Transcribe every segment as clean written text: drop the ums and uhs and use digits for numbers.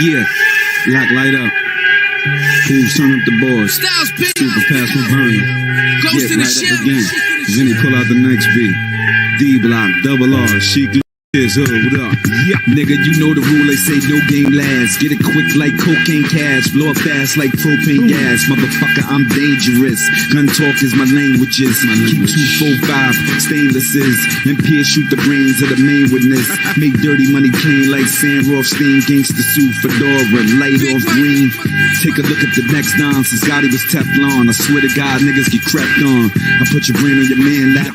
Yeah, lock light up. Fools turn up the boards. Super past my burner. Get light up again. Then he pull out the next beat. D block, double R, chic. What up? Yeah, nigga, you know the rule. They say no game lasts. Get it quick like cocaine cash. Blow up fast like propane gas. Motherfucker, I'm dangerous. Gun talk is my languages. Keep 245 stainlesses and pierce shoot the brains of the main witness. Make dirty money plain like Sam Rothstein. Gangsta suit, fedora, light off green. Take a look at the next Don. Since Gotti was Teflon, I swear to God, niggas get crept on. I put your brain on your man lap.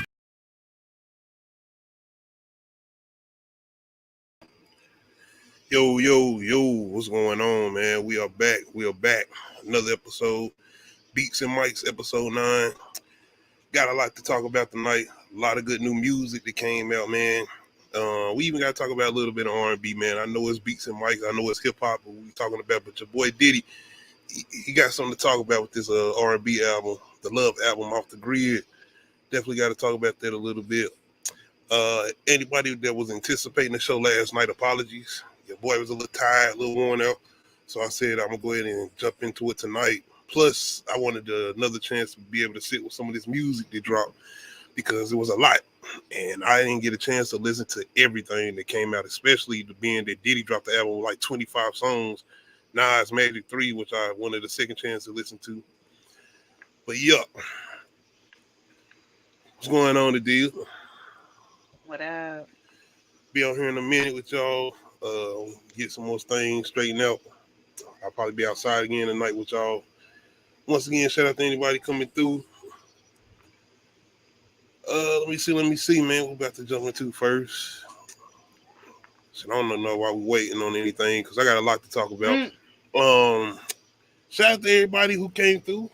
Yo, what's going on, man? We are back. Another episode, Beats and Mics, episode 9. Got a lot to talk about tonight. A lot of good new music that came out, man. We even got to talk about a little bit of R&B, man. I know it's Beats and Mics. I know it's hip-hop, but we talking about, but your boy Diddy, he got something to talk about with this R&B album, the Love album, Off the Grid. Definitely got to talk about that a little bit. Anybody that was anticipating the show last night, apologies. Your boy was a little tired, a little worn out. So I said, I'm going to go ahead and jump into it tonight. Plus, I wanted another chance to be able to sit with some of this music that dropped because it was a lot. And I didn't get a chance to listen to everything that came out, especially the being that Diddy dropped the album with like 25 songs. Nas Magic 3, which I wanted a second chance to listen to. But yeah. What's going on, the deal? What up? Be on here in a minute with y'all. Get some more things straightened out. I'll probably be outside again tonight with y'all. Once again, shout out to anybody coming through. Let me see, man. We're about to jump into first. So I don't know why we're waiting on anything because I got a lot to talk about. Shout out to everybody who came through.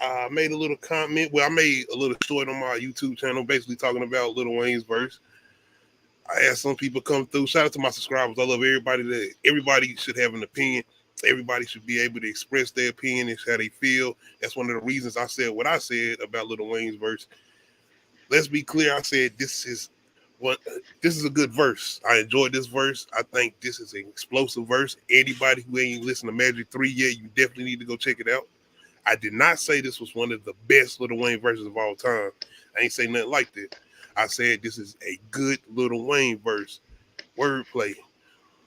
I made a little comment. Well, I made a little short on my YouTube channel basically talking about Lil Wayne's verse. I had some people come through. Shout out to my subscribers. I love everybody. Everybody should have an opinion. Everybody should be able to express their opinion and how they feel. That's one of the reasons I said what I said about Lil Wayne's verse. Let's be clear. I said this is a good verse. I enjoyed this verse. I think this is an explosive verse. Anybody who ain't listened to Magic 3 yet, you definitely need to go check it out. I did not say this was one of the best Lil Wayne verses of all time. I ain't say nothing like that. I said this is a good Lil Wayne verse. Wordplay.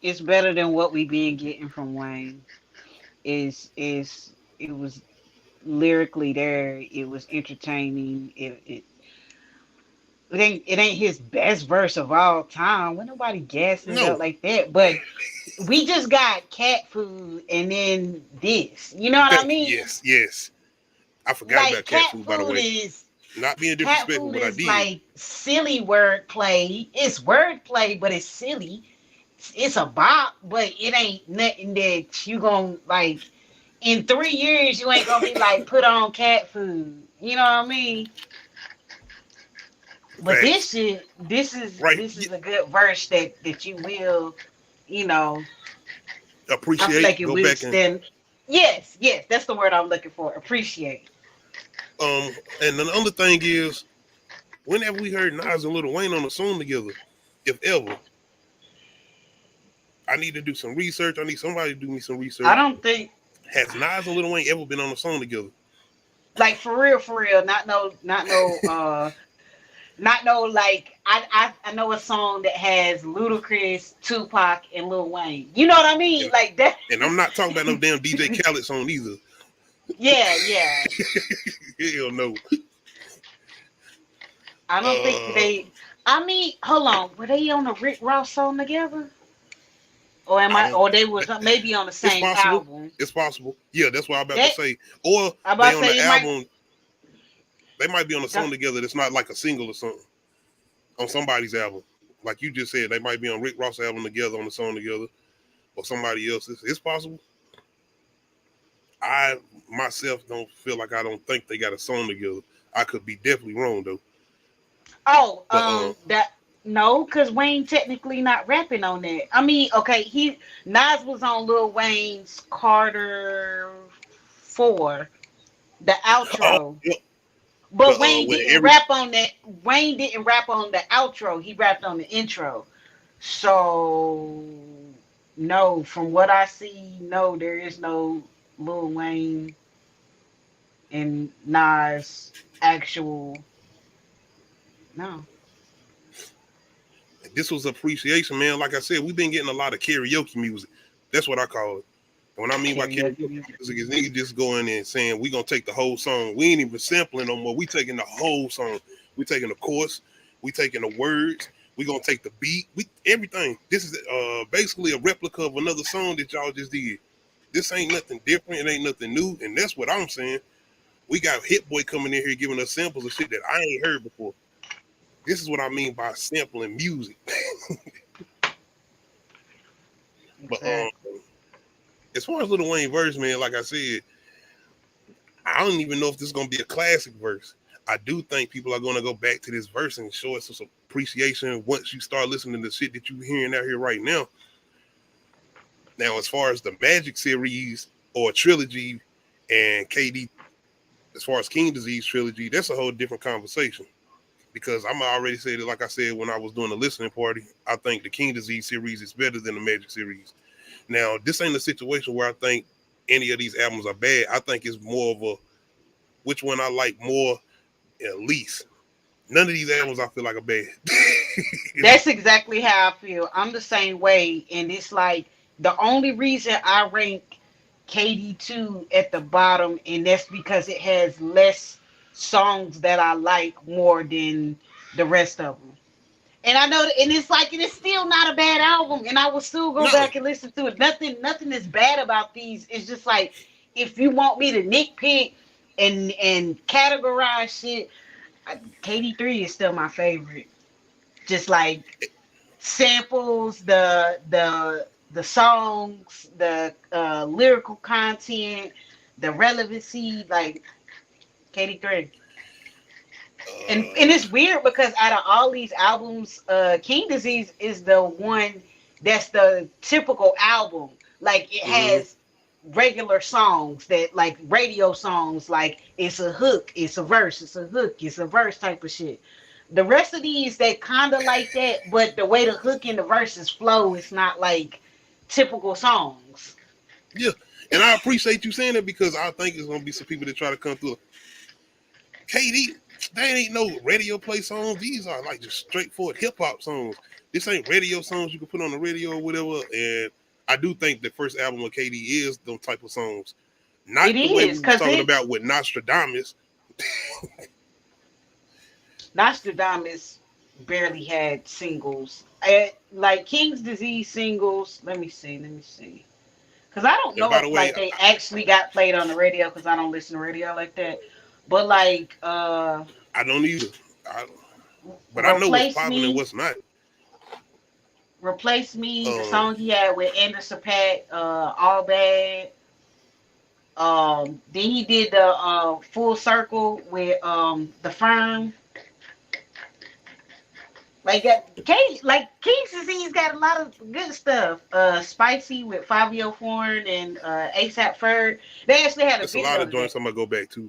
It's better than what we been getting from Wayne. It was lyrically there. It was entertaining. It ain't his best verse of all time. When nobody gassing it up like that. But we just got cat food and then this. You know what I mean? Yes. I forgot about cat food, by the way. Is not being disrespectful, but I did. Like silly wordplay. It's wordplay, but it's silly. It's a bop, but it ain't nothing that you gonna like. In 3 years, you ain't gonna be like put on cat food. You know what I mean? But this is a good verse that you will, appreciate. I feel like it will extend. Yes, that's the word I'm looking for. Appreciate. And the other thing is, whenever we heard Nas and Lil Wayne on a song together, if ever, I need to do some research. I need somebody to do me some research. I don't think has Nas and Lil Wayne ever been on a song together. Like for real. Not no. Like I know a song that has Ludacris, Tupac, and Lil Wayne. You know what I mean? Like that. And I'm not talking about no damn DJ Khaled song either. Yeah. Hell no. I don't think they. I mean, hold on. Were they on a Rick Ross song together? Or or they was maybe on the same album? It's possible. Yeah, that's what I'm about to say. Or they on the album. They might be on a song together that's not like a single or something. On somebody's album. Like you just said, they might be on Rick Ross' album together, on the song together. Or somebody else's. It's possible. I myself don't think they got a song together. I could be definitely wrong though. Because Wayne technically not rapping on that. I mean, okay, Nas was on Lil Wayne's Carter 4, the outro. But Wayne didn't rap on that. Wayne didn't rap on the outro. He rapped on the intro. So No, from what I see, no, there is no Lil Wayne and Nas actual. No. This was appreciation, man. Like I said, we've been getting a lot of karaoke music. That's what I call it. And what I mean by karaoke music is niggas just going in and saying we gonna take the whole song. We ain't even sampling no more. We taking the whole song. We taking the chorus. We taking the words. We gonna take the beat. We everything. This is basically a replica of another song that y'all just did. This ain't nothing different. It ain't nothing new. And that's what I'm saying. We got Hit Boy coming in here giving us samples of shit that I ain't heard before. This is what I mean by sampling music. But as far as Lil Wayne verse, man, like I said, I don't even know if this is gonna be a classic verse. I do think people are gonna go back to this verse and show us some appreciation once you start listening to shit that you're hearing out here right now. Now, as far as the Magic series or trilogy and KD, as far as King Disease trilogy, that's a whole different conversation. Because I'm already said it, like I said when I was doing the listening party, I think the King Disease series is better than the Magic series. Now, this ain't a situation where I think any of these albums are bad. I think it's more of a which one I like more at least. None of these albums I feel like are bad. That's exactly how I feel. I'm the same way. And it's like the only reason I rank KD2 at the bottom, and that's because it has less songs that I like more than the rest of them. And I know, and it's like, it is still not a bad album, and I will still go back and listen to it. Nothing is bad about these. It's just like, if you want me to nitpick and categorize shit, KD3 is still my favorite. Just like samples, the songs, the lyrical content, the relevancy, like KD3. And it's weird because out of all these albums, King Disease is the one that's the typical album. Like it has regular songs that like radio songs, like it's a hook, it's a verse, it's a hook, it's a verse type of shit. The rest of these, they kind of like that, but the way the hook and the verses flow, it's not like typical songs. Yeah, and I appreciate you saying that because I think there's gonna be some people that try to come through. KD, they ain't no radio play songs. These are like just straightforward hip hop songs. This ain't radio songs you can put on the radio or whatever. And I do think the first album of KD is those type of songs. Not the way we were talking about with Nostradamus. Nostradamus barely had singles. Like King's Disease singles. Let me see. Because I don't know if like they actually got played on the radio because I don't listen to radio like that. But like, I don't either. But I know what's popular and what's not. Replace Me, the song he had with Anderson .Paak, All Bad. Then he did the Full Circle with The Firm. Like King's Disease got a lot of good stuff. Spicy with Fabio Foreign and ASAP Ferg. They actually had a lot of joints I'm gonna go back to.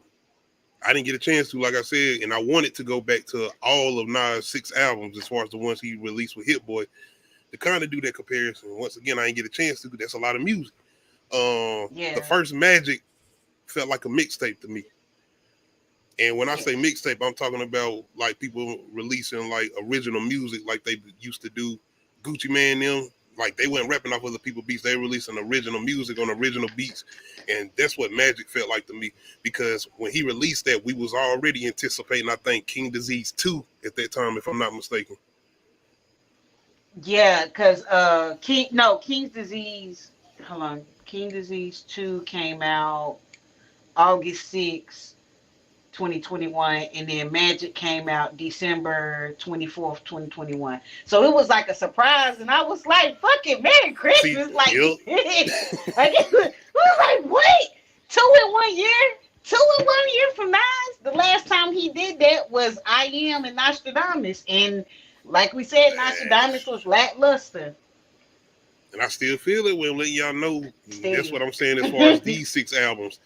I didn't get a chance to, like I said, and I wanted to go back to all of Nas' 6 albums as far as the ones he released with Hit Boy to kind of do that comparison. Once again, I didn't get a chance to, because that's a lot of music. The first Magic felt like a mixtape to me. And when I say mixtape, I'm talking about like people releasing like original music like they used to do. Gucci Mane them, like they weren't rapping off other people's beats. They were releasing original music on original beats. And that's what Magic felt like to me. Because when he released that, we was already anticipating, I think, King Disease 2 at that time, if I'm not mistaken. Yeah, because King's Disease, hold on. King Disease 2 came out August 6th. 2021, and then Magic came out December 24th, 2021. So it was like a surprise, and I was like, fucking Merry Christmas. I was like, wait, 2 in 1 year? 2 in 1 year from Nas? The last time he did that was I Am and Nostradamus. And like we said, Nostradamus was lackluster. And I still feel it when I'm letting y'all know. That's what I'm saying as far as these 6 albums.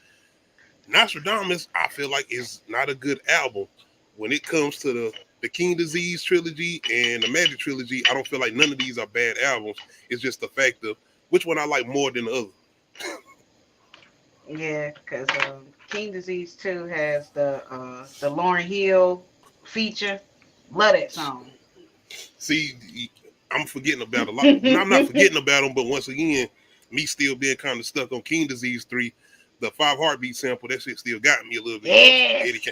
Nostradamus, I feel like, is not a good album. When it comes to the King Disease trilogy and the Magic trilogy, I don't feel like none of these are bad albums. It's just the fact of which one I like more than the other. Yeah, because King Disease 2 has the Lauryn Hill feature. Love that song. See, I'm forgetting about a lot. I'm not forgetting about them, but once again, me still being kind of stuck on King Disease 3, the 5 Heartbeat sample, that shit still got me a little bit. Yes.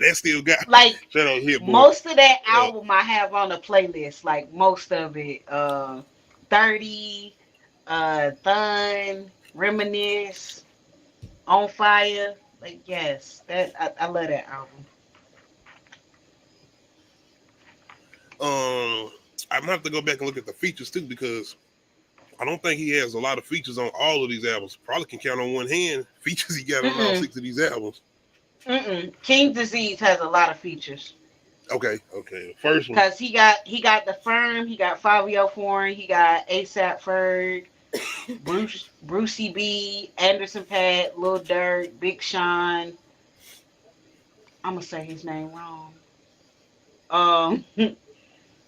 That still got me. Like, Shout out here, boy. most of that album I have on a playlist. Like, most of it. 30, Thun, Reminisce, On Fire. Like, yes. I love that album. I'm gonna have to go back and look at the features too, because I don't think he has a lot of features on all of these albums. Probably can count on one hand features he got on all 6 of these albums. King Disease has a lot of features. Okay. First one, because he got The Firm, he got Fabio Foreign, he got ASAP Ferg, Brucey B, Anderson .Paak, Lil Durk, Big Sean. I'm gonna say his name wrong.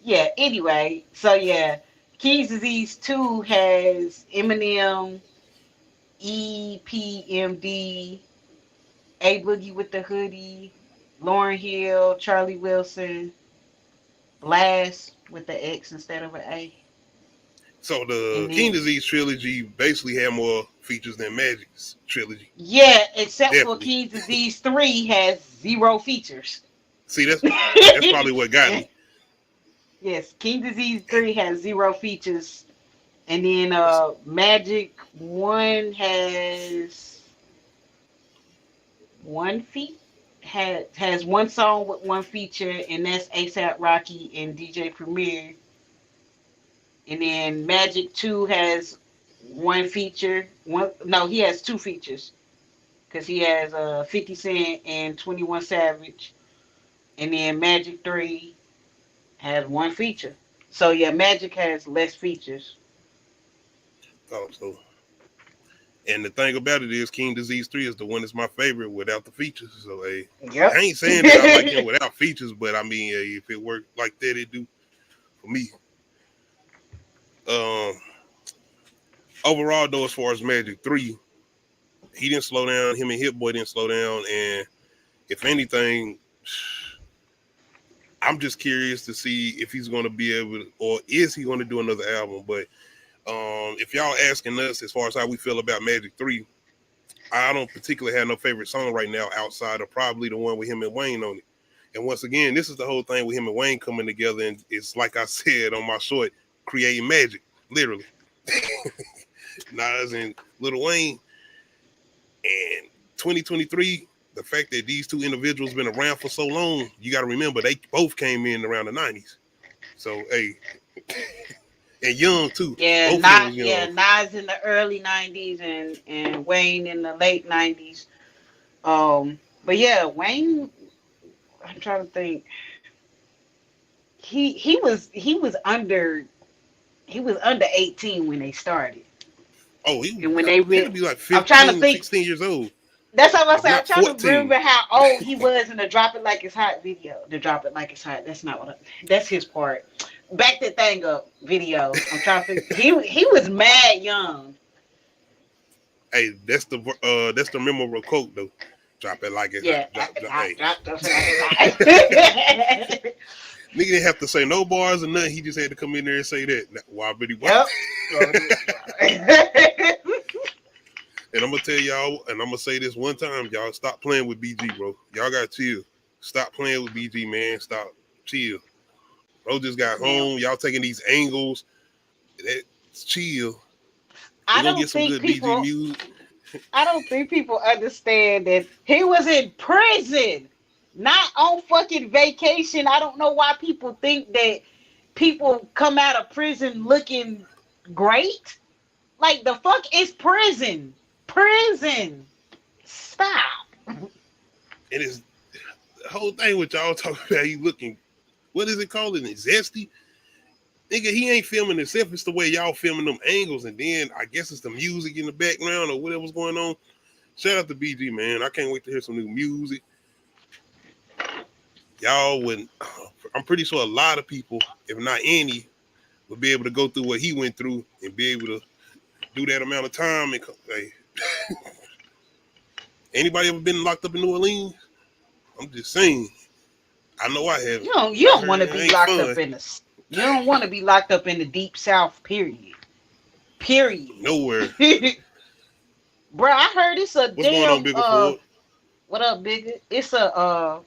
Yeah. Anyway, so yeah, King Disease 2 has Eminem, EPMD, A Boogie with the Hoodie, Lauryn Hill, Charlie Wilson, Blast with the X instead of an A. So the King Disease trilogy basically had more features than Magic's trilogy. Yeah, except for King Disease 3 has 0 features. See, that's probably what got me. Yes, King Disease 3 has 0 features. And then Magic 1 has 1 feat. Has 1 song with 1 feature, and that's ASAP Rocky and DJ Premier. And then Magic 2 has 1 feature. He has 2 features. Because he has 50 Cent and 21 Savage. And then Magic 3 has 1 feature. So yeah, Magic has less features. Oh, so. And the thing about it is, King Disease 3 is the one that's my favorite without the features. So, I ain't saying that I like him without features, but I mean, if it worked like that, it do for me. Overall, though, as far as Magic 3, he didn't slow down. Him and Hit Boy didn't slow down. And if anything, I'm just curious to see if he's going to be able to, or is he going to do another album. But if y'all asking us as far as how we feel about Magic 3, I don't particularly have no favorite song right now outside of probably the one with him and Wayne on it. And once again, this is the whole thing with him and Wayne coming together. And it's like I said on my short, creating magic, literally. Nas and Lil Wayne. And 2023, the fact that these 2 individuals been around for so long, you got to remember they both came in around the 90s. So, hey, and young too. Yeah, Nas in the early 90s and Wayne in the late 90s. But yeah, Wayne, I'm trying to think. He was under 18 when they started. Oh, he and when they be like 15, I'm trying to think, 16 years old. That's what I'm saying. I'm trying 14. to remember how old he was in the Drop It Like It's Hot video. The Drop It Like It's Hot. That's not what. That's his part. Back that thing up video. I'm trying to think. He was mad young. Hey, that's the memorable quote though. Drop it like it's hot. Nigga didn't have to say no bars or nothing. He just had to come in there and say that. Why, Biddy? Yep. And I'm gonna tell y'all, and I'm gonna say this one time, y'all stop playing with BG, bro. Y'all gotta chill. Stop playing with BG, man. Stop. Chill. Bro just got home. Y'all taking these angles. That's chill. I don't think people. BG music. I don't think people understand that he was in prison, not on fucking vacation. I don't know why people think that people come out of prison looking great. Like, the fuck is prison? Prison. Stop. It is the whole thing with y'all talking about you looking, what is it called? It's zesty. Nigga, he ain't filming himself. It's the way y'all filming them angles, and then I guess it's the music in the background or whatever's going on. Shout out to BG, man. I can't wait to hear some new music. Y'all wouldn't. I'm pretty sure a lot of people, if not any, would be able to go through what he went through and be able to do that amount of time and hey. Anybody ever been locked up in New Orleans? I'm just saying. I know I haven't. You don't want to be locked up in the. You don't want to be locked up in the deep south. Period. Nowhere. Bro, I heard it's a What's going on, Bigger Ford? What up, Bigger? It's a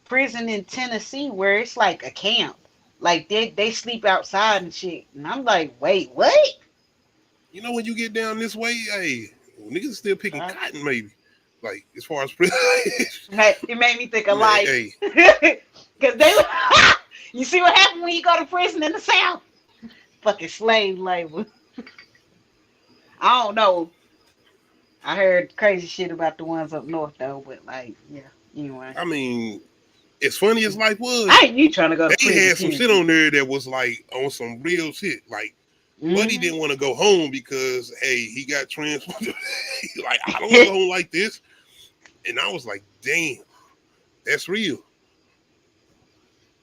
prison in Tennessee where it's like a camp. Like they sleep outside and shit. And I'm like, wait, what? You know when you get down this way, hey, niggas still picking cotton, maybe. Like as far as prison. It made me think of life. Hey. Cause you see what happened when you go to prison in the South? Fucking slave labor. I don't know. I heard crazy shit about the ones up north though, but like, yeah. Anyway. I mean, as funny as life was, I ain't you trying to go to prison. They had some shit on there that was like on some real shit. Like, Buddy didn't want to go home because he got transferred. Like, I don't want to go home like this. And I was like, damn, that's real.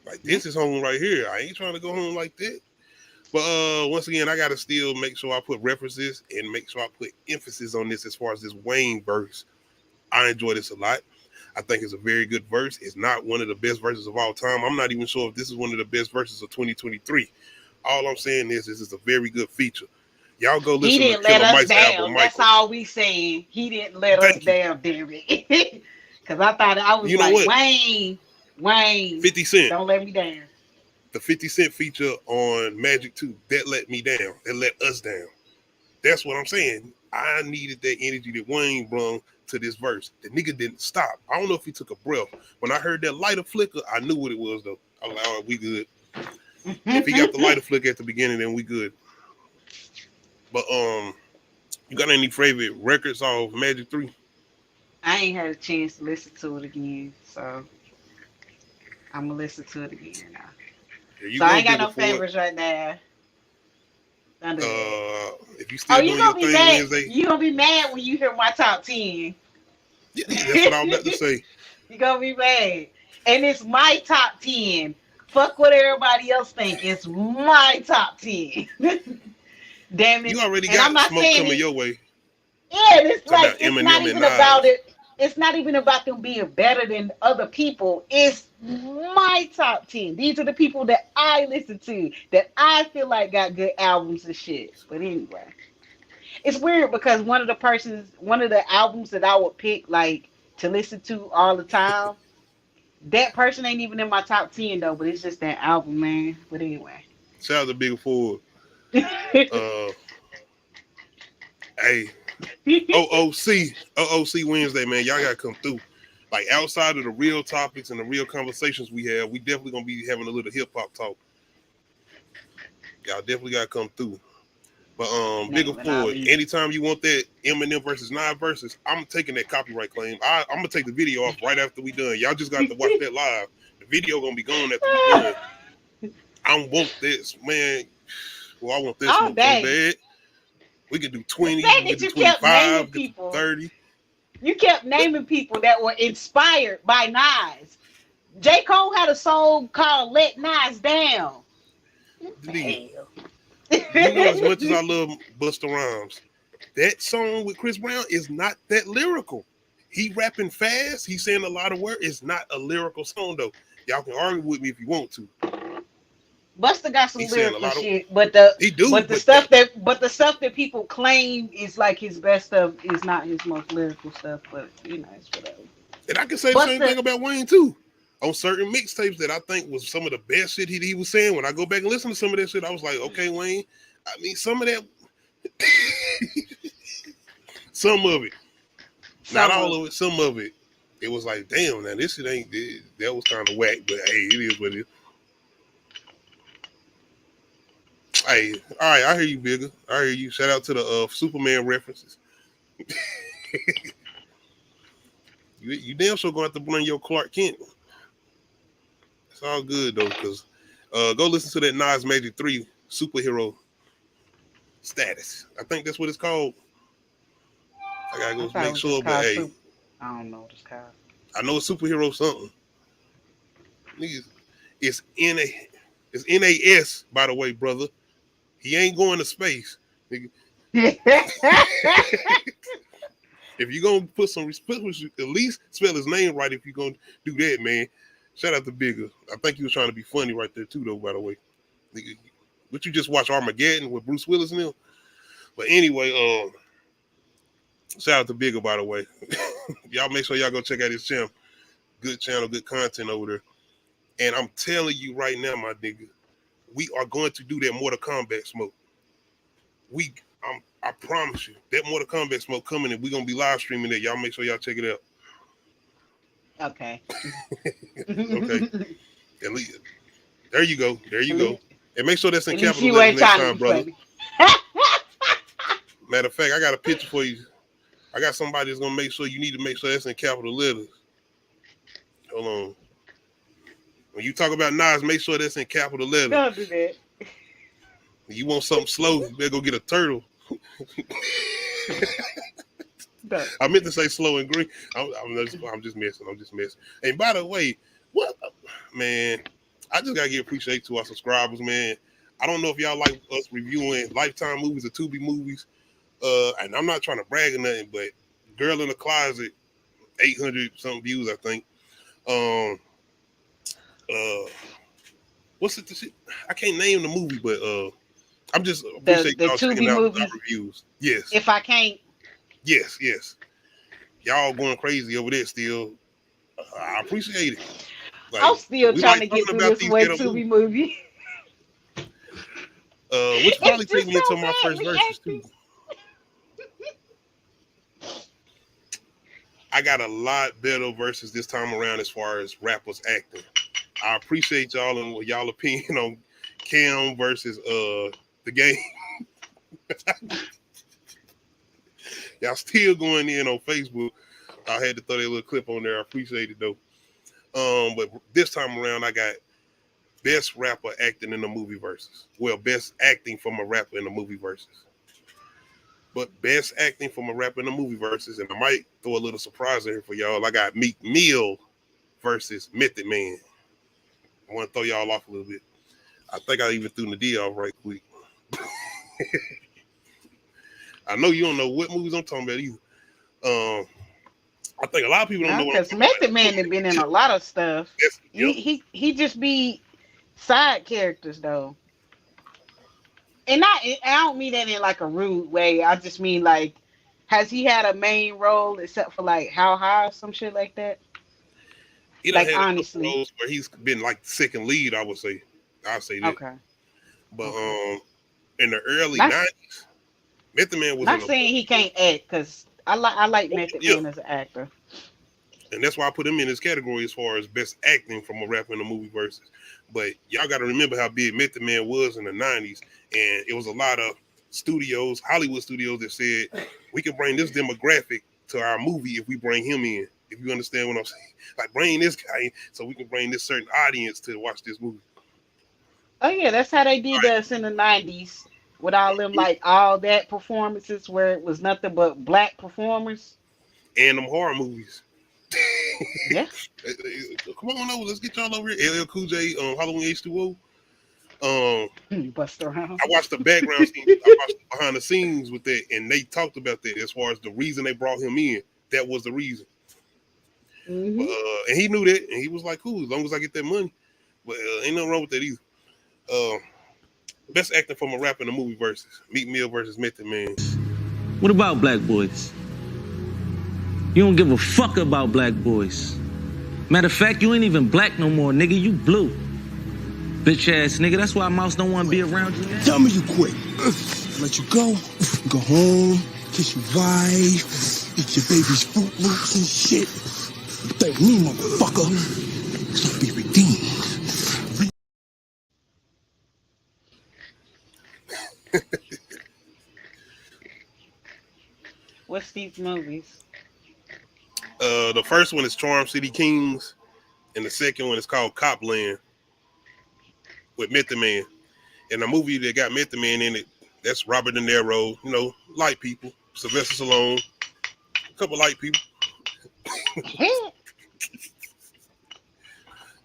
Like, this is home right here. I ain't trying to go home like that. But once again, I gotta still make sure I put references and make sure I put emphasis on this as far as this Wayne verse. I enjoy this a lot. I think it's a very good verse. It's not one of the best verses of all time. I'm not even sure if this is one of the best verses of 2023. All I'm saying is this is a very good feature. Y'all go listen to Killer Mike's album. That's all we saying. He didn't let us down, damn it. Because I thought I was like, Wayne, 50 Cent. Don't let me down. The 50 Cent feature on Magic 2, that let me down. That let us down. That's what I'm saying. I needed that energy that Wayne brought to this verse. The nigga didn't stop. I don't know if he took a breath. When I heard that lighter flicker, I knew what it was, though. I was like, all right, we good. If he got the lighter flicker at the beginning, then we good. But you got any favorite records off Magic 3? I ain't had a chance to listen to it again, so I'm gonna listen to it again now. So I ain't got no favorites right now. If you still doing your thing Wednesday, you gonna be mad when you hear my top 10. Yeah, that's what I'm about to say. You gonna be mad, and it's my top 10. Fuck what everybody else think. It's my top 10. Damn it! You already got smoke coming your way. Yeah, it's like it's not even about it. It's not even about them being better than other people. It's my top 10. These are the people that I listen to, that I feel like got good albums and shit. But anyway, it's weird because one of the albums that I would pick like to listen to all the time, that person ain't even in my top 10 though. But it's just that album, man. But anyway, shout out to Big Ford. Hey. OOC Wednesday, man. Y'all gotta come through. Like outside of the real topics and the real conversations we have, we definitely gonna be having a little hip hop talk. Y'all definitely gotta come through. But Bigger Ford, anytime you want that Eminem versus Nas versus, I'm taking that copyright claim. I'm gonna take the video off right after we done. Y'all just got to watch that live. The video gonna be gone after we done. I want this, man. Well, I want this one so bad. We could do 20, we could do 25, 30. You kept naming people that were inspired by Nas. J. Cole had a song called Let Nas Down. You know, as much as I love Busta Rhymes, that song with Chris Brown is not that lyrical. He rapping fast. He's saying a lot of words. It's not a lyrical song, though. Y'all can argue with me if you want to. Busta got some lyrical shit, but the stuff that people claim is like his best stuff is not his most lyrical stuff. But you know, it's whatever. And I can say the same thing about Wayne too. On certain mixtapes that I think was some of the best shit he was saying. When I go back and listen to some of that shit, I was like, okay, Wayne. I mean, some of that, some of it, not all of it. Some of it, it was like, damn, now this shit ain't. That was kind of whack, but hey, it is what it is. Hey, all right, I hear you, Bigger. I hear you. Shout out to the Superman references. you damn sure gonna have to blame your Clark Kent. It's all good though, because go listen to that Nas Magic 3 superhero status. I think that's what it's called. I gotta go make sure, but hey, I don't know what it's called. I know it's superhero something. Niggas, it's NAS, by the way, brother. He ain't going to space. Nigga. If you're gonna put some respect, at least spell his name right. If you're gonna do that, man. Shout out to Bigger. I think he was trying to be funny right there too, though. By the way, but you just watch Armageddon with Bruce Willis and them. But anyway, shout out to Bigger, by the way. Y'all make sure y'all go check out his channel. Good channel, good content over there. And I'm telling you right now, my nigga, we are going to do that Mortal Kombat smoke. I promise you, that Mortal Kombat smoke coming, and we're gonna be live streaming that. Y'all make sure y'all check it out. Okay. Okay. At least, there you go. There you go. And make sure that's in capital letters next time, brother. Matter of fact, I got a picture for you. I got somebody that's gonna make sure you need to make sure that's in capital letters. Hold on. When you talk about Nas, make sure that's in capital letters. Don't do that. You want something slow, you better go get a turtle. I meant to say slow and green. I'm just messing. I'm just messing. And by the way, what, man, I just gotta give appreciation to our subscribers, man. I don't know if y'all like us reviewing Lifetime movies or Tubi movies. And I'm not trying to brag or nothing, but Girl in the Closet, 800 something views, I think. What's it? I can't name the movie, but I'm just appreciate y'all checking out our reviews. Yes. If I can't. Yes. Y'all going crazy over there still. I appreciate it. Like, I'm still trying to get through this one Tubi movie. Which probably take me into my first verses too. I got a lot better verses this time around as far as rappers acting. I appreciate y'all and y'all opinion on Cam versus the game. Y'all still going in on Facebook. I had to throw that little clip on there. I appreciate it though. But this time around, I got best rapper acting in the movie verses. Well, best acting from a rapper in the movie verses. But best acting from a rapper in the movie verses, and I might throw a little surprise in here for y'all. I got Meek Mill versus Method Man. I want to throw y'all off a little bit. I think I even threw Nadia off right quick. I know you don't know what movies I'm talking about either. I think a lot of people don't know what I'm talking Method Man has been in a lot of stuff. Yep. He just be side characters though. And I don't mean that in like a rude way. I just mean like, has he had a main role except for like How High or some shit like that? He like honestly, roles where he's been like second lead. I would say, I'll say that. Okay. But in the early 90s, Method Man was. Not saying he can't act because I like Method Man as an actor. And that's why I put him in this category as far as best acting from a rapper in the movie versus. But y'all got to remember how big Method Man was in the 90s. And it was a lot of studios, Hollywood studios, that said, we can bring this demographic to our movie if we bring him in. If you understand what I'm saying. Like, bring this guy in so we can bring this certain audience to watch this movie. Oh, yeah, that's how they did us in the 90s. With all them, like, all that performances where it was nothing but black performers. And them horror movies. Yeah. Come on over. Let's get y'all over here. LL Cool J, Halloween H2O. Bust around. I watched the background scene. I watched the behind the scenes with that, and they talked about that as far as the reason they brought him in. That was the reason. Mm-hmm. And he knew that, and he was like, "Cool, as long as I get that money." But ain't nothing wrong with that either. Best acting from a rapper in the movie versus Meek Mill versus Method Man. What about black boys? You don't give a fuck about black boys. Matter of fact, you ain't even black no more, nigga. You blue. Bitch ass nigga. That's why Mouse don't want to be around you. Tell me you quit. Let you go home, kiss your wife, eat your baby's Fruit Loops and shit. Thank me, motherfucker. So be redeemed. What's these movies? The first one is Charm City Kings, and the second one is called Copland with Method Man. And the movie that got Method Man in it, that's Robert De Niro, you know, light people, Sylvester Stallone, a couple light people.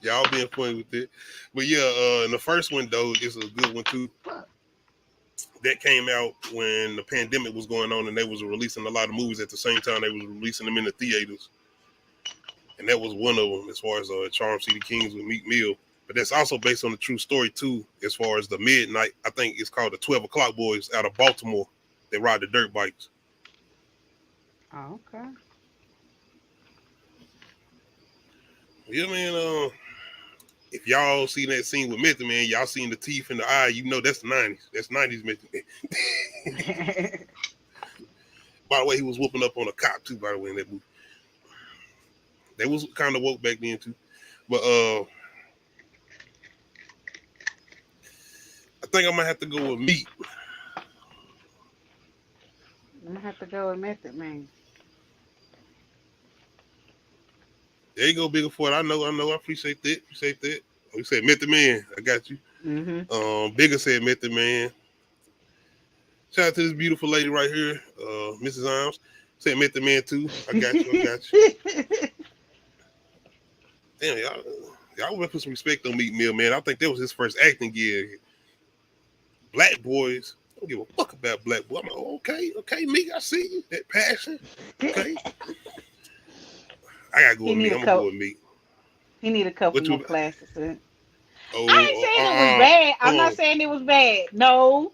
Y'all being funny with it. But yeah, and the first one though is a good one too. that came out when the pandemic was going on, and they was releasing a lot of movies at the same time. They was releasing them in the theaters, and that was one of them. As far as Charm City Kings with Meek Mill, but that's also based on a true story too. As far as the midnight, I think it's called the 12 O'clock Boys out of Baltimore. They ride the dirt bikes. Oh, okay. Yeah, man. If y'all seen that scene with Method Man, y'all seen the teeth in the eye, you know that's the 90s. That's 90s Method Man. By the way, he was whooping up on a cop too, by the way, in that movie. They was kind of woke back then too. But I think I might have to go with Meek. I'm gonna have to go with Method Man. There you go, Bigger Ford. I know. I appreciate that. You said Method Man. I got you. Mm-hmm. Bigger said Method Man. Shout out to this beautiful lady right here, Mrs. Arms. Said Method Man too. I got you. Damn, y'all want to put some respect on Meek Mill, man. I think that was his first acting gig. Black boys. I don't give a fuck about black boys. I'm like, okay, Meek, I see you. That passion. Okay. I gotta go with Meek. I'm gonna go with Meek. He need a couple more classes. I ain't saying it was bad. I'm not saying it was bad. No.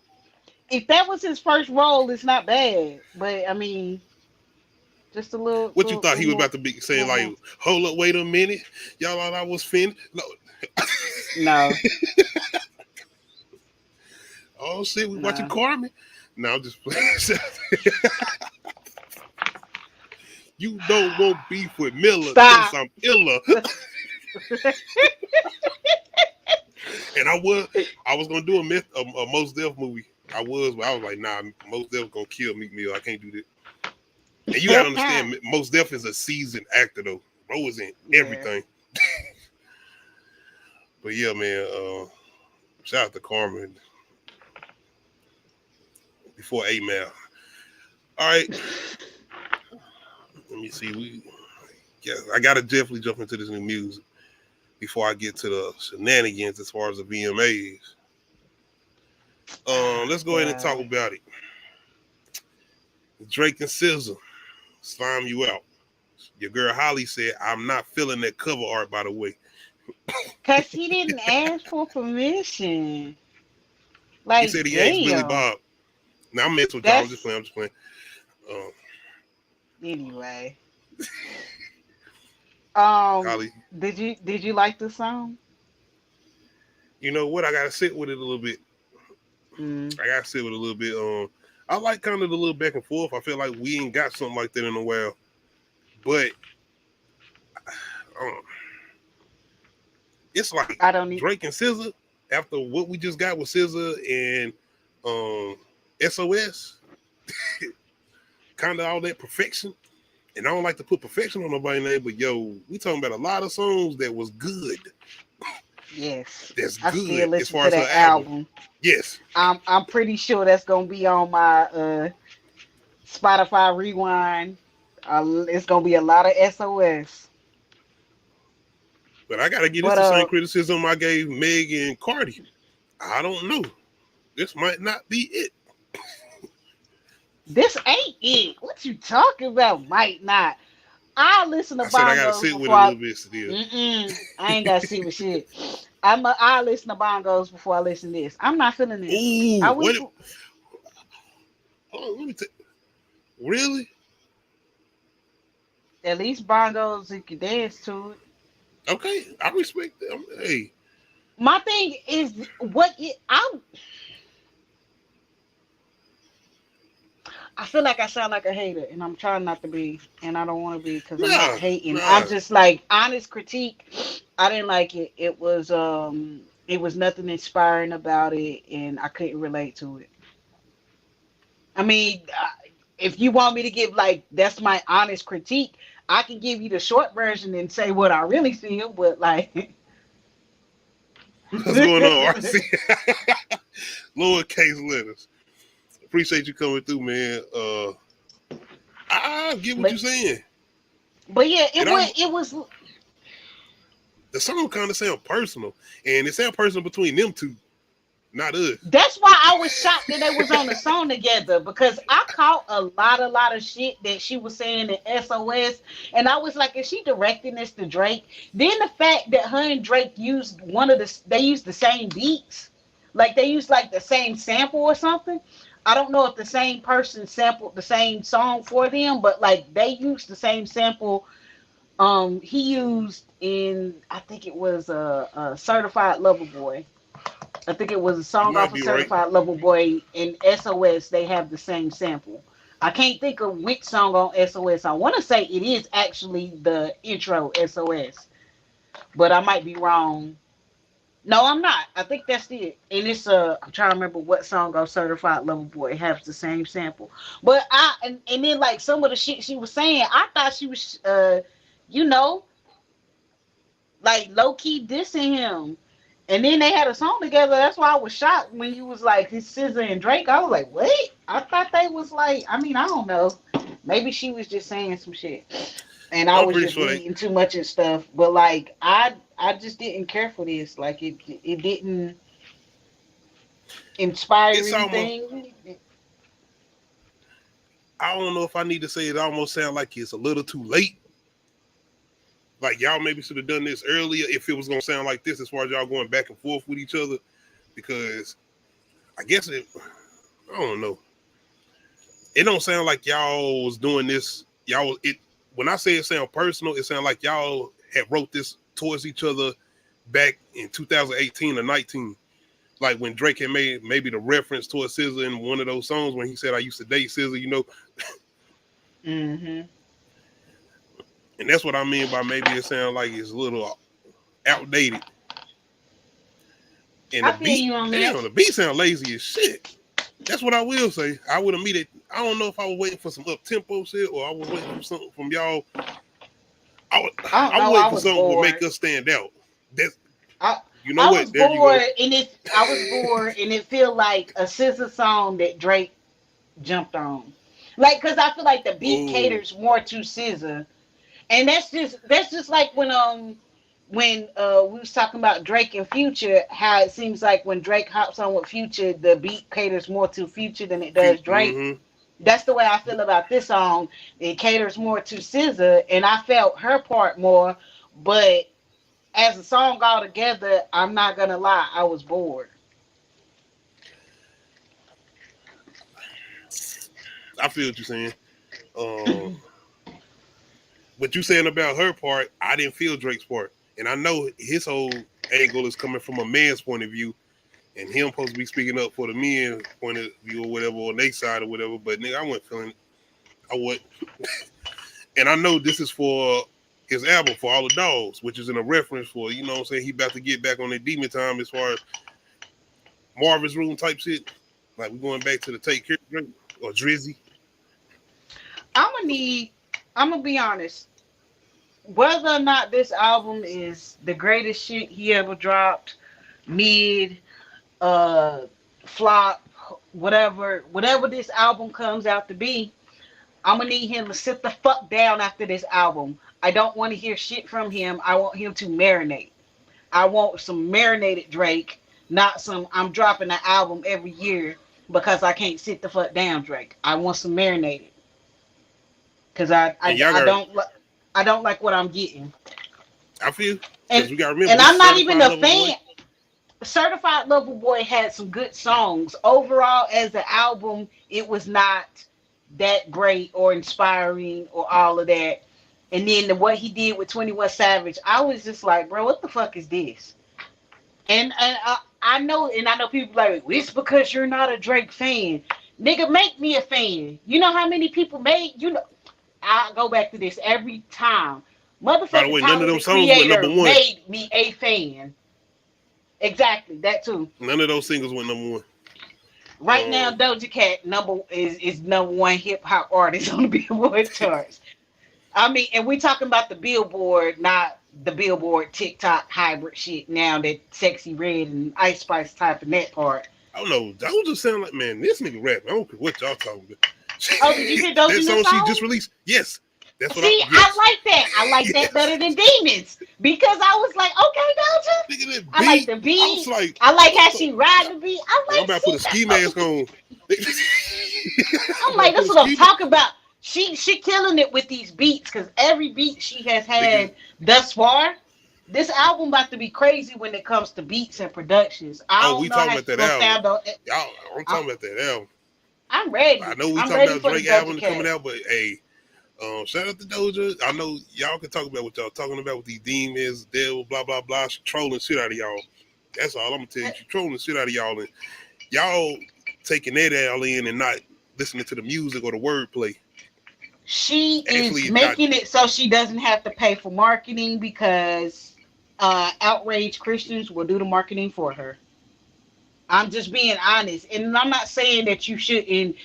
If that was his first role, it's not bad. But I mean, just a little. What you thought he was about to be saying? Like, hold up, wait a minute, y'all thought I was finished? No. Oh shit, we watching Carmen. No, I'm just playing. You don't want beef with Miller since I'm iller. And I was gonna do a Mos Def movie. I was like, nah, Mos Def gonna kill Meek Mill. I can't do that. And you gotta understand, Mos Def is a seasoned actor though. Bro was in everything. But yeah, man. Shout out to Carmen. Before 8 Mile. All right. Let me see. I gotta definitely jump into this new music before I get to the shenanigans as far as the VMAs. Let's go ahead and talk about it. Drake and SZA, Slime You Out. Your girl Holly said, I'm not feeling that cover art, by the way. Because he didn't ask for permission. Like, he said he asked Billy Bob. Now I'm messing with y'all. I'm just playing. Anyway. Holly, did you like the song? You know what? I gotta sit with it a little bit. I gotta sit with it a little bit. I like kind of the little back and forth. I feel like we ain't got something like that in a while. But it's like Drake and SZA after what we just got with SZA and SOS. Kind of all that perfection. And I don't like to put perfection on nobody's name, but yo, we talking about a lot of songs that was good. Yes. That's I good still listen as far to as that the album. Yes. I'm pretty sure that's gonna be on my Spotify rewind. It's gonna be a lot of SOS. But I gotta get this the same criticism I gave Meg and Cardi. I don't know. This might not be it. This ain't it. What you talking about? Might not. I listen to Bongos. I gotta sit with it a little bit still. I ain't gotta sit with shit. I listen to Bongos before I listen to this. I'm not feeling this. Ooh, let me take. Really? At least Bongos, you can dance to it. Okay, I respect them. Hey. My thing is I feel like I sound like a hater, and I'm trying not to be, and I don't want to be because I'm not hating. I'm just like honest critique. I didn't like it. It was nothing inspiring about it, and I couldn't relate to it. I mean, if you want me to give that's my honest critique, I can give you the short version and say what I really feel. But like, what's going on, RC? Lowercase letters. Appreciate you coming through, man. I get what you're saying. But yeah, it was the song kind of sound personal, and it sound personal between them two. not us. That's why I was shocked that they was on the song together, because I caught a lot of shit that she was saying in SOS, and I was like, is she directing this to Drake? Then the fact that her and Drake used they used the same beats, like they used like the same sample or something. I don't know if the same person sampled the same song for them, but like they used the same sample. He used in, I think it was a Certified Lover Boy. I think it was a song off of Certified Lover Boy. In SOS, they have the same sample. I can't think of which song on SOS. I want to say it is actually the intro SOS, but I might be wrong. No, I'm not. I think that's it. And it's I'm trying to remember what song on Certified Lover Boy has the same sample. But and then like some of the shit she was saying, I thought she was like low key dissing him. And then they had a song together. That's why I was shocked when you was like his SZA and Drake. I was like, wait, I thought they was like, I mean, I don't know. Maybe she was just saying some shit. And I was just reading too much and stuff. But like I just didn't care for this. Like it didn't inspire anything. I don't know if I need to say it almost sound like it's a little too late. Like y'all maybe should have done this earlier if it was gonna sound like this, as far as y'all going back and forth with each other. Because I guess I don't know. It don't sound like y'all was doing this. When I say it sound personal, it sound like y'all had wrote this towards each other back in 2018 or 19. Like when Drake had made maybe the reference towards SZA in one of those songs when he said, I used to date SZA, Mm-hmm. And that's what I mean by maybe it sounds like it's a little outdated. And the beat sound lazy as shit. That's what I will say. I would immediately, I don't know if I was waiting for some up-tempo shit or I was waiting for something from y'all. I was waiting for something to make us stand out. I was bored, and it feel like a SZA song that Drake jumped on. Like, cause I feel like the beat caters more to SZA. And that's just like when we was talking about Drake and Future, how it seems like when Drake hops on with Future, the beat caters more to Future than it does Drake. Mm-hmm. That's the way I feel about this song. It caters more to SZA, and I felt her part more. But as a song altogether, I'm not gonna lie, I was bored. I feel what you're saying. What you saying about her part, I didn't feel Drake's part. And I know his whole angle is coming from a man's point of view, and him supposed to be speaking up for the men's point of view or whatever, on their side or whatever. But nigga, I wasn't feeling it. I wasn't. And I know this is for his album, For All the Dogs, which is in a reference for, you know what I'm saying, he about to get back on that demon time as far as Marvin's Room type shit. Like we're going back to the Take Care Drake or Drizzy. I'm gonna be honest. Whether or not this album is the greatest shit he ever dropped, mid, flop, whatever this album comes out to be, I'm gonna need him to sit the fuck down after this album. I don't want to hear shit from him. I want him to marinate. I want some marinated Drake, not some I'm dropping an album every year because I can't sit the fuck down Drake. I want some marinated. Cause I don't like what I'm getting. I feel, and we gotta remember, and I'm not even a fan. Certified Lover Boy had some good songs. Overall, as an album, it was not that great or inspiring or all of that. And then what he did with 21 Savage, I was just like, bro, what the fuck is this? And I know people like, it's because you're not a Drake fan. Nigga, make me a fan. You know how many people I go back to this every time. Motherfucker, none of those songs went number one. Made me a fan. Exactly, that too. None of those singles went number one. Right now, Doja Cat is number one hip hop artist on the Billboard charts. I mean, and we talking about the Billboard, not the Billboard TikTok hybrid shit. Now that Sexy Red and Ice Spice typing that part. I don't know. That was just sound like, man, this nigga rap. I don't care what y'all talking about. Oh, did you hear Doja that song she just released? Yes. That's what See, I like that. I like that better than Demons because I was like, okay, Doja. I like the beat. I like how she ride the beat. I'm about to put a ski mask on. I'm like, that's what I'm talking about. She killing it with these beats because every beat she has had thus far. This album about to be crazy when it comes to beats and productions. We talking about that album. I'm talking about that album. I'm ready. I know we talking about Drake album coming out, but hey, shout out to Doja. I know y'all can talk about what y'all talking about with these demons, devil, blah blah blah. She trolling shit out of y'all. That's all I'm gonna tell you. She trolling shit out of y'all, and y'all taking that all in and not listening to the music or the wordplay. She is making it so she doesn't have to pay for marketing because outraged Christians will do the marketing for her. I'm just being honest, and I'm not saying that you shouldn't,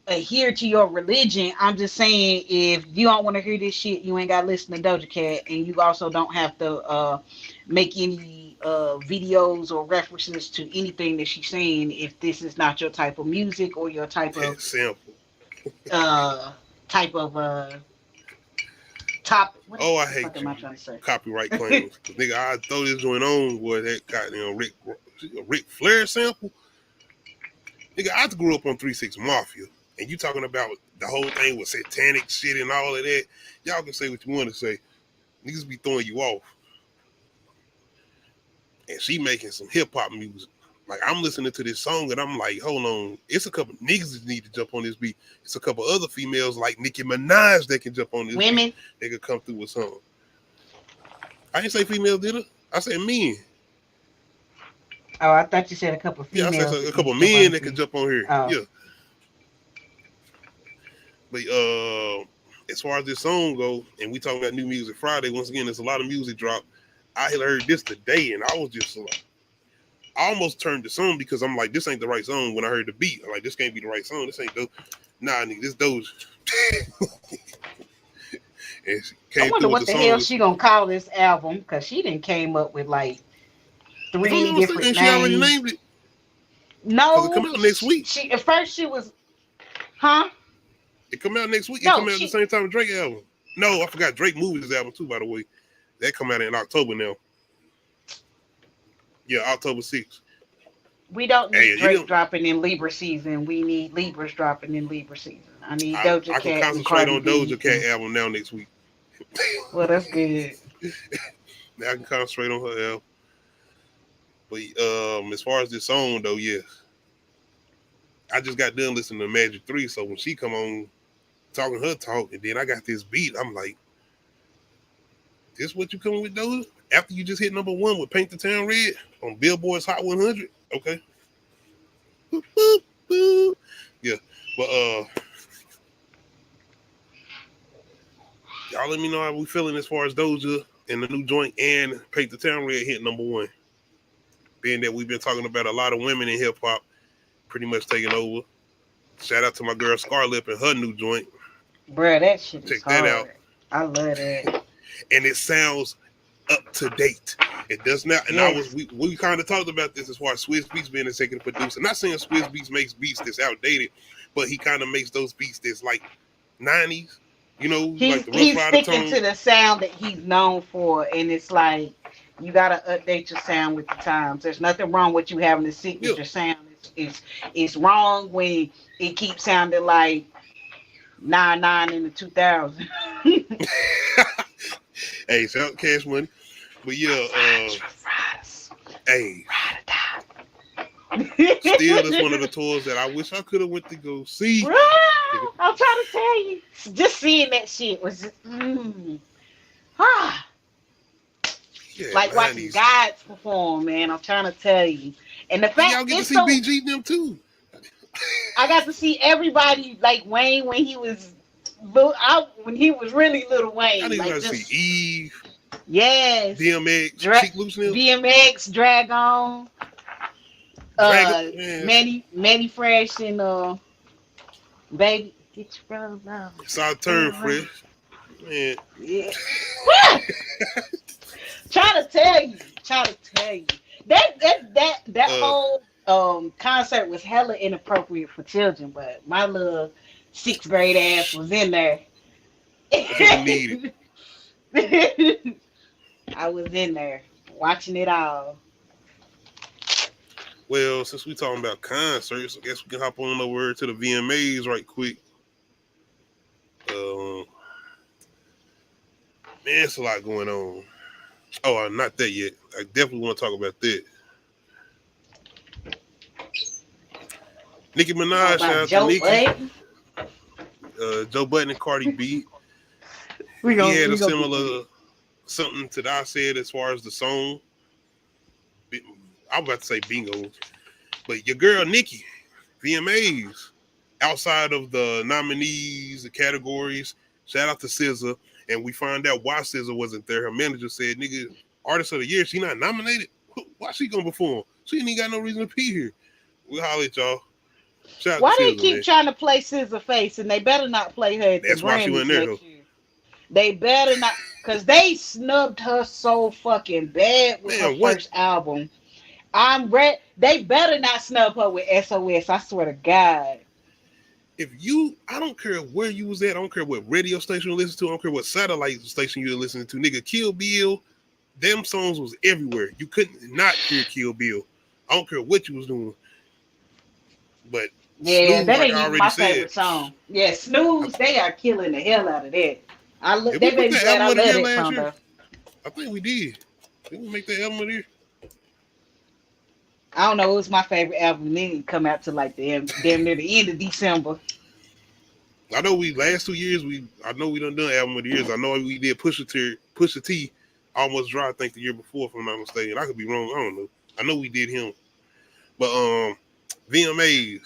adhere to your religion. I'm just saying if you don't want to hear this shit, you ain't got to listen to Doja Cat, and you also don't have to make any videos or references to anything that she's saying if this is not your type of music or your type of sample. Top. I hate you. Am I trying to say? Copyright claims. Nigga, I throw this joint on with that goddamn Ric Flair sample. Nigga, I grew up on 3-6 Mafia, and you talking about the whole thing with satanic shit and all of that. Y'all can say what you want to say. Niggas be throwing you off. And she making some hip hop music. Like, I'm listening to this song and I'm like, hold on, it's a couple niggas that need to jump on this beat. It's a couple other females like Nicki Minaj that can jump on this beat. They could come through with something. I didn't say females, did I? I said men. Oh, I thought you said a couple females. Yeah, I said a couple men that can jump on here. Oh. Yeah. But as far as this song go, and we talking about New Music Friday, once again, there's a lot of music drop. I heard this today and I was just like, I almost turned the song because I'm like, this ain't the right song when I heard the beat. I'm like, this can't be the right song. This ain't Doja. Nah, nigga, this Doja. And she came I wonder what the hell she gonna call this album because she didn't came up with like 3 different names. She already named it. No, it come out next week. At first she was, huh? It come out next week. It come out at the same time as Drake album. No, I forgot Drake moved his album too, by the way. That come out in October now. Yeah, October 6th. We don't need Drake dropping in Libra season. We need Libras dropping in Libra season. I need Doja Cat. I can concentrate on Doja Cat album now next week. Well, that's good. Now I can concentrate on her album. But as far as this song though, yes. I just got done listening to Magic 3, so when she come on talking her talk, and then I got this beat, I'm like, this what you coming with, Doja? After you just hit number 1 with Paint the Town Red on Billboard's Hot 100, okay. Boop, boop, boop. Yeah, but y'all let me know how we feeling as far as Doja and the new joint and Paint the Town Red hit number 1. Being that we've been talking about a lot of women in hip hop pretty much taking over. Shout out to my girl Scarlett and her new joint. Bruh, that shit is hard. Check that out. I love that. And it sounds up to date. It does not. And we kind of talked about this as far as Swizz Beatz being a executive producer. Not saying Swizz Beatz makes beats that's outdated, but he kind of makes those beats that's like 90s. You know, like the he's Rough Rider sticking to the sound that he's known for, and it's like you gotta update your sound with the times. There's nothing wrong with you having a signature sound. It's wrong when it keeps sounding like 99 in the 2000s. Hey, shout out Cash Money. But yeah, hey, still it's one of the tours that I wish I could have went to go see. Bro, I'm trying to tell you, just seeing that shit was just, like watching guys perform, man. I'm trying to tell you, and the fact y'all get to see BG them too. I got to see everybody like Wayne when he was really little Wayne. I didn't like got to see Eve. Yes. DMX, Cheek Loose Nail. DMX, Dragon. Manny Fresh and Baby, get your brother out. Saw Turn Fresh. Man. Yeah. Trying to tell you. That whole concert was hella inappropriate for children, but my little sixth grade ass was in there. That's what we needed. I was in there watching it all. Well, since we talking about concerts, I guess we can hop on over to the VMAs right quick. Man, it's a lot going on. Oh, not that yet. I definitely want to talk about that. Nicki Minaj, shout out to Nicki. Joe Budden and Cardi B. He had a similar something to that I said as far as the song. I was about to say bingo, but your girl Nicki, VMAs, outside of the nominees, the categories, shout out to SZA, and we find out why SZA wasn't there. Her manager said, "Nigga, Artist of the Year, she not nominated. Why she gonna perform? She ain't even got no reason to be here." We'll holler at y'all. Shout Why out to they SZA, keep man. trying to play SZA face, and they better not play her at That's the why she went Grammys there, next though. year. They better not, because they snubbed her so fucking bad with her first album. They better not snub her with SOS. I swear to God. I don't care where you was at. I don't care what radio station you listen to. I don't care what satellite station you're listening to. Nigga, Kill Bill, them songs was everywhere. You couldn't not hear Kill Bill. I don't care what you was doing. But yeah, Snooze, that like ain't I even already my said, favorite song. Yeah, Snooze, they are killing the hell out of that. Did They we put baby that glad I album love of the year that last song year? though. I think we did. Did we make that album of the year? I don't know. It was my favorite album. It didn't come out to like damn near the end of December. I know last 2 years I know we done album of the years. I know we did Pusha T, Almost Dry, I think the year before, if I'm not mistaken. I could be wrong. I don't know. I know we did him. But VMAs,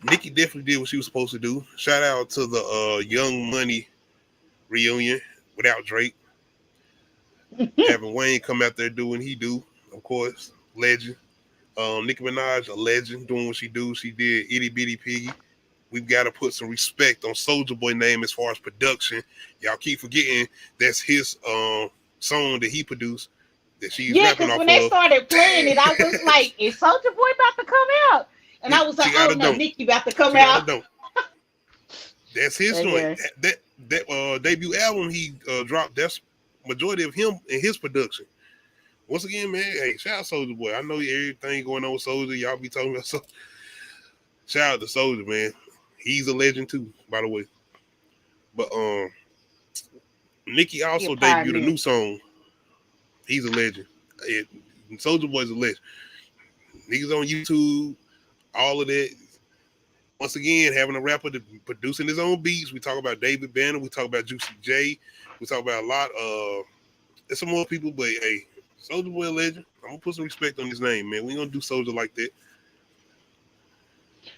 Nicki definitely did what she was supposed to do. Shout out to the Young Money reunion without Drake. Having Wayne come out there doing he do, of course, legend. Nicki Minaj, a legend, doing what she do. She did Itty Bitty Piggy. We've got to put some respect on Soulja Boy name as far as production. Y'all keep forgetting that's his song that he produced that she's rapping off of. When they started playing it, I was like, is Soulja Boy about to come out? And I was like, oh no, Nicki about to come out. That's his joint. That debut album he dropped, that's majority of him and his production. Once again, man, hey, shout out Soulja Boy. I know everything going on with Soulja. Y'all be talking about Soulja. Shout out to Soulja, man. He's a legend too, by the way. But Nicki also debuted a new song. He's a legend. Soulja Boy's a legend. Niggas on YouTube, all of that. Once again, having a rapper producing his own beats. We talk about David Banner. We talk about Juicy J. We talk about a lot of there's some more people, but hey, Soulja Boy a legend. I'm gonna put some respect on his name, man. We ain't gonna do Soulja like that.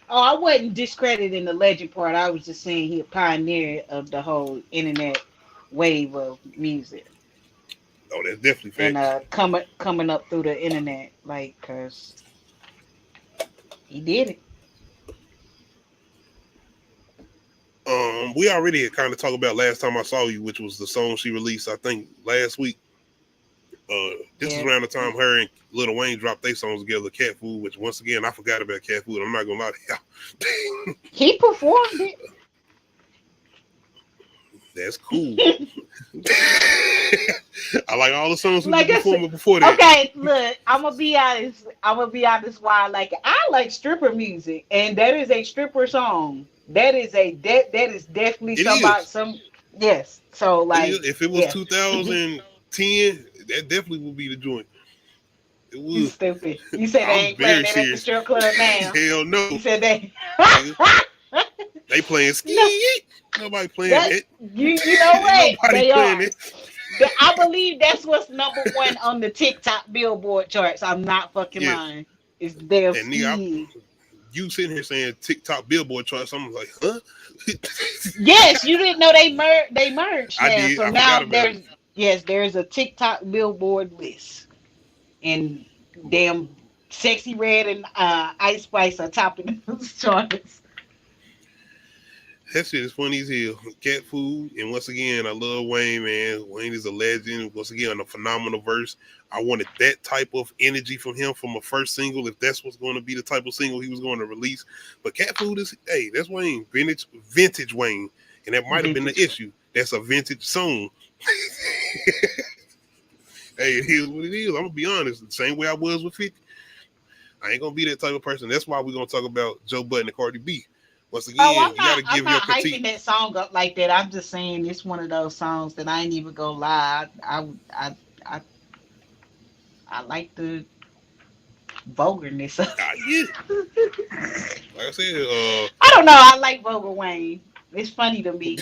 Oh, I wasn't discrediting the legend part. I was just saying he a pioneer of the whole internet wave of music. Oh, that's definitely fact. And coming up through the internet, like, cause he did it. We already kind of talked about Last Time I Saw You, which was the song she released, I think, last week. This is around the time her and Lil Wayne dropped their songs together, Cat Food, which once again I forgot about Cat Food. I'm not gonna lie to y'all. He performed it. That's cool. I like all the songs we performed before that. Okay, look, I'm gonna be honest. Why I like it? I like stripper music, and that is a stripper song. That is definitely some. Yes. So like, if it was 2010, that definitely would be the joint. It would. You stupid. You said they ain't playing that at the strip club now. Hell no. You said they. They playing ski. Nobody playing it. You know what? Nobody playing it. I believe that's what's number one on the TikTok Billboard charts. I'm not fucking lying. It's their ski. You sitting here saying TikTok Billboard charts. I'm like, huh? Yes, you didn't know they merged. I did. So now there's a TikTok Billboard list, and damn, Sexy Red and Ice Spice are topping those charts. That shit is funny as hell. Cat food, and once again, I love Wayne, man. Wayne is a legend. Once again, a phenomenal verse. I wanted that type of energy from him from a first single, if that's what's going to be the type of single he was going to release. But Cat Food is, hey, that's Wayne, vintage Wayne, and that might have been the issue. That's a vintage song. Hey, it is what it is. I'm gonna be honest. The same way I was with 50. I ain't gonna be that type of person. That's why we're gonna talk about Joe Budden and Cardi B. Once again, you gotta give your critique. I'm not hyping that song up like that. I'm just saying it's one of those songs that I ain't even gonna lie. I like the vulgarness of it. Like I said, I don't know. I like vulgar Wayne. It's funny to me.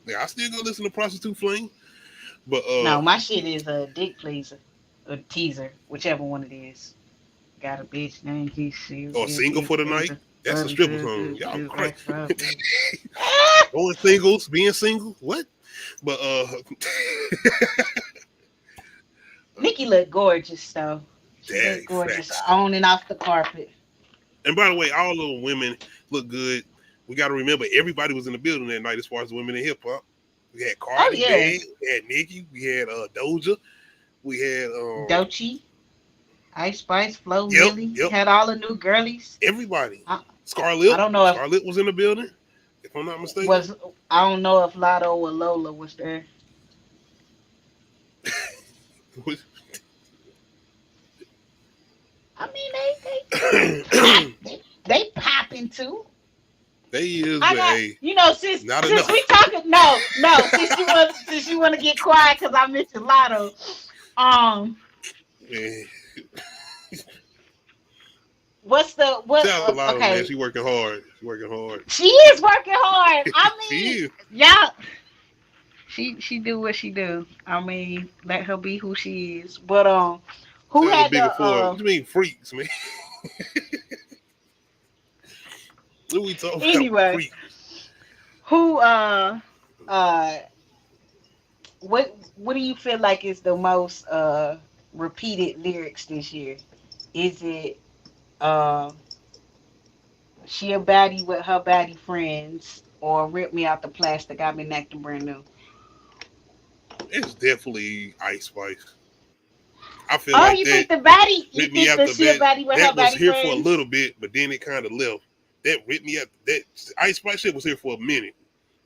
Yeah, I still go listen to Prostitute Flame. But no, my shit is a dick pleaser, a teaser, whichever one it is. Got a bitch named Keisha. Or Single for the Night. That's a stripper song. Y'all crazy. Going singles, being single. What? But Nicki looked gorgeous though. She looked gorgeous facts. On and off the carpet. And by the way, all the women look good. We got to remember everybody was in the building that night as far as the women in hip hop. We had Cardi, we had Nicki, we had DOJA, we had Doechii, Ice Spice, Flo, Millie, had all the new girlies. Everybody. Scarlett. I don't know if Scarlett was in the building, if I'm not mistaken. I don't know if Lotto or Lola was there. I mean, they popping too. They is, but hey, since we talking, since you want to get quiet because I mentioned Lotto. What's the what? Lotto, okay, man, she working hard. She is working hard. I mean, she do what she do. I mean, let her be who she is. But who had the? What you mean freaks, man? What we talking anyway, about? Who what do you feel like is the most repeated lyrics this year? Is it she a baddie with her baddie friends, or rip me out the plastic, I've been acting brand new? It's definitely Ice Spice. I feel like you that think the baddie? You me think out that she a baddie with her that was baddie here friends? for a little bit, but then it kind of left. That ripped me up. That Ice Spice shit was here for a minute.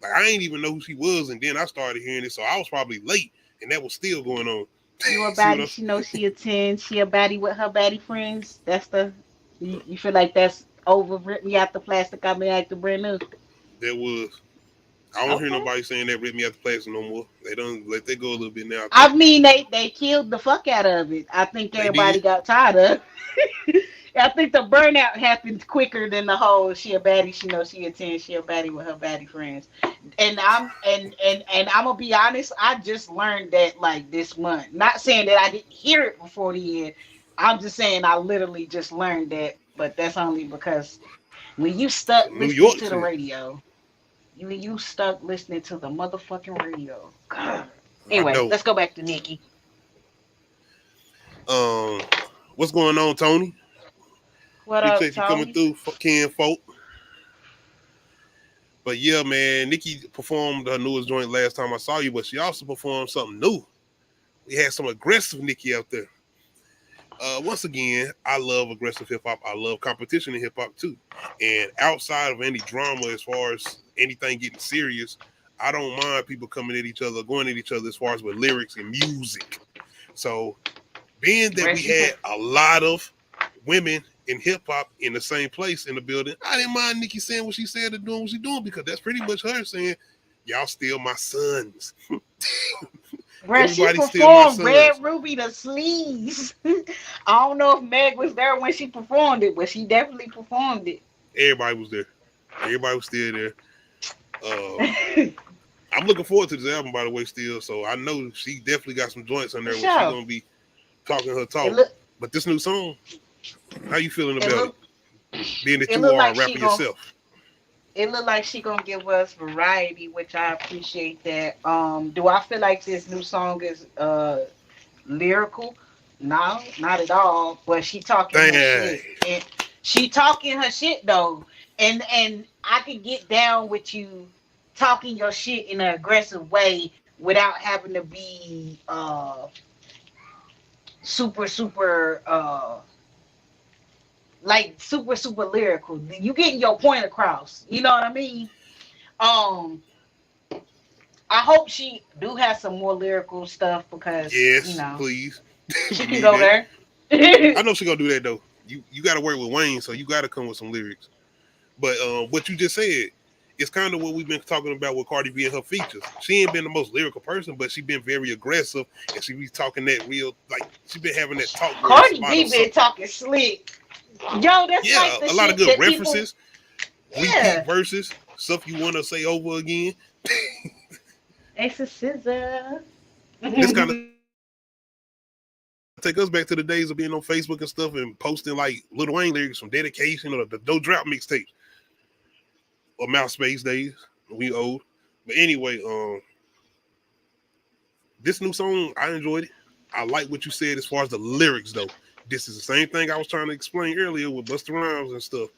Like I ain't even know who she was, and then I started hearing it, so I was probably late, and that was still going on. You a baddie? She knows she a 10. She a baddie with her baddie friends. That's the. You feel like that's over? Rip me out the plastic. I've been acting brand new. That was. I don't hear nobody saying that rip me out the plastic no more. They don't let that go a little bit now. I mean, they killed the fuck out of it. I think everybody got tired of it. I think the burnout happened quicker than the whole she a baddie, she knows she a 10, she a baddie with her baddie friends. And I'm gonna be honest, I just learned that like this month. Not saying that I didn't hear it before the end. I'm just saying I literally just learned that, but that's only because when you stuck listening to the radio, you stuck listening to the motherfucking radio. God. Anyway, let's go back to Nicki. What's going on, Tony? What up, Tony? You coming through, Ken folk. But yeah, man, Nicki performed her newest joint last time I saw you, but she also performed something new. We had some aggressive Nicki out there. Once again, I love aggressive hip hop. I love competition in hip hop too. And outside of any drama, as far as anything getting serious, I don't mind people coming at each other, going at each other as far as with lyrics and music. So, being that we had a lot of women in hip hop in the same place in the building, I didn't mind Nicki saying what she said and doing what she's doing, because that's pretty much her saying, y'all still my sons. Bruh, she performed Red Ruby to Sleeves. I don't know if Meg was there when she performed it, but she definitely performed it. Everybody was there. Everybody was still there. I'm looking forward to this album, by the way, still. So I know she definitely got some joints on there where she's going to be talking her talk. But this new song, how you feeling about it? Being that you are a rapper yourself. It looked like she gonna give us variety, which I appreciate that. Do I feel like this new song is lyrical? No, not at all. But she talking her shit. And she talking her shit though. And I could get down with you talking your shit in an aggressive way without having to be super like super lyrical. You getting your point across. You know what I mean? I hope she do have some more lyrical stuff because Yes, please. she can go there. I know she gonna do that though. You got to work with Wayne, so you got to come with some lyrics. But what you just said is kind of what we've been talking about with Cardi B and her features. She ain't been the most lyrical person, but she been very aggressive, and she be talking that real, like she been having that talk. Cardi B been talking slick. Yo, that's like the a lot of good references, repeat verses, stuff you want to say over again. It's a scissor. This kind of take us back to the days of being on Facebook and stuff and posting like Lil Wayne lyrics from Dedication or the DOJA mixtapes or MySpace days. We old, but anyway, this new song I enjoyed it. I like what you said as far as the lyrics though. This is the same thing I was trying to explain earlier with Busta Rhymes and stuff.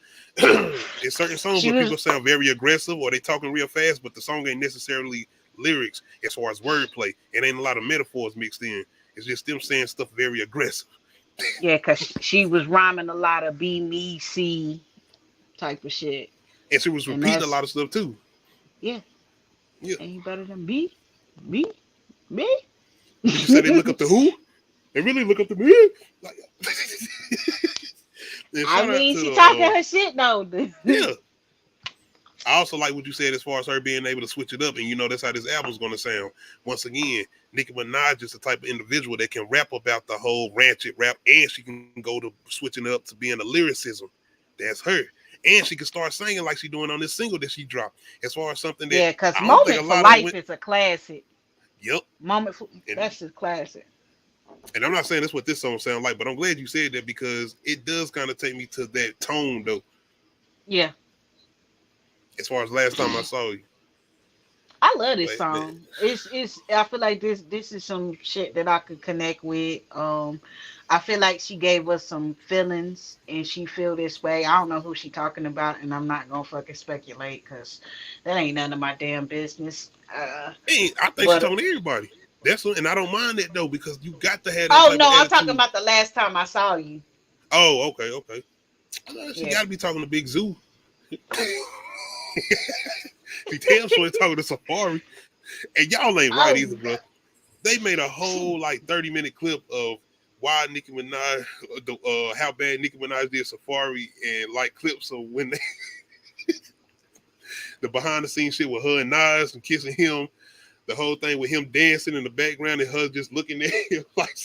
It's certain songs where people sound very aggressive or they talking real fast, but the song ain't necessarily lyrics as far as wordplay. It ain't a lot of metaphors mixed in. It's just them saying stuff very aggressive. Yeah, because she was rhyming a lot of be me, see type of shit. And she was repeating a lot of stuff too. Yeah. Yeah. Ain't better than me. Me? Did you say they look up to who? They really look up to me? Like, I mean, she talking her shit though. Yeah. I also like what you said as far as her being able to switch it up, and you know that's how this album's gonna sound. Once again, Nicki Minaj is the type of individual that can rap about the whole ratchet rap, and she can go to switching it up to being a lyricism. That's her. And she can start singing like she's doing on this single that she dropped. As far as something that because Moment for Life is a classic. Yep. Moment for that's a classic. And I'm not saying that's what this song sounds like, but I'm glad you said that because it does kind of take me to that tone though. Yeah. As far as last time I saw you. I love this song. It's I feel like this is some shit that I could connect with. I feel like she gave us some feelings and she feel this way. I don't know who she talking about and I'm not gonna fucking speculate because that ain't none of my damn business. I think she's talking to everybody. That's what, and I don't mind that though because you got to have that Oh type no, of I'm talking attitude. about the last time I saw you. Oh, okay. She gotta be talking to Big Zoo. She damn sure talking to Safari. And y'all ain't right either, bro. They made a whole like 30-minute clip of why Nicki Minaj, how bad Nicki Minaj did Safari, and like clips of when they the behind the scenes shit with her and Nas and kissing him, the whole thing with him dancing in the background and her just looking at him like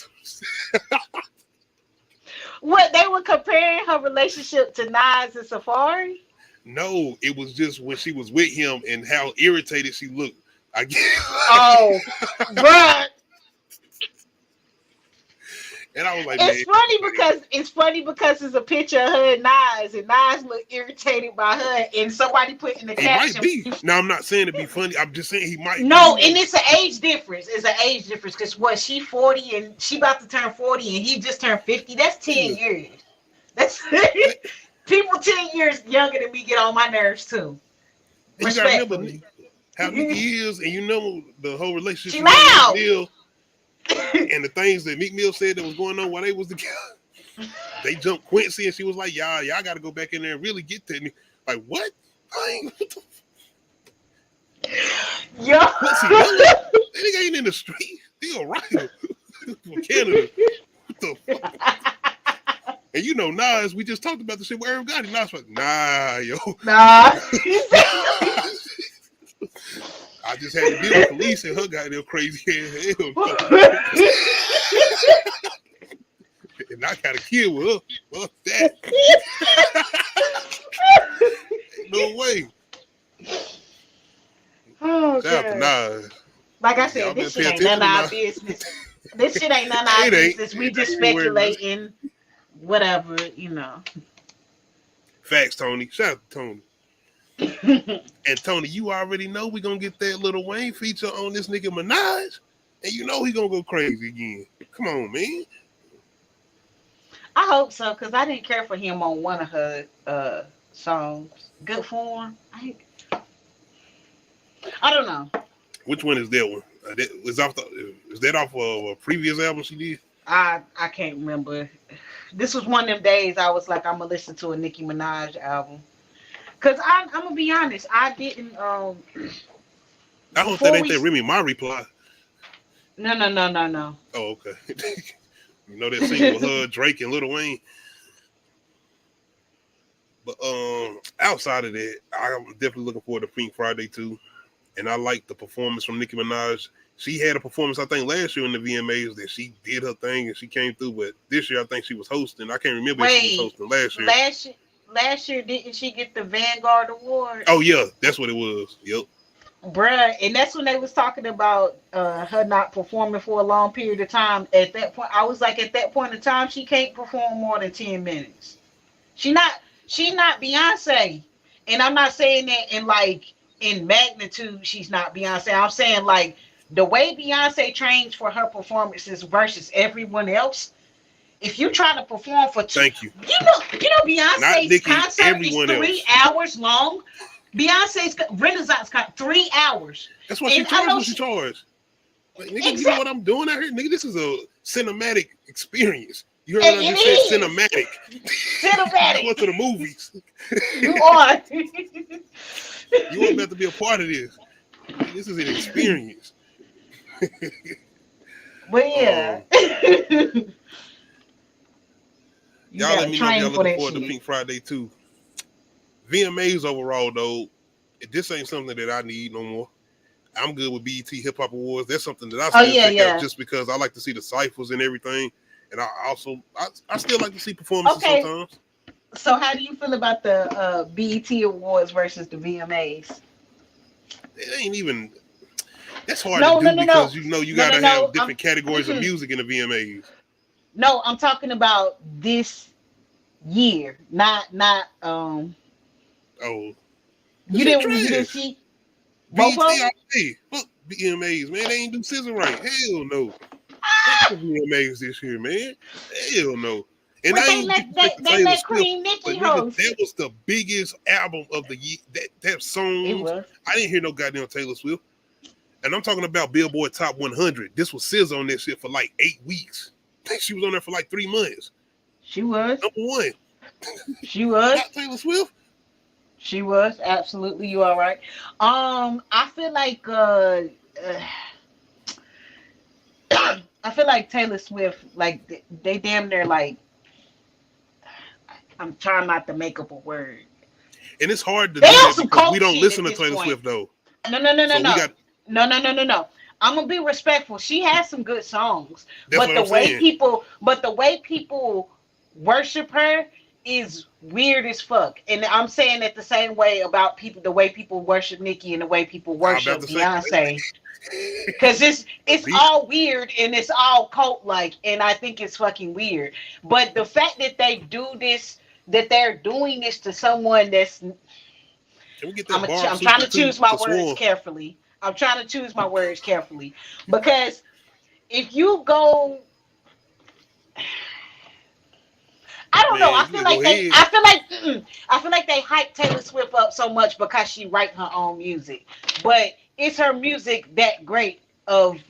What, they were comparing her relationship to Nas and Safari? No, it was just when she was with him and how irritated she looked. I guess. Oh, bruh. And I was like, it's funny because it's a picture of her and Nas look irritated by her, and somebody put in the caption. He might be. Now I'm not saying to be funny. I'm just saying he might. No, and it's an age difference. It's an age difference because what, she 40 and she about to turn 40 and he just turned 50. That's 10 years. That's people 10 years younger than me get on my nerves too. And you gotta remember how Nicki is, and you know the whole relationship. She loud. And the things that Meek Mill said that was going on while they was together, they jumped Quincy, and she was like, y'all got to go back in there and really get that. Like, what? Yo. Quincy, that nigga ain't in the street. He a writer from Canada. What the fuck? And you know, Nas, we just talked about the shit with Irv Gotti. Nas was like, nah, yo. Nah. I just had to deal with police and her goddamn crazy ass hell. And I got a kid with her. Fuck that. No way. Oh, shout out to Nas. Like I said, this shit ain't none of our business. This shit ain't none of our business. We just speculating, whatever, you know. Facts, Tony. Shout out to Tony. And Tony, you already know we're gonna get that Lil Wayne feature on this nigga Minaj, and you know he gonna go crazy again. Come on, man. I hope so, because I didn't care for him on one of her songs. Good form. I don't know. Which one is that one? Is that off of a previous album she did? I can't remember. This was one of them days I was like, I'm gonna listen to a Nicki Minaj album. Cause I'm gonna be honest, I didn't. I hope that ain't that Remy Ma reply. No. Oh, okay. You know that scene with her, Drake, and Lil Wayne. But outside of that, I'm definitely looking forward to Pink Friday too. And I like the performance from Nicki Minaj. She had a performance, I think, last year in the VMAs that she did her thing and she came through. But this year, I think she was hosting. I can't remember if she was hosting last year. Last year, didn't she get the Vanguard Award? Oh, yeah. That's what it was. Yep. Bruh, and that's when they was talking about her not performing for a long period of time. At that point, I was like, at that point in time, she can't perform more than 10 minutes. She not Beyonce. And I'm not saying that in magnitude, she's not Beyonce. I'm saying like the way Beyonce trains for her performances versus everyone else. If you try to perform for thank you. You know Beyonce's concert is 3 hours long. Beyonce's Renaissance concert 3 hours. That's what she charges. What she charges. Like, nigga, exactly. You know what I'm doing out here, nigga? This is a cinematic experience. You heard what I just said? Cinematic. Cinematic. I went to the movies. You are. You want about to be a part of this. This is an experience. But yeah. Y'all let me know if y'all looking forward to Pink Friday too. VMAs overall though, this ain't something that I need no more. I'm good with BET Hip Hop Awards. That's something that I still check out just because I like to see the ciphers and everything. And I still like to see performances sometimes. So how do you feel about the BET Awards versus the VMAs? It ain't even. That's hard to do because you gotta have different categories of music in the VMAs. No, I'm talking about this year, not. Oh, you didn't see. BET, fuck VMAs, man. They ain't do scissor right. Hell no. Fuck the VMAs this year, man. Hell no. And they let Queen Nicki host. That was the biggest album of the year. That song. It was. I didn't hear no goddamn Taylor Swift. And I'm talking about Billboard Top 100. This was SZA on that shit for like 8 weeks. I think she was on there for like 3 months. She was. Number one. She was. Not Taylor Swift. She was. Absolutely. You all right. I feel like I feel like Taylor Swift, like they damn near like, I'm trying not to make up a word. And it's hard to do that because we don't listen to Taylor Swift though. No. No. I'm gonna be respectful. She has some good songs, but the way people worship her is weird as fuck. And I'm saying it the same way about the way people worship Nicki and the way people worship Beyonce. Because it's all weird and it's all cult like, and I think it's fucking weird. But the fact that they do this, that they're doing this to someone that's, I'm trying to choose my words carefully. I'm trying to choose my words carefully because if you go, I don't know. I feel like they hype Taylor Swift up so much because she write her own music, but is her music that great of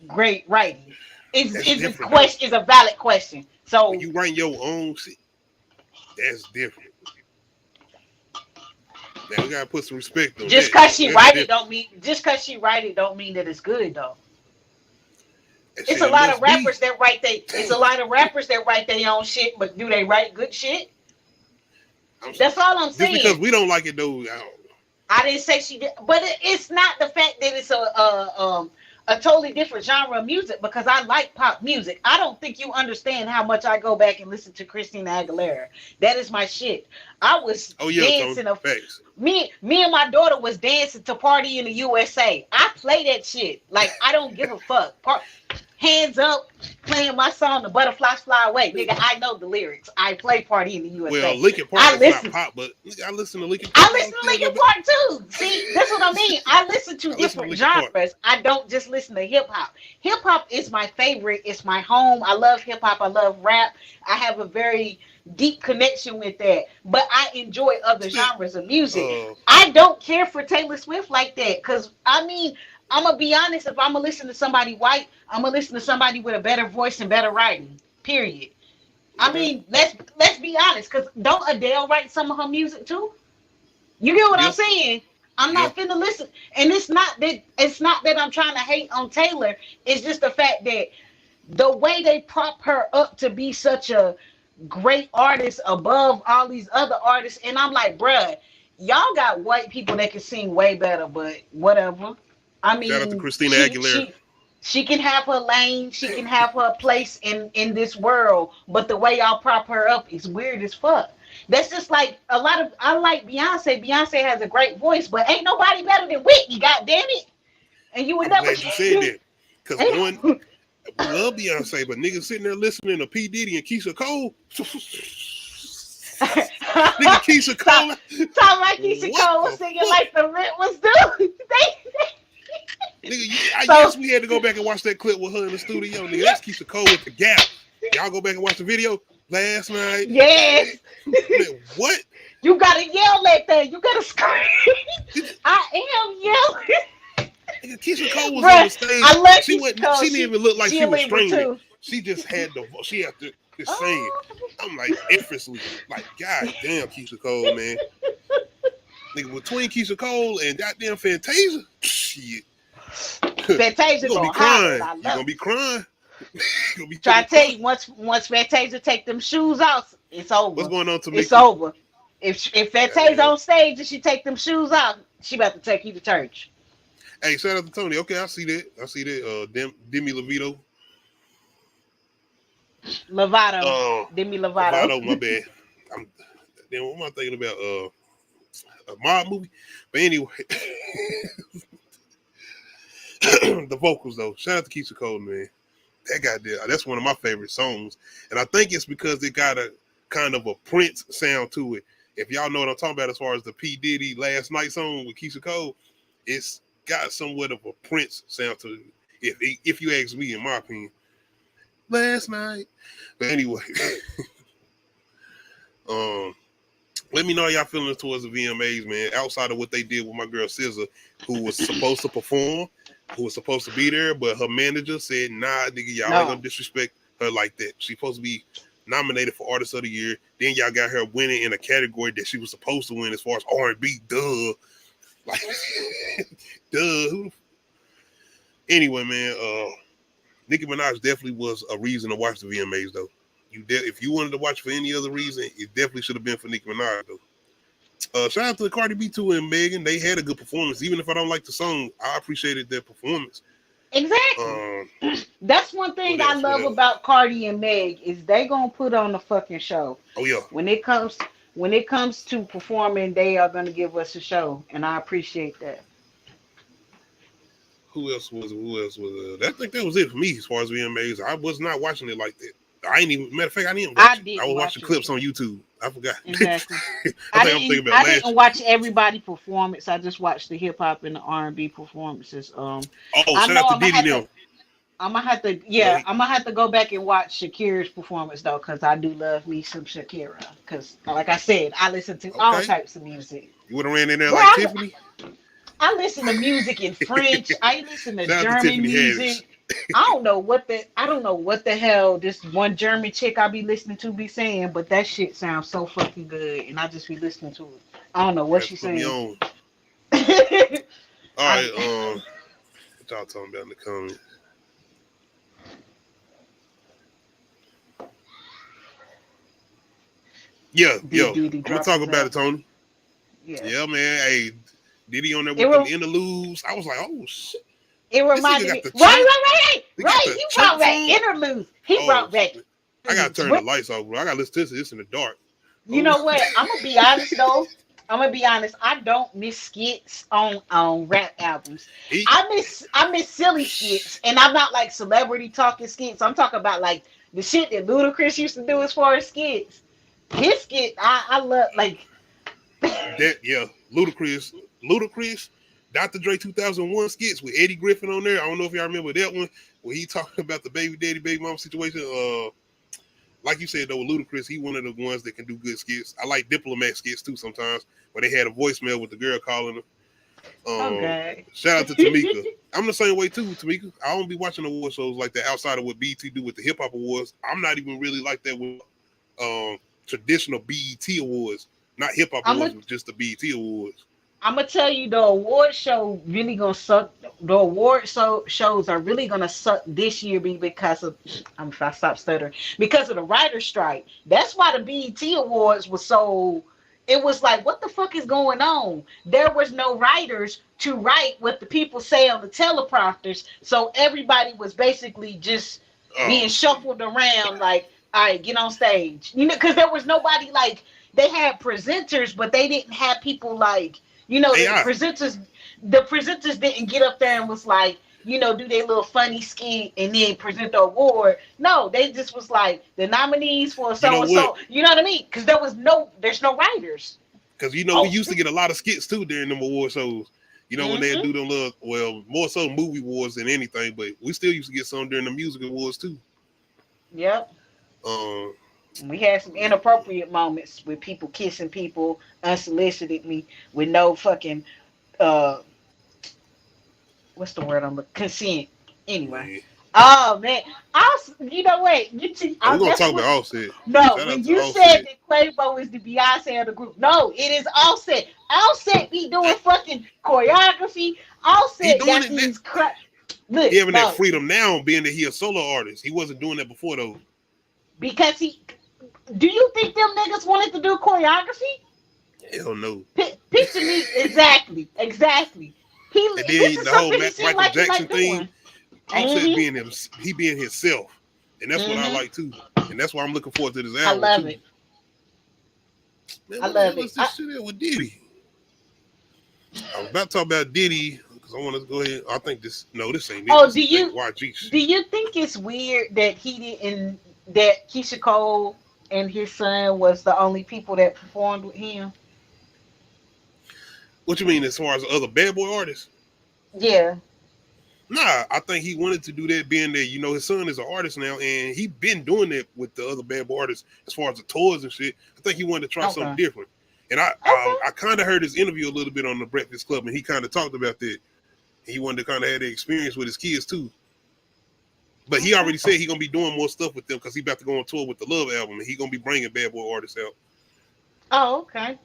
great writing? Is a valid question. So when you write your own shit, that's different. Now we gotta put some respect on just because she write it don't mean that it's good though. It's a lot of rappers that write their own shit, but do they write good shit? That's all I'm saying. Just because we don't like it though. I didn't say she did, but it's not the fact that it's a totally different genre of music because I like pop music. I don't think you understand how much I go back and listen to Christina Aguilera. That is my shit. I was dancing. Me and my daughter was dancing to Party in the USA. I play that shit. Like, I don't give a fuck. Hands up, playing my song, The Butterflies Fly Away. Nigga, I know the lyrics. I play Party in the USA. Well, Linkin Park is not pop, but I listen to Linkin Park. I listen to Linkin Park too. See, that's what I mean. I listen to different genres. I don't just listen to hip hop. Hip hop is my favorite. It's my home. I love hip hop. I love rap. I have a very deep connection with that. But I enjoy other genres of music. I don't care for Taylor Swift like that. Because, I mean, I'm going to be honest. If I'm going to listen to somebody white, I'm going to listen to somebody with a better voice and better writing. Period. I mean, let's be honest. Because don't Adele write some of her music too? You get what I'm saying? I'm not finna listen. And it's not that I'm trying to hate on Taylor. It's just the fact that the way they prop her up to be such a great artist above all these other artists, and I'm like, bruh, y'all got white people that can sing way better, but whatever. I mean, shout out to Christina Aguilera. She can have her lane, she can have her place in this world, but the way y'all prop her up is weird as fuck. That's just like I like Beyonce. Beyonce has a great voice, but ain't nobody better than Whitney, goddamn it. And you would never. Glad you said that. Because one, we love Beyonce, but niggas sitting there listening to P. Diddy and Keisha Cole. Nigga Keisha Cole. Talking like Keisha Cole was singing like the rent was due. Nigga, yes, we had to go back and watch that clip with her in the studio. Nigga, that's Keisha Cole with the Gap. Y'all go back and watch the video last night. Yes. Man, what? You gotta yell at that. You gotta scream. I am yelling. Nigga, Keisha Cole was on the stage. I love she Keisha Cole. She didn't even look like she was streaming. streaming. She just had the. She had to just sing. I'm like effortlessly. Like, god damn, Keisha Cole, man. Nigga, between Keisha Cole and goddamn Fantasia, shit. Fantasia gonna be crying. You gonna be crying. Try to tell you, once Fantasia take them shoes off, it's over. What's going on, Tamika? It's over. If Fantasia on stage and she take them shoes off, she about to take you to church. Hey, shout out to Tony. Okay, I see that. Demi Lovato. Demi Lovato. My bad. Then what am I thinking about? A mob movie. But anyway, the vocals though. Shout out to Keisha Cole, man. That goddamn, that's one of my favorite songs, and I think it's because it got a kind of a Prince sound to it. If y'all know what I'm talking about, as far as the P. Diddy Last Night song with Keisha Cole, it's got somewhat of a Prince sound to it. If you ask me, in my opinion, Last Night. But anyway, let me know how y'all feeling towards the VMAs, man. Outside of what they did with my girl SZA, who was supposed to perform, who was supposed to be there, but her manager said, nah, nigga, y'all ain't gonna disrespect her like that. She's supposed to be nominated for Artist of the Year. Then y'all got her winning in a category that she was supposed to win as far as R&B. Duh. Like, duh. Anyway, man, Nicki Minaj definitely was a reason to watch the VMAs, though. If you wanted to watch for any other reason, it definitely should have been for Nicki Minaj, though. Shout out to Cardi B too and Megan. They had a good performance. Even if I don't like the song, I appreciated their performance. Exactly. That's one thing I love about Cardi and Meg is they gonna put on a fucking show. Oh yeah. When it comes to performing, they are gonna give us a show, and I appreciate that. Who else was? I think that was it for me as far as VMAs. I was not watching it like that. I ain't even. Matter of fact, I didn't watch it. I was watching clips on YouTube. I forgot. Exactly. I didn't watch everybody performance. I just watched the hip hop and the R&B performances. Shout out to Diddy now. I'm gonna have to go back and watch Shakira's performance though, because I do love me some Shakira. Because like I said, I listen to all types of music. You would have ran in there like Tiffany? I listen to music in French. I listen to German music. I don't know what the hell this one German chick I be listening to be saying, but that shit sounds so fucking good, and I just be listening to it. I don't know what she's saying. All right, what y'all talking about in the comments? Yeah, I'm gonna talk about it, Tony. Yeah, man. Hey, Diddy on there with the interludes. I was like, oh shit. It reminded me. Right. He brought back interludes. He brought back. I gotta turn the lights off, bro. I gotta listen to this in the dark. You know what? I'm gonna be honest though. I don't miss skits on rap albums. I miss silly skits, and I'm not like celebrity talking skits. I'm talking about like the shit that Ludacris used to do as far as skits. His skit, I love like that. Yeah, Ludacris. Dr. Dre 2001 skits with Eddie Griffin on there. I don't know if y'all remember that one where he talking about the baby daddy, baby mama situation. like you said though, Ludacris, he one of the ones that can do good skits. I like Diplomat skits too sometimes, where they had a voicemail with the girl calling them. Okay. Shout out to Tamika. I'm the same way too, Tamika. I don't be watching award shows like that outside of what BET do with the hip hop awards. I'm not even really like that with traditional BET awards, not hip hop awards, but just the BET awards. I'm gonna tell you, the award show really gonna suck. The award shows are really gonna suck this year because of if I stop stuttering, because of the writer's strike. That's why the BET awards was so. It was like, what the fuck is going on? There was no writers to write what the people say on the teleprompters, so everybody was basically just being shuffled around. Like, all right, get on stage, you know, because there was nobody like. They had presenters, but they didn't have people like. You know, the presenters didn't get up there and was like, you know, do their little funny skit and then present the award. No, they just was like the nominees for so and so. You know what I mean? Because there's no writers. Because you know we used to get a lot of skits too during them award shows. You know when they do them little, well, more so movie awards than anything, but we still used to get some during the music awards too. Yep. We had some inappropriate moments with people kissing people unsolicitedly with no fucking what's the word on the consent. Anyway. Yeah. Oh man. You know what? We're gonna talk about Offset. No, when you said that Quavo is the Beyonce of the group. No, it is Offset. Offset be doing fucking choreography. Offset got these Look, he having that freedom now, being that he a solo artist. He wasn't doing that before though. Because do you think them niggas wanted to do choreography? Hell no. Picture me exactly. He and then the whole Michael Jackson thing. Offset being him, he being himself, and that's what I like too, and that's why I'm looking forward to this album. I love it. Man, I love it. What's this shit with Diddy? I was about to talk about Diddy because I want to go ahead. I think this ain't. Oh, do you think it's weird that that Keisha Cole and his son was the only people that performed with him? What you mean as far as other bad boy artists? Yeah. Nah, I think he wanted to do that, being that, you know, his son is an artist now, and he been doing that with the other bad boy artists as far as the tours and shit. I think he wanted to try something different. And I kind of heard his interview a little bit on the Breakfast Club, and he kind of talked about that. He wanted to kind of have the experience with his kids too. But he already said he gonna be doing more stuff with them because he about to go on tour with the Love album, and he gonna be bringing bad boy artists out. Oh, okay.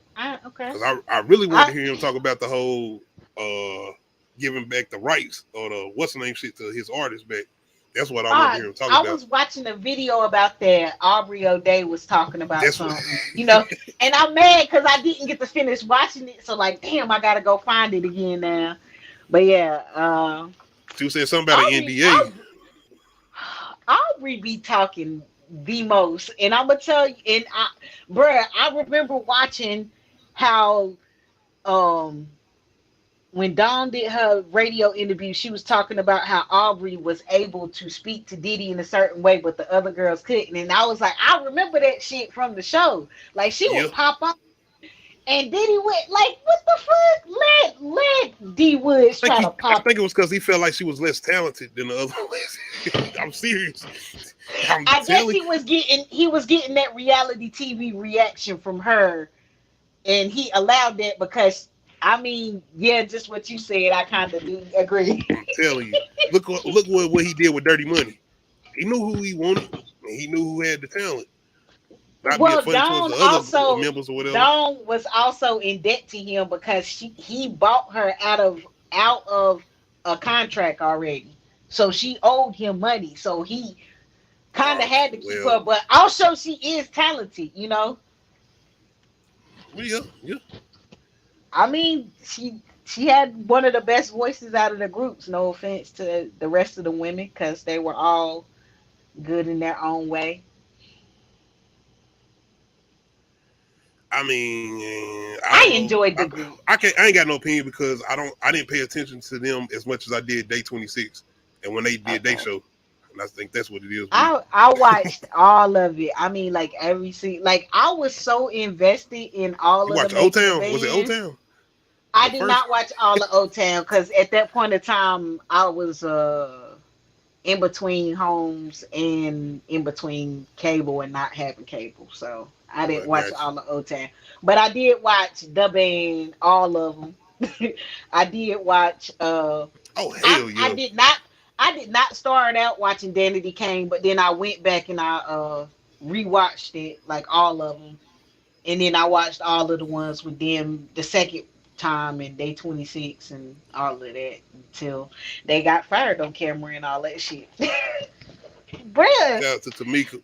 Okay. Because I really wanted to hear him talk about the whole giving back the rights or the what's the name shit to his artists back. That's what I want to hear him talk about. I was watching a video about that. Aubrey O'Day was talking about something, you know, and I'm mad because I didn't get to finish watching it. So like, damn, I gotta go find it again now. But yeah, you said something about an NDA. Aubrey be talking the most, and I'm gonna tell you, and I remember watching how when Dawn did her radio interview, she was talking about how Aubrey was able to speak to Diddy in a certain way, but the other girls couldn't. And I was like, I remember that shit from the show. Like, she would pop up, and Diddy went like, what the fuck? Let D Woods try to pop. I think it was because he felt like she was less talented than the other ones. I'm serious. I guess he was getting that reality TV reaction from her, and he allowed that because, I mean, yeah, just what you said, I kind of do agree. I'm telling you. Look what he did with Dirty Money. He knew who he wanted, and he knew who had the talent. Well, Dawn was also in debt to him because he bought her out of a contract already. So she owed him money. So he kind of had to keep her, but also she is talented, you know? Yeah. I mean, she had one of the best voices out of the groups. No offense to the rest of the women, because they were all good in their own way. I mean, I enjoyed the group. I ain't got no opinion because I didn't pay attention to them as much as I did Day 26, and when they did their show, and I think that's what it is. I watched all of it. I mean, like every scene. Like, I was so invested in all of it. You watched O-Town? Was it O-Town? I did not watch all of O-Town because at that point in time I was in between homes and in between cable and not having cable. So I Oh, I didn't watch got you. all the old time. But I did watch the band, all of them. I did watch Oh hell I yeah. did not start out watching Danity Kane, but then I went back and I rewatched it, like all of them. And then I watched all of the ones with them the second time in Day 26 and all of that until they got fired on camera and all that shit. Bruh. Shout out to Tamika.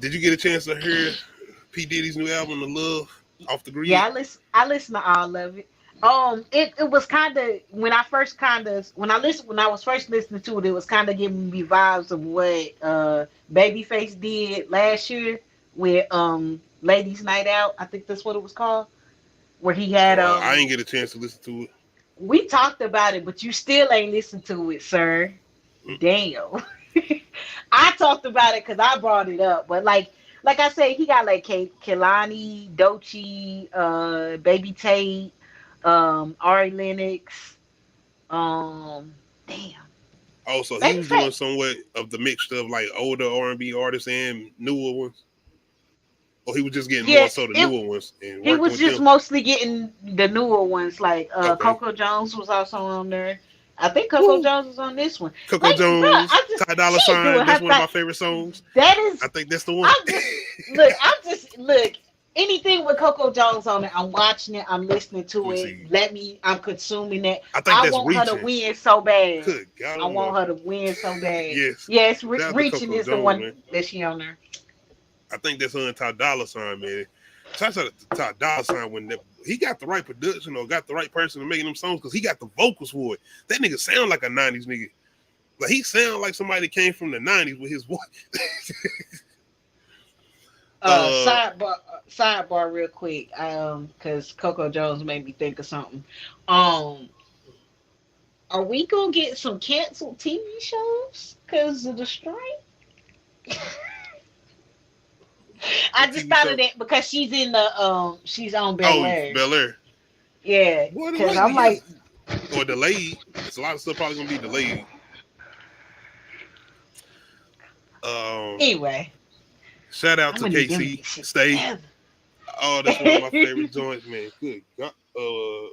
Did you get a chance to hear P. Diddy's new album, The Love, Off the Grid? Yeah, I listened to all of it. It was kind of when I was first listening to it, it was kind of giving me vibes of what Babyface did last year with Ladies Night Out. I think that's what it was called, where he had I didn't get a chance to listen to it. we talked about it, but you still ain't listened to it, sir. Damn. I talked about it because I brought it up, but like I said, he got like Kehlani, Doechii, Baby Tate, Ari Lennox. Damn. Oh, so he Baby was doing Tate. somewhat of the mixture of like older R&B artists and newer ones? Or he was just getting more so the newer ones? And He working was with just them? mostly getting the newer ones, like Okay. Coco Jones was also on there. I think Coco Jones was on this one. Coco Like, Jones, bruh, Ty Dolla she doing Sign. That's her one of my thing. favorite songs. That is, I think that's the one. look. Anything with Coco Jones on it, I'm watching it. I'm listening to Let me it. see. I'm consuming it. I think I that's want her Reaching. to win so bad. Good God. I want her to win so bad. Yes. Yes, Shout out to Reaching Coco is the Jones, one man. that she on there. I think that's her and Ty Dolla Sign, man. Shout out to Ty Dolla Sign when he got the right production or got the right person to making them songs because he got the vocals for it. That nigga sound like a 90s nigga. Like he sound like somebody that came from the 90s with his voice. Sidebar real quick, because Coco Jones made me think of something. Are we gonna get some canceled TV shows because of the strike? I just thought of that because she's in the she's on Bel Air. Bel Air. Yeah, because I'm like, or delayed. There's a lot of stuff probably gonna be delayed. Anyway, shout out to KC. Stay. Oh, that's one of my favorite joints, man. Good God. Who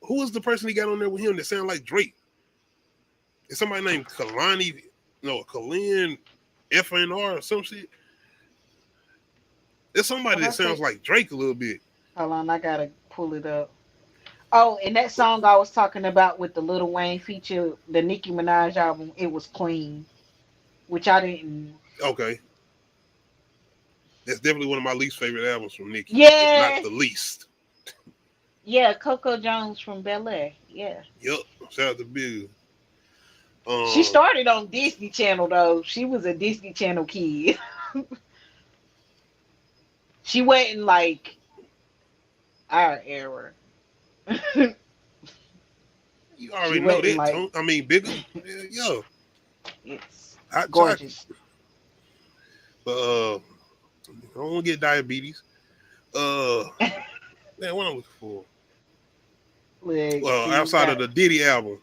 was the person he got on there with him that sound like Drake? It's somebody named Kalani, Kalin FNR or some shit. There's somebody that sounds like Drake a little bit. Hold on, I gotta pull it up. Oh, and that song I was talking about with the Lil Wayne feature, the Nicki Minaj album, it was Clean, which I didn't. Okay. That's definitely one of my least favorite albums from Nicki. Yeah. It's not the least. Yeah, Coco Jones from Bel Air. Yeah. Yep. Shout out to Big. She started on Disney Channel though. She was a Disney Channel kid. She wasn't like our era. You already know that. Like, I mean, bigger. Yeah. It's hot gorgeous. Chocolate. But I don't want to get diabetes. Man, what I'm looking for? Well, outside of the Diddy album,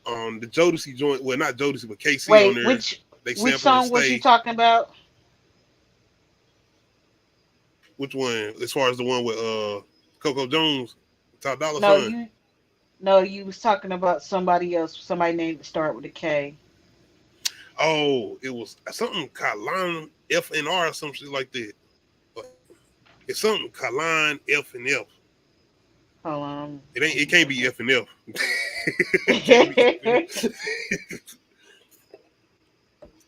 the Jodeci joint. Well, not Jodeci, but KC on there. Which song was you talking about? Which one? As far as the one with Coco Jones, Ty Dolla Sign? No, you was talking about somebody else. Somebody named to start with a K. Oh, it was something Kalan F and R or some shit like that. It's something Kalan F and F. Hold on. It can't be F and F.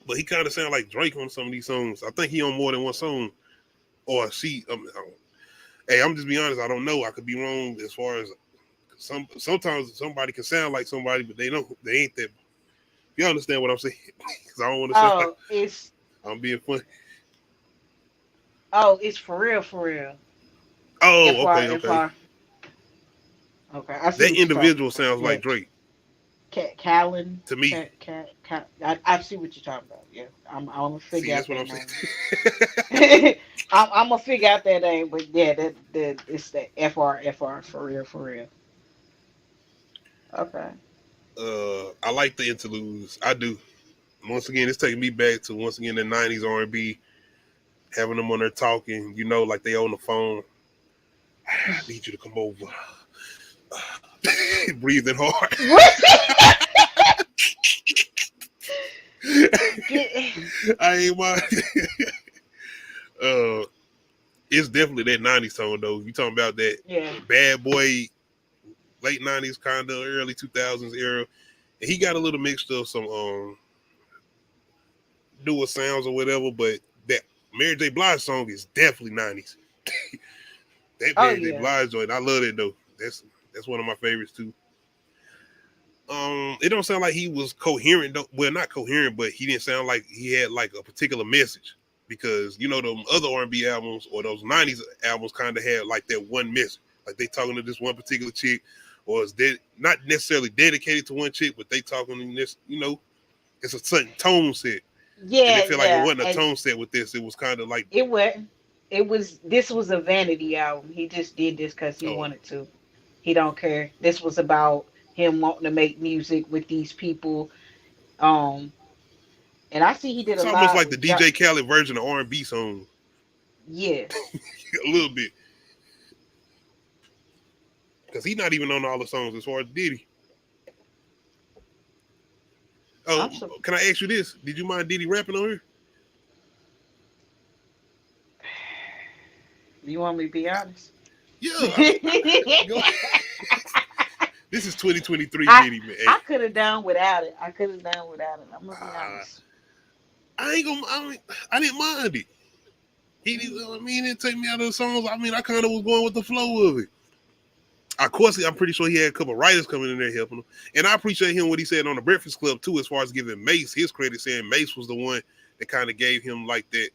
But he kind of sound like Drake on some of these songs. I think he on more than one song. Or she. Hey, I'm just being honest. I don't know. I could be wrong as far as sometimes somebody can sound like somebody, but they ain't that. You understand what I'm saying? Because I don't want to sound like I'm being funny. Oh, it's for real, for real. Oh, okay. Okay. That individual sounds like Drake. Callan. To me. I see what you're talking about. Yeah. I'm gonna figure out. That's what I'm saying. I'm gonna figure out that name, but yeah, that it's the FR for real. Okay. I like the interludes. I do. Once again, it's taking me back to the 90s R&B, having them on there talking, like they on the phone. I need you to come over. Breathing hard. I ain't mind. It's definitely that 90s tone though. You talking about that bad boy, late 90s kind of early 2000s era. And he got a little mixed of some newer sounds or whatever, but that Mary J. Blige song is definitely 90s. That Mary J. Blige joint, I love it though. That's one of my favorites too. It don't sound like he was coherent though. Well, not coherent, but he didn't sound like he had like a particular message, because them other R&B albums or those 90s albums kind of had like that one message, like they talking to this one particular chick, or is that not necessarily dedicated to one chick, but they talking in this, it's a certain tone set. Yeah, and I feel like it wasn't a tone set with this. It was kind of like this was a vanity album. He just did this because he wanted to. He don't care. This was about him wanting to make music with these people. And I see he did it's a lot. It's almost like the DJ Khaled version of R&B song. Yeah. A little bit. Because he's not even on all the songs as far as Diddy. Oh, can I ask you this? Did you mind Diddy rapping on here? You want me to be honest? Yeah. This is 2023 Diddy, man. I could have done without it. I'm gonna be honest. I didn't mind it. He didn't take me out of the songs. I kind of was going with the flow of it. Of course, I'm pretty sure he had a couple of writers coming in there helping him. And I appreciate him what he said on the Breakfast Club too, as far as giving Mace his credit, saying Mace was the one that kind of gave him like that,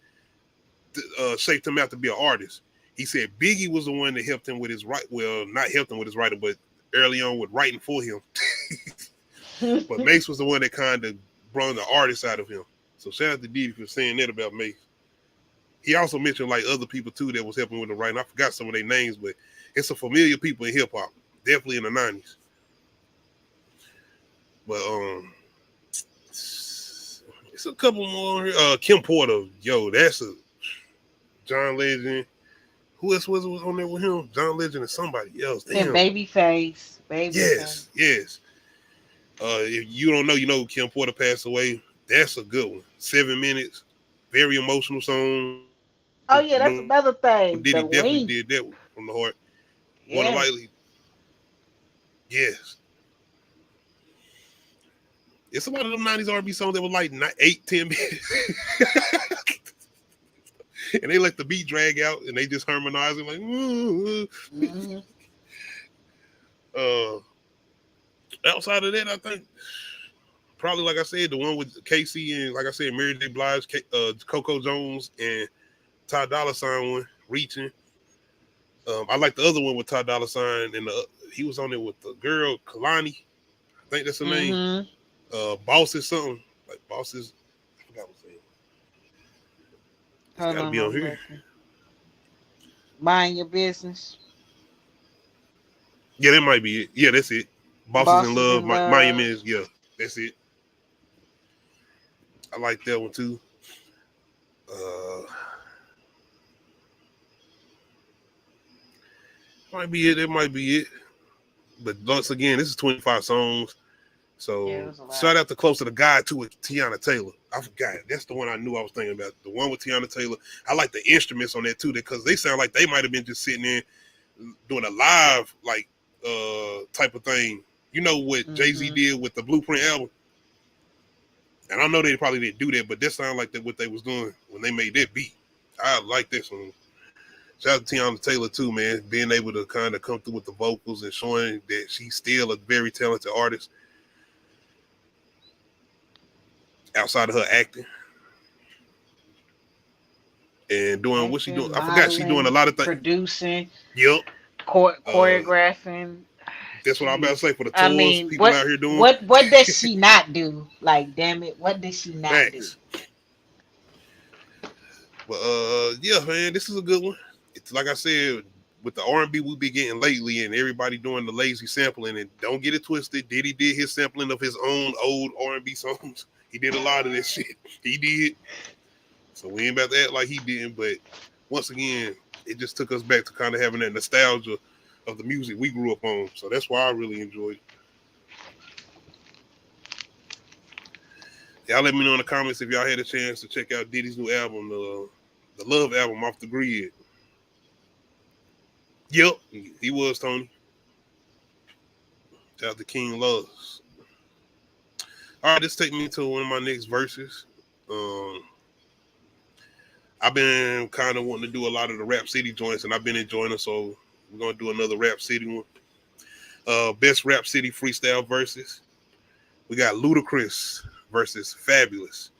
shaped him out to be an artist. He said Biggie was the one that helped him with his not helped him with his writing, but early on with writing for him. But Mace was the one that kind of brought the artist out of him. So shout out to Diddy for saying that about Mace. He also mentioned like other people too that was helping with the writing. I forgot some of their names, but it's some familiar people in hip hop, definitely in the 90s. But it's a couple more. Kim Porter, that's a John Legend. Who else was on there with him? John Legend and somebody else. Damn. And Babyface. Yes. If you don't know, Kim Porter passed away. That's a good one. 7 minutes, very emotional song. Oh yeah, that's another thing. Diddy definitely did that from the heart. More than likely, yes. It's a lot of them 90s R&B songs that were like 8-10 minutes. And they let the beat drag out and they just harmonize it like, mm-hmm. Outside of that, I think probably, like I said, the one with Casey and, like I said, Mary J. Blige, Coco Jones, and Ty Dolla $ign one, Reaching. I like the other one with Ty Dolla $ign, and he was on there with the girl Kalani. I think that's her name. Bosses something like Bosses. I forgot what name. It's gotta be on here. Mind Your Business. Yeah, that might be it. Yeah, that's it. Bosses in Love. Mind Your Business. Yeah, that's it. I like that one too. Might be it. That might be it. But once again, this is 25 songs. So shout out to Close to the God too with Tiana Taylor. I forgot. That's the one I knew I was thinking about. The one with Tiana Taylor. I like the instruments on that too, because they sound like they might have been just sitting there doing a live like type of thing. You know what Jay-Z did with the Blueprint album? And I know they probably didn't do that, but that sounded like what they was doing when they made that beat. I like this one. Shout out to Tiana Taylor too, man. Being able to kind of come through with the vocals and showing that she's still a very talented artist outside of her acting. And doing what she doing. I forgot she doing a lot of things. Producing. Yep. Choreographing. That's what I'm about to say for the tours people out here doing. What does she not do? Like, damn it, what does she not do? But yeah, man, this is a good one. It's like I said, with the R&B we be getting lately and everybody doing the lazy sampling, and don't get it twisted, Diddy did his sampling of his own old R&B songs. He did a lot of that shit. He did. So we ain't about to act like he didn't, but once again, it just took us back to kind of having that nostalgia of the music we grew up on. So that's why I really enjoyed it. Y'all let me know in the comments if y'all had a chance to check out Diddy's new album, the Love album, Off the Grid. Yep, he was, Tony. Shout out to King Loves. All right, this take me to one of my next verses. I've been kind of wanting to do a lot of the Rap City joints, and I've been enjoying them, so we're going to do another Rap City one. Best Rap City freestyle verses. We got Ludacris versus Fabulous.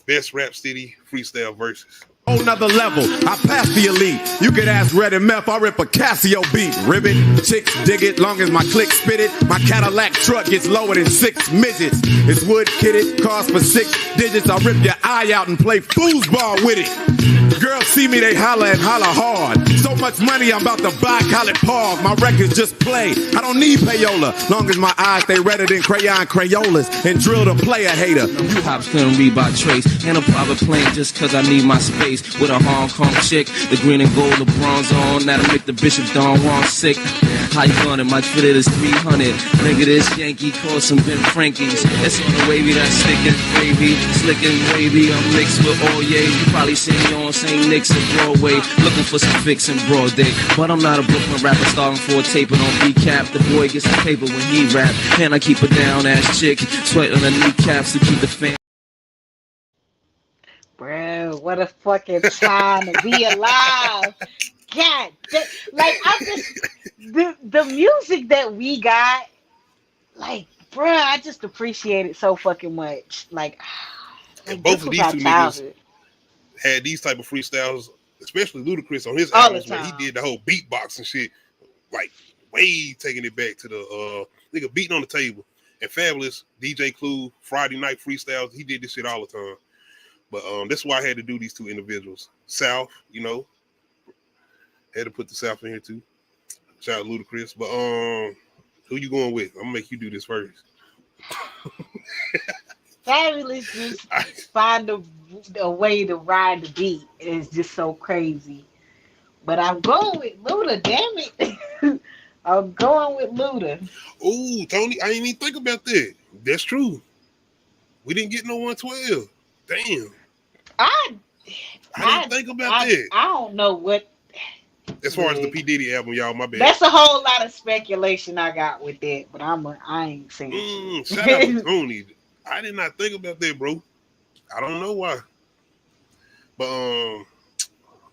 Best Rap City freestyle verses. Whole nother level, I pass the elite. You could ask Red and Meth, I rip a Casio beat. Ribbit, chicks dig it, long as my click spit it. My Cadillac truck gets lower than 6 midgets. It's wood kitted, cost for 6 digits. I rip your eye out and play foosball with it. Girls see me, they holler and holler hard. So much money, I'm about to buy College Park. My records just play, I don't need payola. Long as my eyes stay redder than crayon Crayolas. And drill the player hater. You hops couldn't read by trace. And a private plane just cause I need my space. With a Hong Kong chick, the green and gold, the bronze on. That'll make the Bishop Don Juan sick. How you gunning? My fitted is 300. Nigga, this Yankee called some Ben Frankies. It's on the wavy, that's slick and gravy. Slick and wavy, I'm mixed with all yay. You probably seen me on St. Nick's and Broadway. Looking for some fix in broad day. But I'm not a Brooklyn rapper starting for a tape and on recap. The boy gets some paper when he rap. And I keep a down ass chick. Sweat on the kneecaps to keep the fan. Bro, what a fucking time to be alive. God, like, I just, the music that we got, like, bro, I just appreciate it so fucking much. Like both of these two niggas had these type of freestyles, especially Ludacris on his albums where he did the whole beatbox and shit, like, way taking it back to the, nigga beating on the table. And Fabulous, DJ Clue, Friday Night Freestyles, he did this shit all the time. But that's why I had to do these two individuals. South, you know, had to put the South in here too. Shout out Ludacris. But who you going with? I'm gonna make you do this first. Fabulous just find a way to ride the beat. It's just so crazy. But I'm going with Luda, damn it. I'm going with Luda. Oh, Tony, I didn't even think about that. That's true. We didn't get no 112. Damn. I didn't think about that. I don't know what. As far as the P. Diddy album, y'all, my bad. That's a whole lot of speculation I got with that, but I ain't saying shit. Shout out to Tony. I did not think about that, bro. I don't know why. But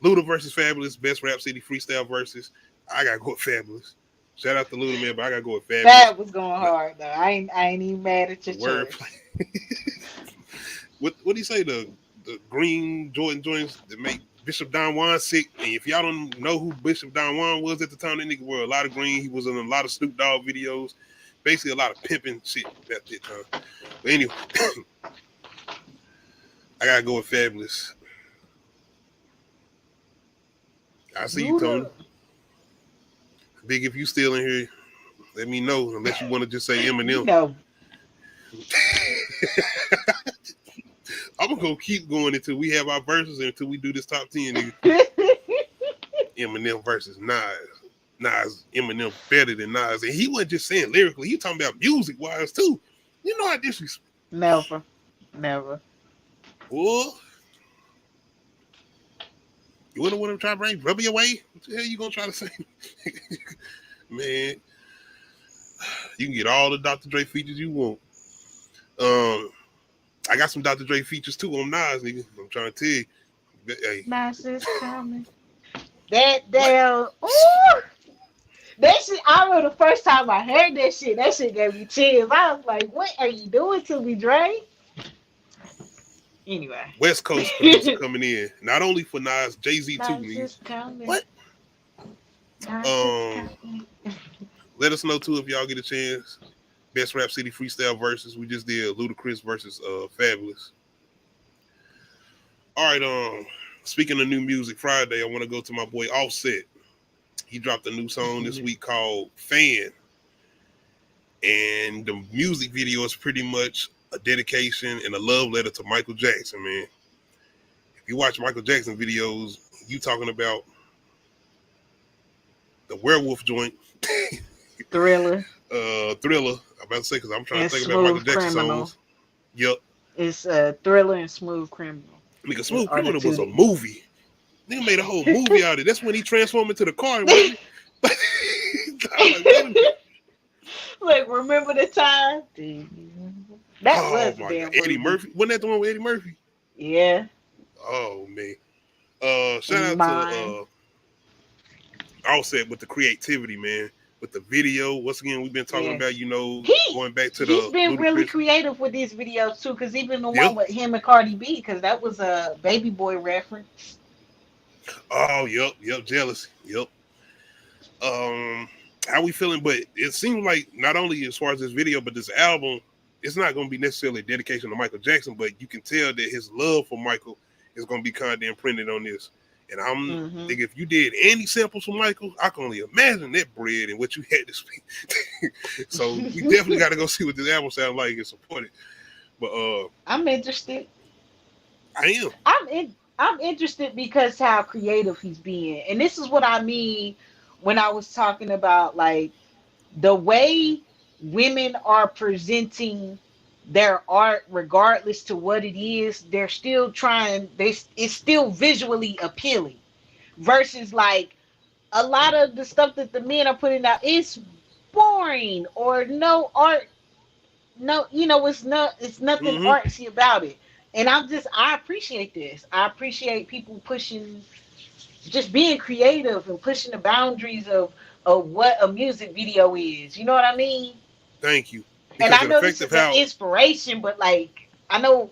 Luda versus Fabulous, best Rap City freestyle versus. I gotta go with Fabulous. Shout out to Luda, man, but I gotta go with Fabulous. That was going hard though. I ain't even mad at your choice. What do you say? The green Jordan joints that make Bishop Don Juan sick. And if y'all don't know who Bishop Don Juan was at the time, that nigga wore a lot of green. He was in a lot of Snoop Dogg videos. Basically a lot of pimping shit at that time. But anyway, I gotta go with Fabulous. I see you, Tony. Big, if you still in here, let me know. Unless you want to just say Eminem. No. I'm gonna keep going until we have our verses and until we do this top 10, nigga. Eminem versus Nas. Eminem better than Nas. And he wasn't just saying lyrically, he talking about music wise too. You know how disrespect. Never. Well, you wanna want to try to bring rubber your way? What the hell you gonna try to say? Man, you can get all the Dr. Dre features you want. I got some Dr. Dre features too on Nas, nigga. I'm trying to tell you. Hey. Nas is coming. That damn. Ooh, that shit. I remember the first time I heard that shit gave me chills. I was like, "What are you doing to me, Dre?" Anyway, West Coast producer coming in, not only for Nas, Jay-Z too, nigga. What? Let us know too if y'all get a chance. Best Rap City freestyle versus. We just did Ludacris versus Fabulous. All right, speaking of new music Friday, I want to go to my boy Offset. He dropped a new song this week called Fan. And the music video is pretty much a dedication and a love letter to Michael Jackson, man. If you watch Michael Jackson videos, you talking about the werewolf joint. Thriller. Thriller. I'm about to say, because I'm trying And to think about Michael Smooth Jackson Criminal. songs. Yep. It's Thriller and Smooth Criminal. Nigga, Smooth Are the Criminal two was a that- movie. Nigga made a whole movie out of it. That's when he transformed into the car. Wasn't he? I'm like, wait a minute. Like, remember the time? That Oh was my damn God. Eddie movie. Murphy. Wasn't that the one with Eddie Murphy? Yeah. Oh man. Shout out Mine. to Offset with the creativity, man. With the video. Once again, we've been talking Yeah. about, you know, He- going back to the He's been really Ludacris- creative with these videos too, because even the Yep. one with him and Cardi B, because that was a Baby Boy reference. Oh, yep, jealousy. Yep. How we feeling? But it seems like not only as far as this video, but this album, it's not going to be necessarily a dedication to Michael Jackson, but you can tell that his love for Michael is going to be kind of imprinted on this. And I'm thinking, if you did any samples for Michael, I can only imagine that bread and what you had to speak. So we definitely got to go see what this album sounds like and support it. But I'm interested. I am. I'm interested because how creative he's being. And this is what I mean when I was talking about like the way women are presenting their art, regardless to what it is, they're still trying, it's still visually appealing. Versus like a lot of the stuff that the men are putting out is boring or no art, no, it's nothing artsy about it. And I appreciate this. I appreciate people pushing, just being creative and pushing the boundaries of what a music video is. You know what I mean? Thank you. And I know this effective is an inspiration, but like, I know,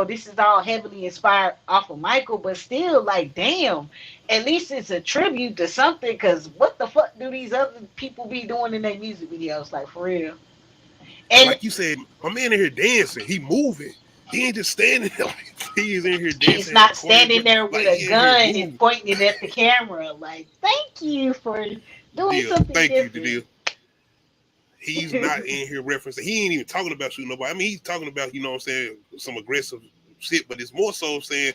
this is all heavily inspired off of Michael, but still, like, damn, at least it's a tribute to something, because what the fuck do these other people be doing in their music videos? Like, for real. And like you said, my man in here dancing, he moving. He ain't just standing there. He's in here dancing. he's not standing there with like, a gun and pointing it at the camera. Like, thank you for doing something different. Thank you, He's not in here referencing. He ain't even talking about shooting nobody. I mean, he's talking about, you know what I'm saying, some aggressive shit, but it's more so saying,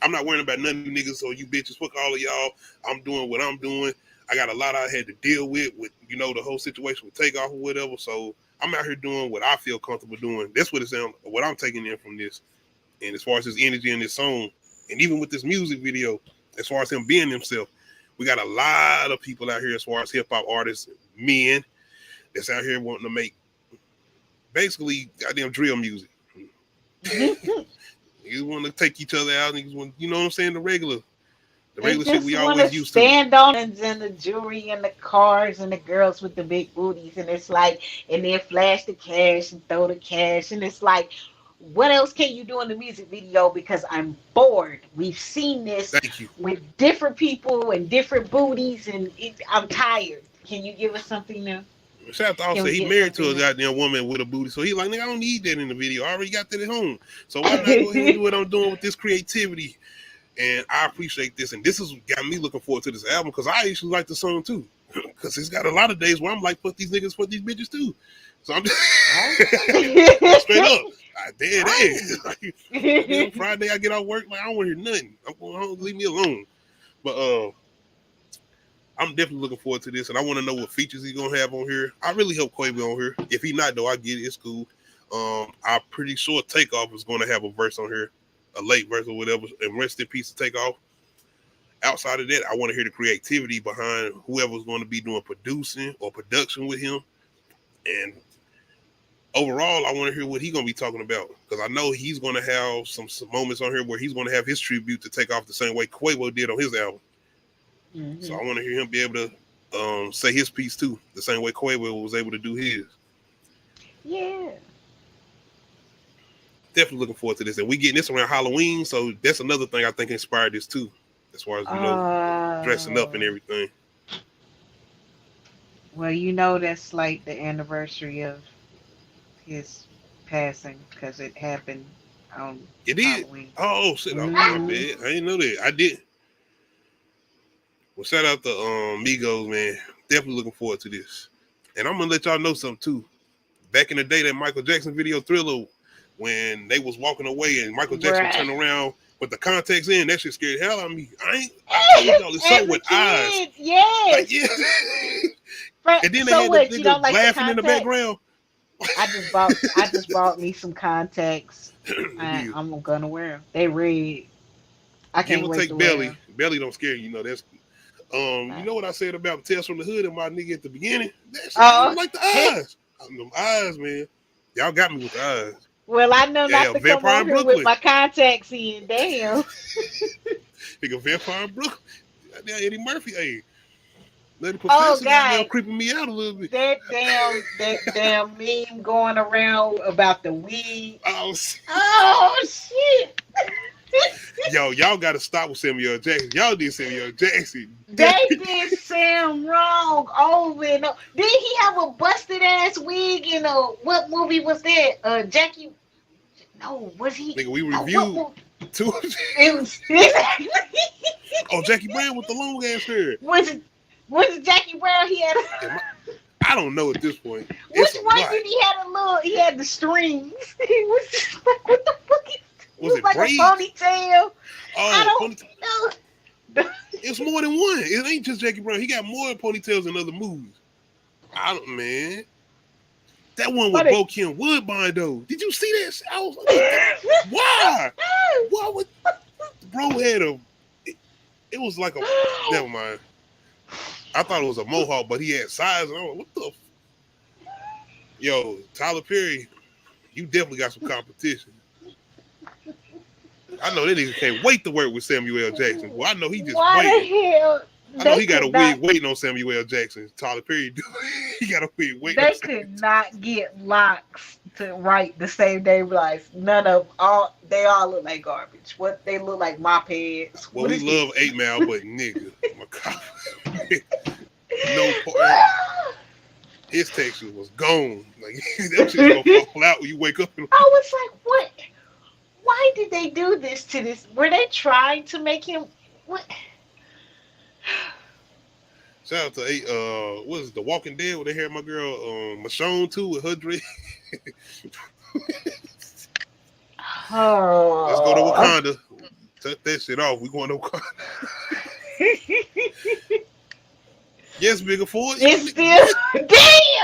I'm not worrying about none of you niggas or you bitches. Fuck all of y'all. I'm doing what I'm doing. I got a lot I had to deal with, the whole situation with Takeoff or whatever. So I'm out here doing what I feel comfortable doing. That's what what I'm taking in from this. And as far as his energy in this song, and even with this music video, as far as him being himself, we got a lot of people out here as far as hip hop artists, men, that's out here wanting to make basically goddamn drill music. You want to take each other out, and you know what I'm saying? The regular shit we always used to. Stand on and the jewelry and the cars and the girls with the big booties, and it's like, and then flash the cash and throw the cash, and it's like, what else can you do in the music video? Because I'm bored. We've seen this with different people and different booties, and I'm tired. Can you give us something new? Shout out to Offset. He married to a goddamn woman with a booty, so he like, nigga, I don't need that in the video. I already got that at home. So why not go ahead and do what I'm doing with this creativity? And I appreciate this, and this has got me looking forward to this album because I actually like the song too, because it's got a lot of days where I'm like, fuck these niggas, fuck these bitches too. So I'm just straight up. Dead ass. Friday I get off work, like I don't want to hear nothing. I'm going home, leave me alone. But I'm definitely looking forward to this, and I want to know what features he's gonna have on here. I really hope Quavo on here. If he not though, I get it. It's cool. I'm pretty sure Takeoff is gonna have a verse on here, a late verse or whatever. And rest in peace to Takeoff. Outside of that, I want to hear the creativity behind whoever's going to be doing producing or production with him. And overall, I want to hear what he's going to be talking about, because I know he's going to have some moments on here where he's going to have his tribute to Takeoff the same way Quavo did on his album. So I want to hear him be able to say his piece too, the same way Quavo was able to do his. Yeah. Definitely looking forward to this. And we getting this around Halloween, so that's another thing I think inspired this too, as far as, dressing up and everything. Well, that's like the anniversary of his passing, because it happened on Halloween. Oh, shit. My bad. I didn't know that. I did. Well, shout out to Migos, man. Definitely looking forward to this. And I'm gonna let y'all know something too. Back in the day, that Michael Jackson video Thriller, when they was walking away and Michael Jackson turned around with the contacts in, that shit scared the hell out of me. I told y'all it's so with eyes. Yes. Like, yeah. And then they had this nigga like laughing in the background. I just bought me some contacts. I'm gonna wear them. They red. I can't wait to wear them. Belly don't scare you, that's you know what I said about Tales from the Hood and my nigga at the beginning? That's like the eyes. Them eyes, man. Y'all got me with the eyes. Well, I know not to come on here with my contacts in. Damn. Nigga, Vampire in Brooklyn. Goddamn Eddie Murphy. Hey. God, creeping me out a little bit. That damn meme going around about the weed. Oh shit. Yo, y'all got to stop with Samuel Jackson. Y'all did Samuel Jackson. They did Sam wrong over and over. Did he have a busted ass wig in what movie was that? Jackie. No, was he? Nigga, we reviewed two. It was Jackie Brown with the long ass hair. Was it Jackie Brown? He had I don't know at this point. Which one did he have he had the strings. He was just like, what the fuck is was it like braids? A ponytail. I don't know. It's more than one. It ain't just Jackie Brown. He got more ponytails in other movies. Man. That one with Bo Kim Woodbine though. Did you see that? I was like, why? Why would bro had it was like a never mind. I thought it was a mohawk, but he had size. And I was like, what the? Yo, Tyler Perry, you definitely got some competition. I know that nigga can't wait to work with Samuel Jackson. Well, I know he just waiting. I know he got a wig waiting on Samuel Jackson. Tyler Perry do. He got a wig waiting. They could not get locks to write the same day. Like none of they all look like garbage. What they look like mop heads. Well, we love 8 Mile, but nigga, no part. His texture was gone. Like that shit gonna fall out when you wake up. I was like, what? Why did they do this to this? Were they trying to make him what? Shout out to what is it, The Walking Dead where they had my girl Michonne too with her dread. Let's go to Wakanda. Cut that shit off. We going to Wakanda. Yes, Bigger Ford. It's still damn.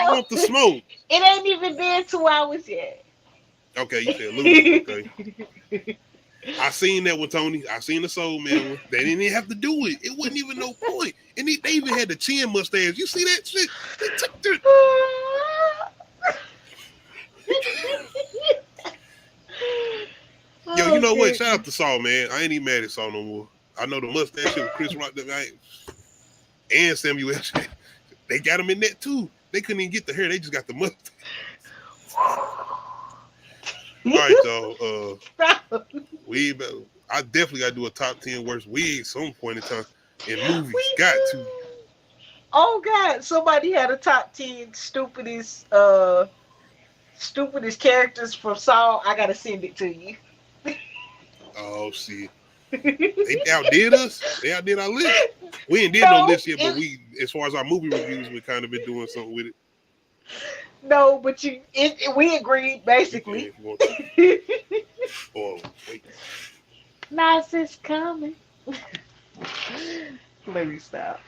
I want the smoke. It ain't even been 2 hours yet. Okay, you said lose. Okay. I seen that with Tony. I seen the Soul Man one. They didn't even have to do it. It wasn't even no point. And they even had the chin mustache. You see that shit? They took the... Yo, you know what? Shout out to Saul, man. I ain't even mad at Saul no more. I know the mustache shit with Chris Rock and Samuel. They got him in that too. They couldn't even get the hair. They just got the mustache. All right, y'all. I definitely got to do a top 10 worst wigs some point in time. In movies, got to. Oh God! Somebody had a top 10 stupidest characters from Saul. I gotta send it to you. Oh shit! They outdid us. They outdid our list. We ain't did no list yet, but we, as far as our movie reviews, we kind of been doing something with it. No, but we agreed basically. Oh, wait. Nas is coming. Let me stop.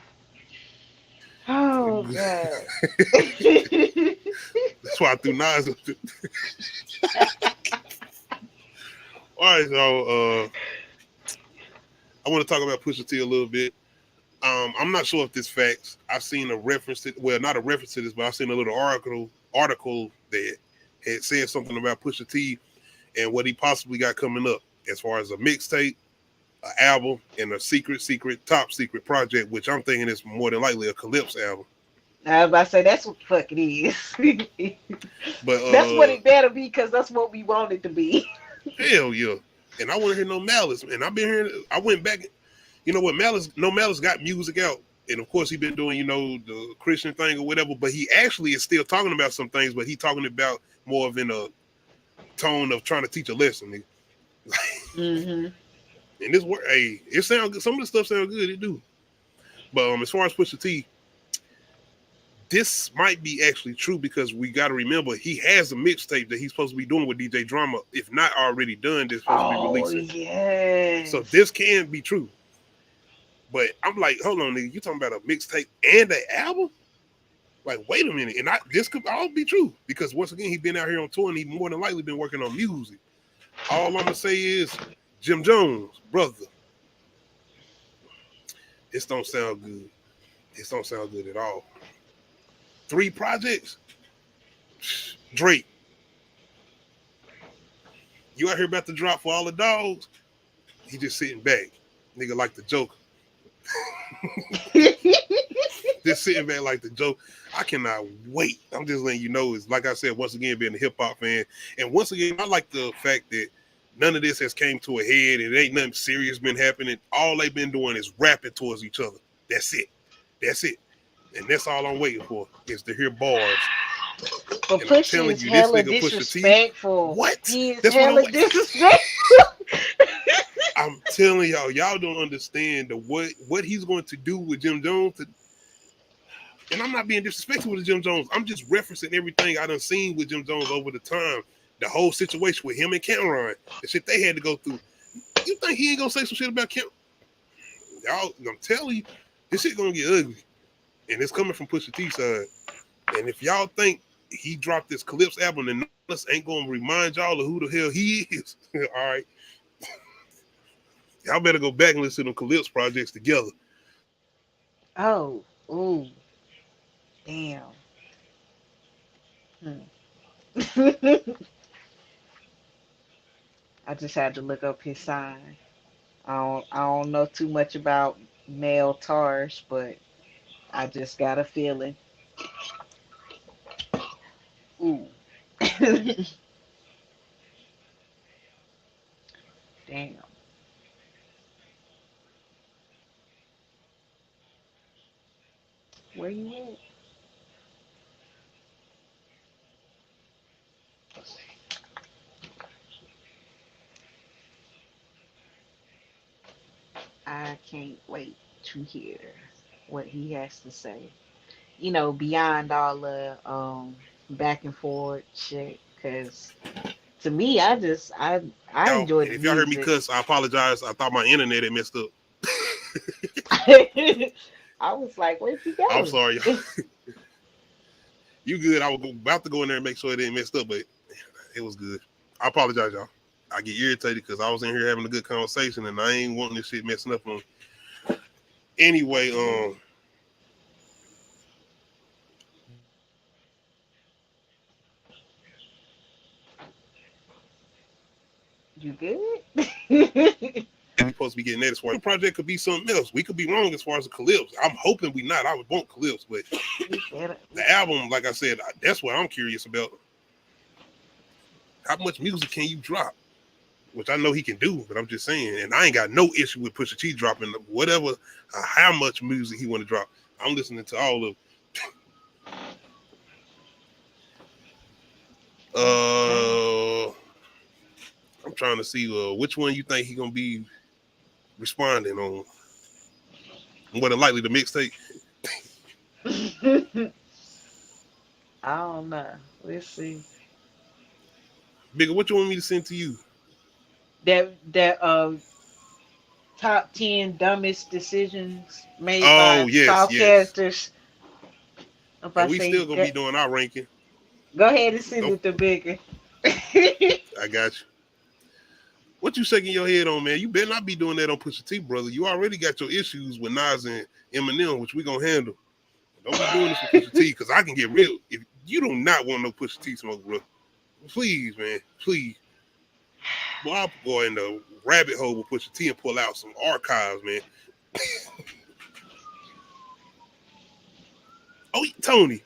Oh God. That's why I threw Nas up there. All right, so I want to talk about Pusha T a little bit. I'm not sure if this facts. I've seen a reference to, well, not a reference to this, but I've seen a little article that had said something about Pusha T and what he possibly got coming up as far as a mixtape, an album, and a top secret project, which I'm thinking is more than likely a Calypso album. I was about to say that's what the fuck it is. But that's what it better be, because that's what we want it to be. Hell yeah. And I want to hear No Malice. And I've been hearing, I went back, you know what, No Malice got music out. And of course he been doing, you know, the Christian thing or whatever, but he actually is still talking about some things, but he talking about more of in a tone of trying to teach a lesson. Mm-hmm. And this work, hey, it sounds good. Some of the stuff sounds good, it do. But as far as Pusha T, this might be actually true because we got to remember he has a mixtape that he's supposed to be doing with DJ Drama, if not already done. This supposed to be releasing. Yes. So this can be true. But I'm like, hold on, nigga, you talking about a mixtape and an album? Like, wait a minute, and this could all be true because once again, he's been out here on tour and he more than likely been working on music. All I'm gonna say is, Jim Jones, brother, this don't sound good. This don't sound good at all. 3 projects, Drake. You out here about to drop for all the dogs? He just sitting back, nigga, like the Joker. Just sitting back like the joke. I cannot wait. I'm just letting you know. It's like I said, once again, being a hip hop fan, and once again, I like the fact that none of this has came to a head. It ain't nothing serious been happening. All they've been doing is rapping towards each other. That's it. That's it. And that's all I'm waiting for is to hear bars. But Pusha is hella disrespectful. What? He is That's hella what disrespectful. I'm telling y'all don't understand what he's going to do with Jim Jones. And I'm not being disrespectful with Jim Jones. I'm just referencing everything I done seen with Jim Jones over the time. The whole situation with him and Cameron, the shit they had to go through. You think he ain't gonna say some shit about Cameron? Y'all, I'm telling you, this shit gonna get ugly. And it's coming from Pusha T side. And if y'all think he dropped this Calypso album and us ain't gonna remind y'all of who the hell he is, all right. Y'all better go back and listen to them Calypso projects together. Oh, ooh. Damn. I just had to look up his sign. I don't know too much about male tars, but I just got a feeling. Ooh. Damn. Where you at? I can't wait to hear what he has to say. You know, beyond all the back and forth shit, because to me, I Y'all, enjoy the if y'all heard me music. cuss, I apologize. I thought my internet had messed up. I was like, where'd he go? I'm sorry, y'all. You good? I was about to go in there and make sure it didn't mess up, but it was good. I apologize, y'all. I get irritated because I was in here having a good conversation and I ain't wanting this shit messing up on me. Anyway, You good? we're supposed to be getting that as far as the project could be something else. We could be wrong as far as the Calypso. I'm hoping we not. I would want Calypso, but the album, like I said, that's what I'm curious about. How much music can you drop? Which I know he can do, but I'm just saying, and I ain't got no issue with Pusha T dropping whatever, how much music he want to drop. I'm listening to all of I'm trying to see which one you think he gonna be responding on. More than likely the mixtape. I don't know. Let's see. Bigger, what you want me to send to you? That top 10 dumbest decisions made Oh, by yes, podcasters. And we still gonna be doing our ranking. Go ahead and send it to Bigger. I got you. What you shaking your head on, man? You better not be doing that on Pusha T, brother. You already got your issues with Nas and Eminem, which we gonna handle. Don't be doing this with Pusha T, because I can get real. If you do not want no Pusha T smoke, bro, please, man, please. Boy, I'll go in the rabbit hole with Pusha T and pull out some archives, man. Oh, Tony,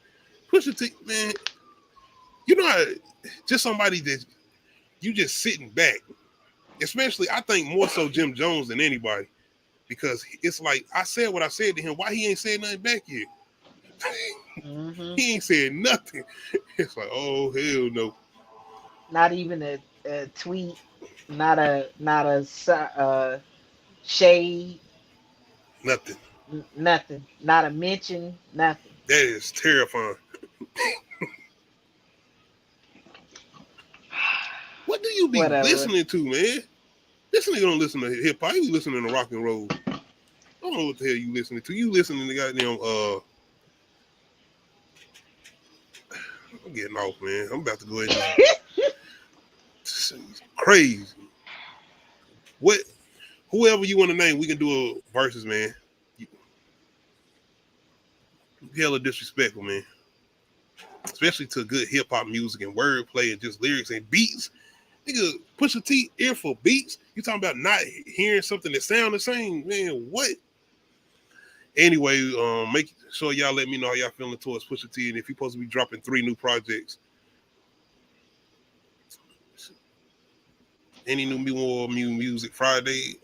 Pusha T, man, you know, just somebody that you just sitting back. Especially, I think more so Jim Jones than anybody, because it's like I said what I said to him. Why he ain't said nothing back yet? He ain't said nothing. It's like, oh hell no. Not even a tweet. Not a shade. Nothing. Nothing. Not a mention. Nothing. That is terrifying. What do you be Whatever. listening to, man? This nigga don't listen to hip hop. You listening to rock and roll. I don't know what the hell you listening to. You listening to goddamn I'm getting off, man. I'm about to go ahead and it's crazy. What whoever you want to name, we can do a versus, man. You hella disrespectful, man. Especially to good hip hop music and wordplay and just lyrics and beats. Nigga, Pusha T ear for beats. You talking about not hearing something that sound the same, man? What? Anyway, make sure y'all let me know how y'all feeling towards Pusha T and if you're supposed to be dropping 3 new projects. Any new music Friday?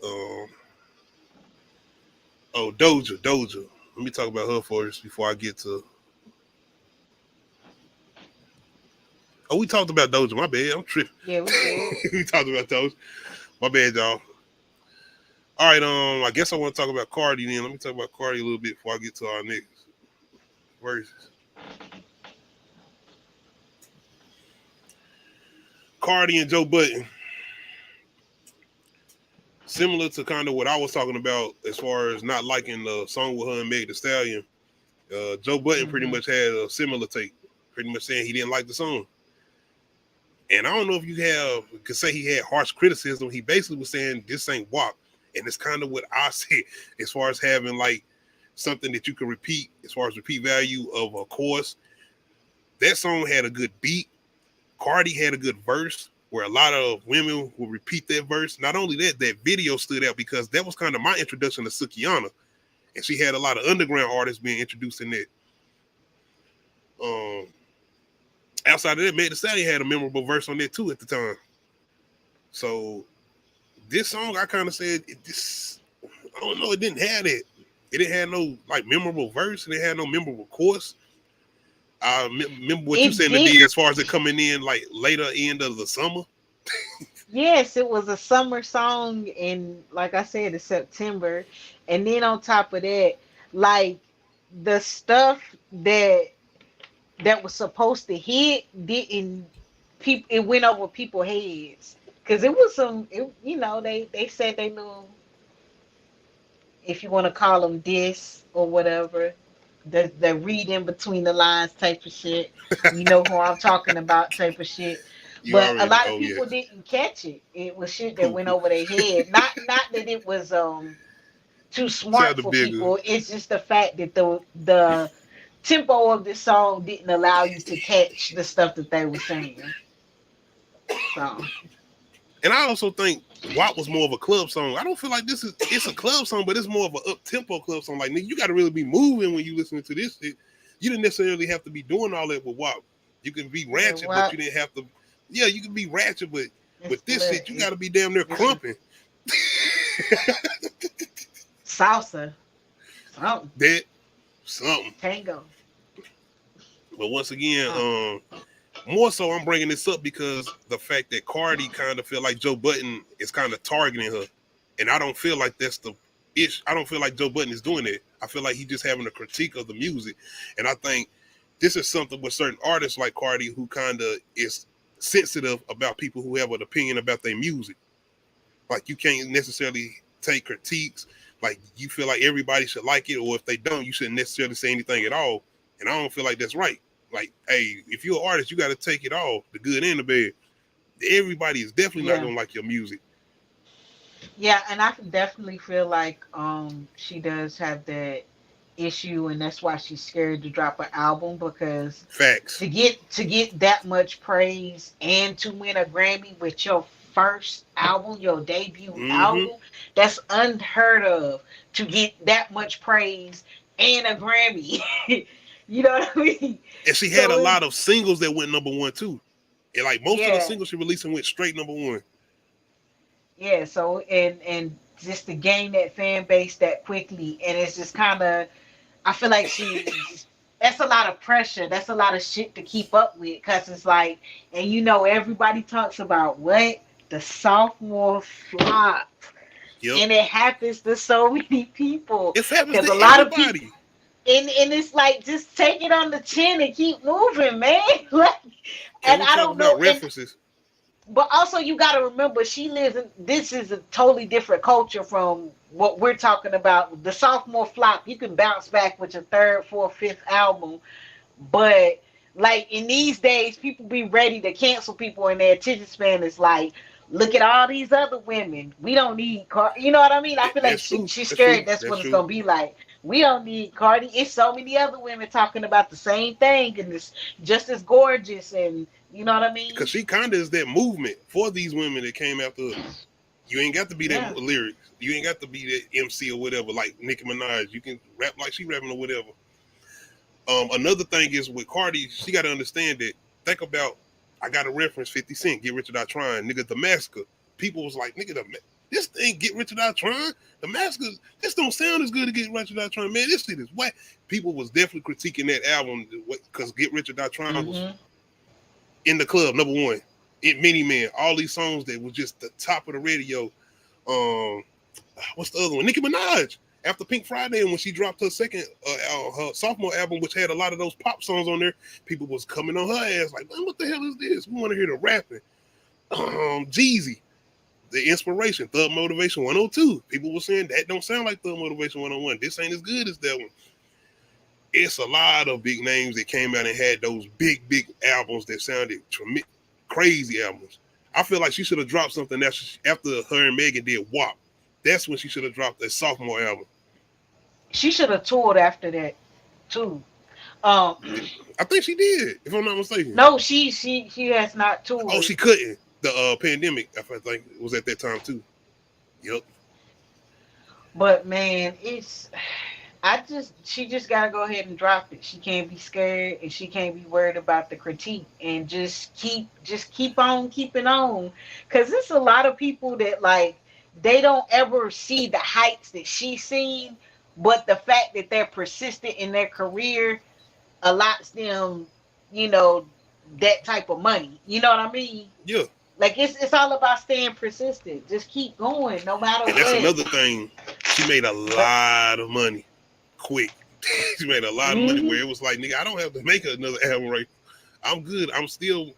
DOJA. Let me talk about her first before I get to. Oh, we talked about DOJA. My bad. I'm tripping. Yeah, we did. We talked about those. My bad, y'all. All right. I guess I want to talk about Cardi then. Let me talk about Cardi a little bit before I get to our next verses. Cardi and Joe Budden. Similar to kind of what I was talking about as far as not liking the song with her and Meg Thee Stallion. Joe Budden pretty much had a similar take, pretty much saying he didn't like the song. And I don't know if you could say he had harsh criticism. He basically was saying this ain't WAP. And it's kind of what I say as far as having like something that you can repeat as far as repeat value of a chorus. That song had a good beat. Cardi had a good verse where a lot of women will repeat that verse. Not only that, that video stood out because that was kind of my introduction to Sukihana. And she had a lot of underground artists being introduced in that. Outside of that, Meg Thee Stallion had a memorable verse on that too at the time. So this song, I kind of said, I don't know, it didn't have that. It didn't have no like memorable verse, and it had no memorable chorus. I remember what you said, Nadia, as far as it coming in like later end of the summer. Yes, it was a summer song in, like I said, in September. And then on top of that, like the stuff that was supposed to hit didn't, it went over people's heads. Because it was they said they knew, if you want to call them diss or whatever, the reading between the lines type of shit. You know who I'm talking about type of shit. But a lot of people didn't catch it. It was shit that went over their head. Not that it was too smart for people. It's just the fact that the tempo of the song didn't allow you to catch the stuff that they were saying. So. And I also think WAP was more of a club song. I don't feel like it's a club song, but it's more of an up-tempo club song. Like, nigga, you got to really be moving when you listening to this shit. You didn't necessarily have to be doing all that with WAP. You can be ratchet, but you didn't have to. Yeah, you can be ratchet, but with this shit, you got to be damn near clumping. Salsa. Something. Tango. But once again, more so I'm bringing this up because the fact that Cardi kind of feel like Joe Budden is kind of targeting her. And I don't feel like that's the issue. I don't feel like Joe Budden is doing that. I feel like he's just having a critique of the music. And I think this is something with certain artists like Cardi who kind of is sensitive about people who have an opinion about their music. Like you can't necessarily take critiques. Like you feel like everybody should like it, or if they don't, you shouldn't necessarily say anything at all. And I don't feel like that's right. Like, hey, if you're an artist, you got to take it all, the good and the bad. Everybody is definitely not gonna like your music. Yeah, and I definitely feel like she does have that issue, and that's why she's scared to drop an album, because facts to get that much praise and to win a Grammy with your first album, your debut album, that's unheard of, to get that much praise and a Grammy. You know what I mean? And she had a lot of singles that went number one too. And like most of the singles she released went straight number one. Yeah, so and just to gain that fan base that quickly, and it's just kind of, I feel like that's a lot of pressure. That's a lot of shit to keep up with, because it's like, and everybody talks about what? The sophomore flop. Yep. And it happens to so many people. It happens Because to a lot everybody. of people, and it's like, just take it on the chin and keep moving, man. Like, Can and we I talk don't about know. references? But also, you got to remember, she lives in, this is a totally different culture from what we're talking about. The sophomore flop, you can bounce back with your third, fourth, fifth album. But like in these days, people be ready to cancel people, and their attention span is like, look at all these other women. We don't need Cardi. You know what I mean? I feel like That's true. she's That's true. scared that's That's what it's true. gonna be like. We don't need Cardi. It's so many other women talking about the same thing, and it's just as gorgeous, and you know what I mean? Because she kind of is that movement for these women that came after her. You ain't got to be that lyrics. You ain't got to be that MC or whatever, like Nicki Minaj. You can rap like she rapping or whatever. Another thing is with Cardi, she got to understand that. Think about, I got a reference 50 Cent, Get Rich or Die Trying, nigga, the Masker. People was like, nigga, this thing Get Rich or Die Trying, the Masker, this don't sound as good as Get Rich or Die Trying. Man, this shit is whack. People was definitely critiquing that album because Get Rich or Die Trying was in the club, number one. Many Men, all these songs that was just the top of the radio. What's the other one? Nicki Minaj. After Pink Friday, and when she dropped her second, her sophomore album, which had a lot of those pop songs on there, people was coming on her ass like, man, what the hell is this? We want to hear the rapping. Jeezy, The Inspiration, Thug Motivation 102. People were saying that don't sound like Thug Motivation 101. This ain't as good as that one. It's a lot of big names that came out and had those big albums that sounded crazy albums. I feel like she should have dropped something after her and Megan did WAP. That's when she should have dropped that sophomore album. She should have toured after that, too. I think she did, if I'm not mistaken. No, she has not toured. Oh, she couldn't. The pandemic, I think, was at that time too. Yep. But man, she just gotta go ahead and drop it. She can't be scared, and she can't be worried about the critique, and just keep on keeping on. Cause it's a lot of people that like, they don't ever see the heights that she's seen, but the fact that they're persistent in their career allots them, that type of money. You know what I mean? Yeah. Like it's all about staying persistent. Just keep going, no matter what. And that's another thing. She made a lot of money quick. She made a lot of money where it was like, nigga, I don't have to make another album right. I'm good. I'm still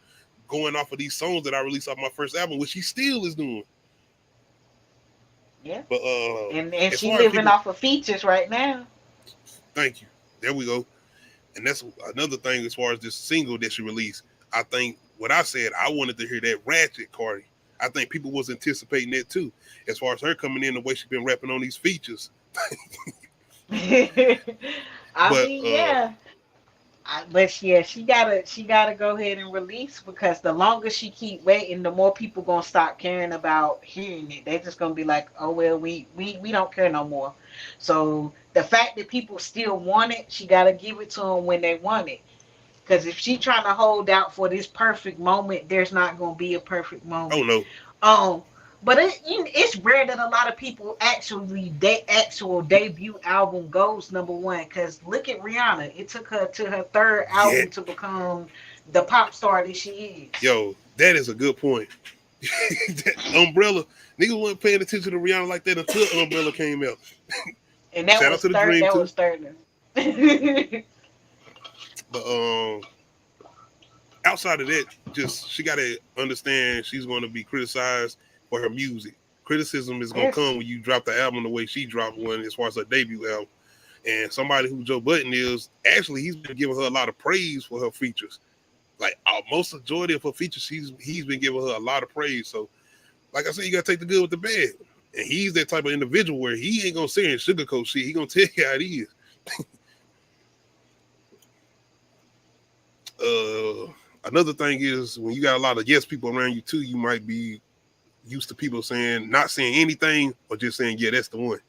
going off of these songs that I released off my first album, which she still is doing. Yeah. But and she living off of features right now. Thank you. There we go. And that's another thing as far as this single that she released. I think what I said, I wanted to hear that ratchet Cardi. I think people was anticipating that too. As far as her coming in, the way she's been rapping on these features. I mean, yeah. But yeah, she gotta go ahead and release, because the longer she keep waiting, the more people gonna stop caring about hearing it. They're just gonna be like, oh well, we don't care no more. So the fact that people still want it, she gotta give it to them when they want it. Because if she trying to hold out for this perfect moment, there's not gonna be a perfect moment. Oh no. But it's rare that a lot of people actually actual debut album goes number one. Because look at Rihanna. It took her to her third album to become the pop star that she is. Yo, that is a good point. That Umbrella, niggas wasn't paying attention to Rihanna like that until Umbrella came out. And that was third. That was third. But outside of that, just she gotta understand she's gonna be criticized for her music. Criticism is gonna come when you drop the album the way she dropped one as far as her debut album. And somebody who Joe Budden is, actually he's been giving her a lot of praise for her features. Like most majority of her features, he's been giving her a lot of praise. So like I said, you gotta take the good with the bad. And he's that type of individual where he ain't gonna sit and sugarcoat shit. He gonna tell you how it is. Another thing is when you got a lot of yes people around you too, you might be used to people not saying anything or just saying, yeah, that's the one.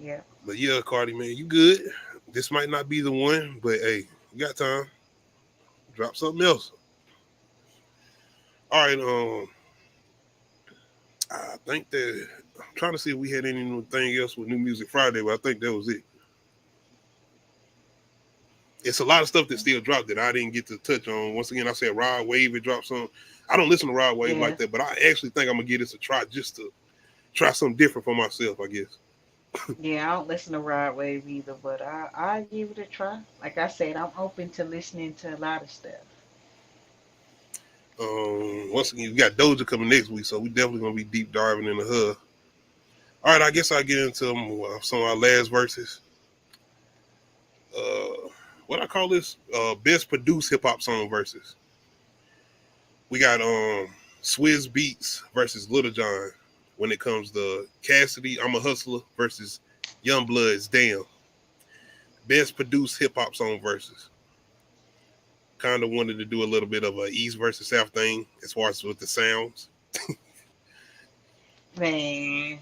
Yeah. But yeah, Cardi, man, you good. This might not be the one, but hey, you got time. Drop something else. All right, I think that I'm trying to see if we had anything else with New Music Friday, but I think that was it. it's a lot of stuff that still dropped that I didn't get to touch on. Once again, I said Rod Wave, it dropped some. I don't listen to Rod Wave like that, but I actually think I'm gonna give this a try just to try something different for myself, I guess. Yeah, I don't listen to Rod Wave either, but I give it a try. Like I said, I'm open to listening to a lot of stuff. Once again, we got DOJA coming next week, so we definitely gonna be deep diving into her. All right, I guess I'll get into some of our last verses. What I call this? Best produced hip hop song verses. We got Swizz Beatz versus Lil Jon. When it comes to Cassidy, I'm a Hustler versus Youngblood's Damn. Best produced hip hop song verses. Kind of wanted to do a little bit of a East versus South thing as far as with the sounds. Man.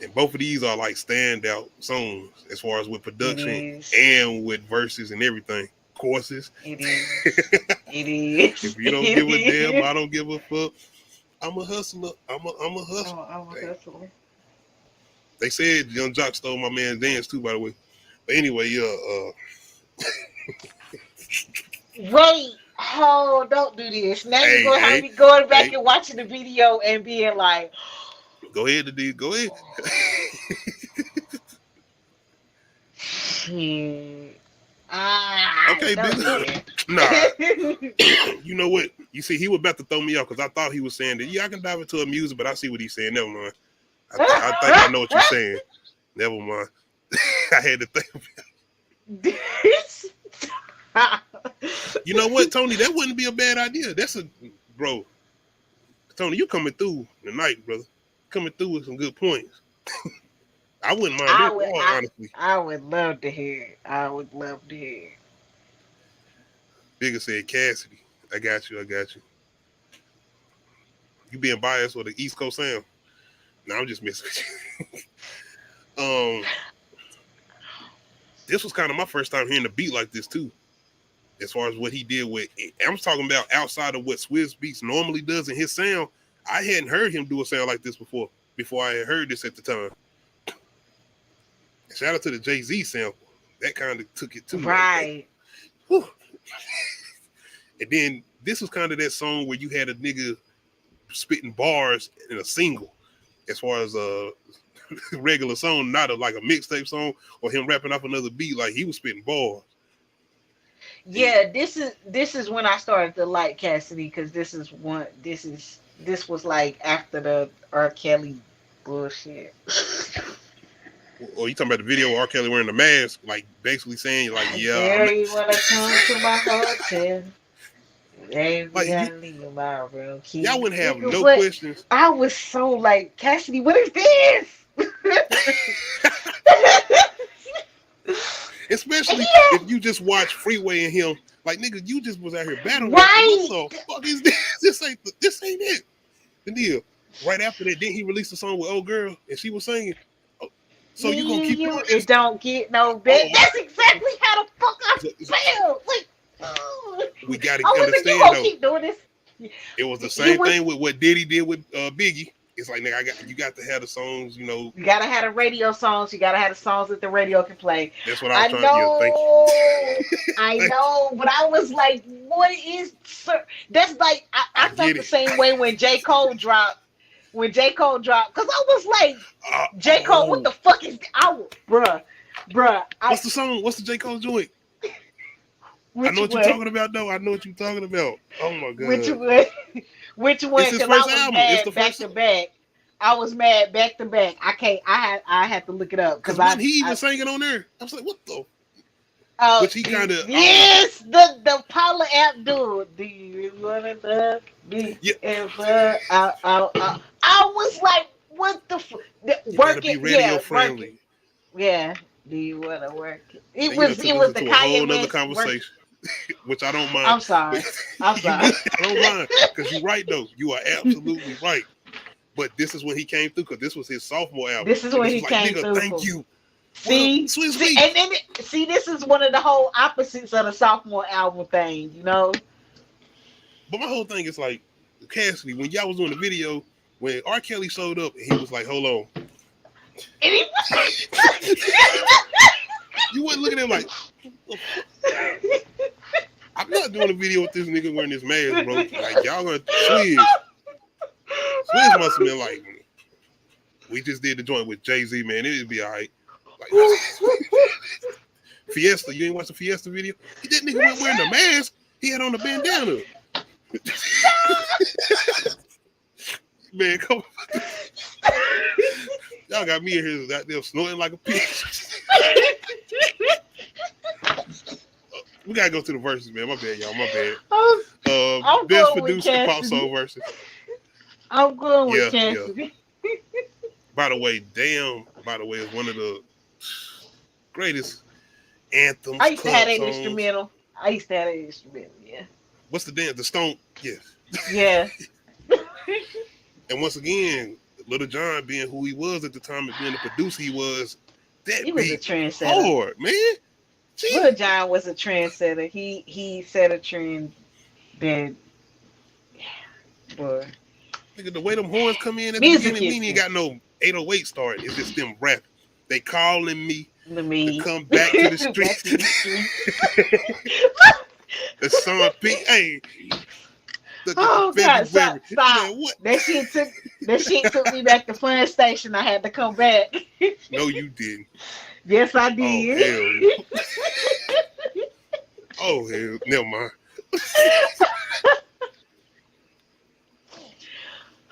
And both of these are like standout songs as far as with production and with verses and everything. Courses. It is. It is. If you don't give a damn, I don't give a fuck. I'm a hustler. I'm a hustler. I'm a hustler. They said Young Jock stole my man's dance too, by the way. But anyway, Wait, don't do this. Now you're gonna have me going back and watching the video and being like, go ahead, D. Go ahead. Okay, bitch. Nah. You know what? You see, he was about to throw me off because I thought he was saying that, I can dive into a music, but I see what he's saying. Never mind. I think I know what you're saying. Never mind. I had to think about it. You know what, Tony? That wouldn't be a bad idea. Bro. Tony, you coming through tonight, brother. Coming through with some good points. I wouldn't mind honestly. I would love to hear it. I would love to hear it. Bigger said Cassidy. I got you. You being biased with the East Coast sound. No, I'm just messing with you. This was kind of my first time hearing a beat like this too. As far as what he did with, I'm talking about outside of what Swizz Beatz normally does in his sound. I hadn't heard him do a sound like this before I had heard this at the time. Shout out to the Jay-Z sample. That kind of took it too. Right. Like and then this was kind of that song where you had a nigga spitting bars in a single, as far as a regular song, not like a mixtape song or him rapping off another beat. Like he was spitting bars. Yeah, this is when I started to like Cassidy, because this was like after the R. Kelly bullshit. Or you talking about the video of R. Kelly wearing the mask, like basically saying like, yeah. There you wanna come to my hotel. There like, gotta leave my room. Y'all wouldn't have no questions. I was so like, Cassidy, what is this? Especially if you just watch Freeway and him, like nigga, you just was out here battling. Right. What the fuck is this? This ain't it. The deal. Right after that, then he released a song with Old Girl, and she was singing. Oh, so you gonna keep doing this? It don't get no better. That's exactly how the fuck I feel. Like, we gotta understand you gonna though. Keep doing this. It was the same thing with what Diddy did with Biggie. It's like, nigga, you got to have the songs, you know. You gotta have the radio songs. You gotta have the songs that the radio can play. That's what I was trying to thank you. I know, but I was like, what is, sir? That's like, I felt the same way when J. Cole dropped. Because I was like, J. Cole, what the fuck is bruh. What's the song? What's the J. Cole joint? I know what you're talking about, though. I know what you're talking about. Oh my god. Which one? Because I was mad back to back. I was mad back to back. I had to look it up because he even sang it on there. I was like, what the? Which he kind of yes, the Paula Abdul. Do you wanna love me? Yeah. I was like, what the? Working, radio friendly. Working. Yeah. Do you wanna work? It was the Kanye whole other conversation. Which I don't mind. I'm sorry. I don't mind because you're right though. You are absolutely right. But this is when he came through because this was his sophomore album. This is when he came through. Thank you. See, and then this is one of the whole opposites of the sophomore album thing, you know. But my whole thing is like Cassidy, when y'all was doing the video, when R. Kelly showed up, he was like, "Hold on," and he you wasn't looking at him like. I'm not doing a video with this nigga wearing this mask, bro. Like, y'all gonna Swizz must have been like, we just did the joint with Jay-Z, man. It'd be all right. Like, Fiesta, you ain't watched the Fiesta video? That nigga went wearing the mask. He had on the bandana. Man, come on. Y'all got me in here goddamn snorting like a pig. We gotta go to the verses, man. My bad, y'all. My bad. Best produced hip hop song verses. I'm going with Cassidy. By the way, is one of the greatest anthems. I used to have that instrumental. Yeah. What's the dance? The Stone? Yes. Yeah. And once again, Little John being who he was at the time and being the producer he was a trendsetter. Hard, man. Gee. Little John was a trendsetter. He set a trend that, boy. Nigga, the way them horns come in at the beginning, we ain't got no 808 start. It's just them rapping. They calling me to come back to the street. The song Pink. Hey. Oh God! Stop! Man, that shit took me back to Fun Station. I had to come back. No, you didn't. Yes, I did. Oh hell! Never mind.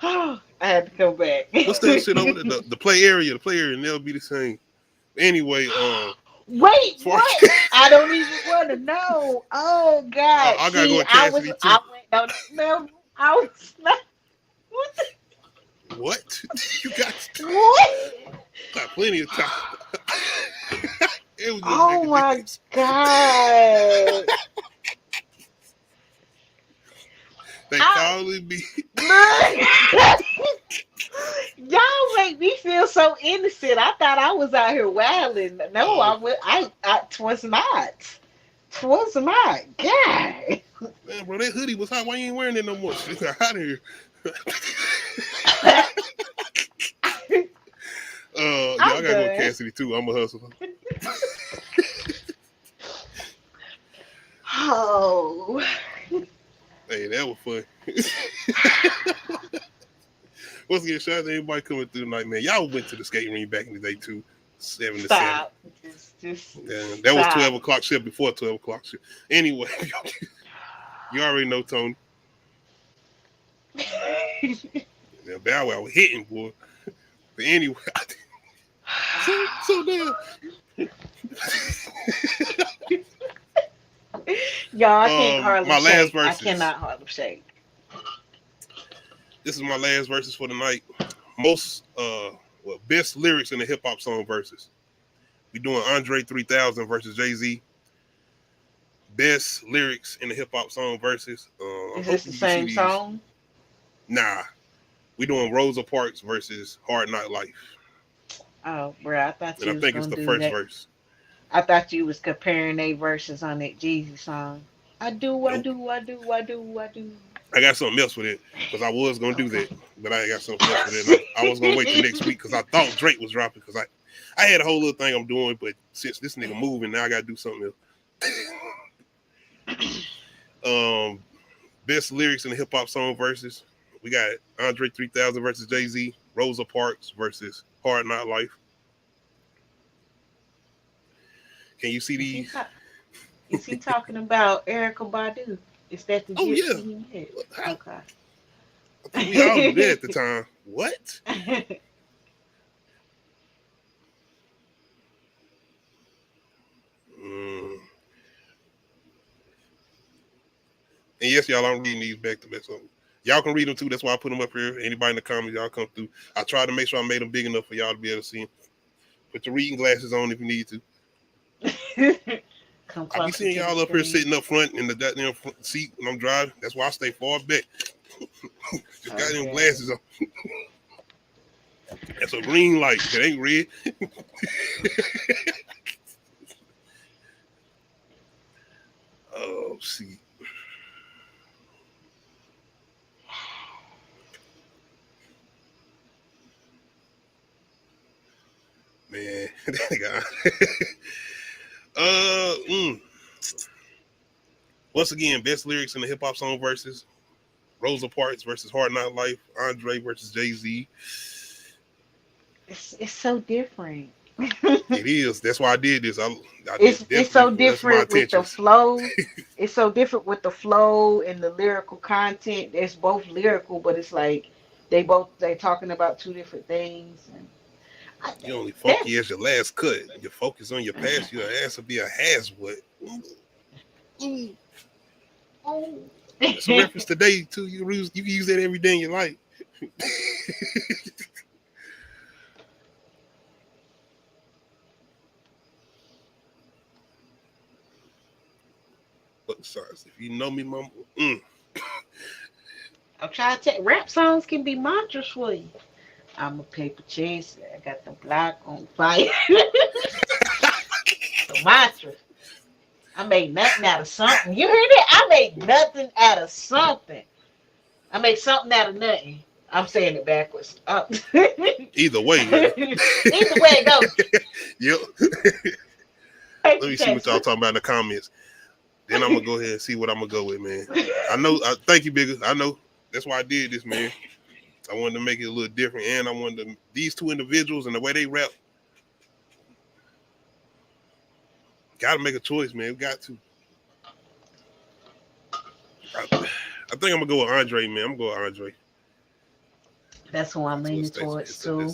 I had to come back. What's that shit over there? The play area. The play area never be the same. Anyway, wait, what? I don't even want to know. Oh God! I gotta go with Cassidy too. I was not. What? You got plenty of time. Oh my God! They calling me. Y'all make me feel so innocent. I thought I was out here wilding. No, I was not. Twas not. God. Man, bro, that hoodie was hot. Why you ain't wearing it no more? She got out of here. I gotta go with Cassidy too. I'm a hustler. Oh. Hey, that was fun. Once again, shout out to everybody coming through tonight, man. Y'all went to the skate ring back in the day too. 7 to 7. That was 12 o'clock shift before 12 o'clock shift. Anyway, you already know Tony. Yeah, Bow Wow was hitting, boy. But anyway, so damn. Y'all, I can't hardly my last shake. verses. I cannot hardly shake. This is my last verses for the night. Best lyrics in the hip hop song verses. We doing Andre 3000 versus Jay-Z. Best lyrics in the hip hop song verses. Is this the same song? Nah, we doing Rosa Parks versus Hard Knock Life. Oh, bro, I thought you. And I think it's the first verse. I thought you was comparing their verses on that Jeezy song. I do. I got something else with it because I was gonna do that, but I got something else with it. I was gonna wait till next week because I thought Drake was dropping because I had a whole little thing I'm doing, but since this nigga moving, now I gotta do something else. Best lyrics in the hip hop song verses. We got Andre 3000 versus Jay-Z, Rosa Parks versus Hard Knock Life. Can you see these? Is he talking about Erykah Badu? Is that the yeah. Okay. We all knew that at the time. What? And yes, y'all, I'm reading these back to back. So y'all can read them too. That's why I put them up here. Anybody in the comments, y'all come through. I tried to make sure I made them big enough for y'all to be able to see them. Put your reading glasses on if you need to. I be seeing y'all up here sitting up front in the goddamn front seat when I'm driving. That's why I stay far back. Just got them glasses on. That's a green light. It ain't red. Oh, see. Man, that guy. Once again, best lyrics in the hip hop song versus Rosa Parks versus Hard Knock Life, Andre versus Jay-Z. It's so different. It is. That's why I did this. It's so That's my different with the intentions. flow. It's so different with the flow and the lyrical content. It's both lyrical, but it's like they're talking about two different things. And You only funky as your last cut. You focus on your past, your ass will be a has-what. It's a reference today too. You can use that every day in your life. But sorry, if you know me, mama. I'm trying to tell rap songs can be mantras for you. I'm a paper chaser. I got the block on fire. The mantra. I made nothing out of something. You heard it? I made nothing out of something. I made something out of nothing. I'm saying it backwards. Either way. Either way it goes. Yep. Let me see what y'all talking about in the comments. Then I'm gonna go ahead and see what I'm gonna go with, man. I know. Thank you, Bigger. I know. That's why I did this, man. I wanted to make it a little different, and I wanted these two individuals and the way they rap. Got to make a choice, man. We got to. I think I'm gonna go with Andre, man. I'm gonna go with Andre. That's who I'm leaning towards too.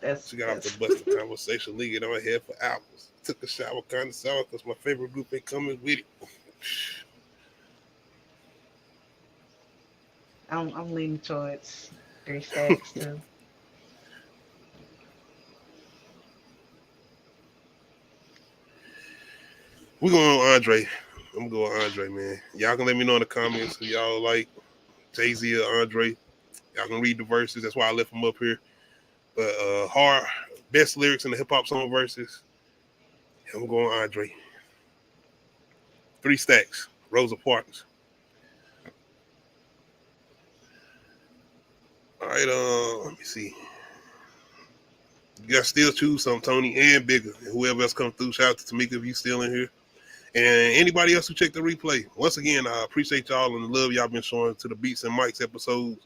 That's she got off the bus the conversation, leaking on her head for hours. Took a shower, kind of sour, because my favorite group ain't coming with it. I'm leaning towards 3 Stacks too. We're going with Andre. I'm going with Andre, man. Y'all can let me know in the comments who y'all like, Jay-Z or Andre. Y'all can read the verses. That's why I left them up here. But best lyrics in the hip hop song verses. I'm going Andre. 3 Stacks, Rosa Parks. All right, let me see. You got to still choose some, Tony and Bigger. And whoever else comes through, shout out to Tamika if you still in here. And anybody else who checked the replay. Once again, I appreciate y'all and the love y'all been showing to the Beats and Mics episodes.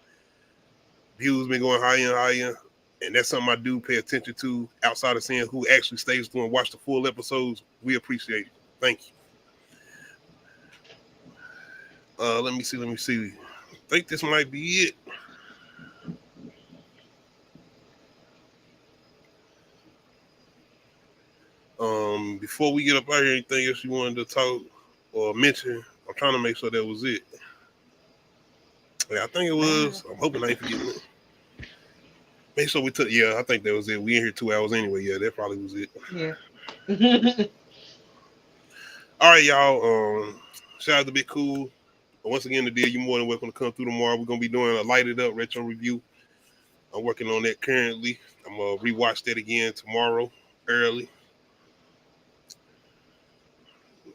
Views been going higher and higher. And that's something I do pay attention to outside of seeing who actually stays through and watch the full episodes. We appreciate it. Thank you. Let me see. I think this might be it. Before we get up out here, anything else you wanted to talk or mention? I'm trying to make sure that was it. Yeah, I think it was. I'm hoping I ain't forgetting it. Make sure we took. Yeah, I think that was it. We in here 2 hours anyway. Yeah, that probably was it. Yeah. All right, y'all. Shout out to Big Cool. But once again, the deal, you're more than welcome to come through tomorrow. We're gonna be doing a lighted up retro review. I'm working on that currently. I'm gonna rewatch that again tomorrow early.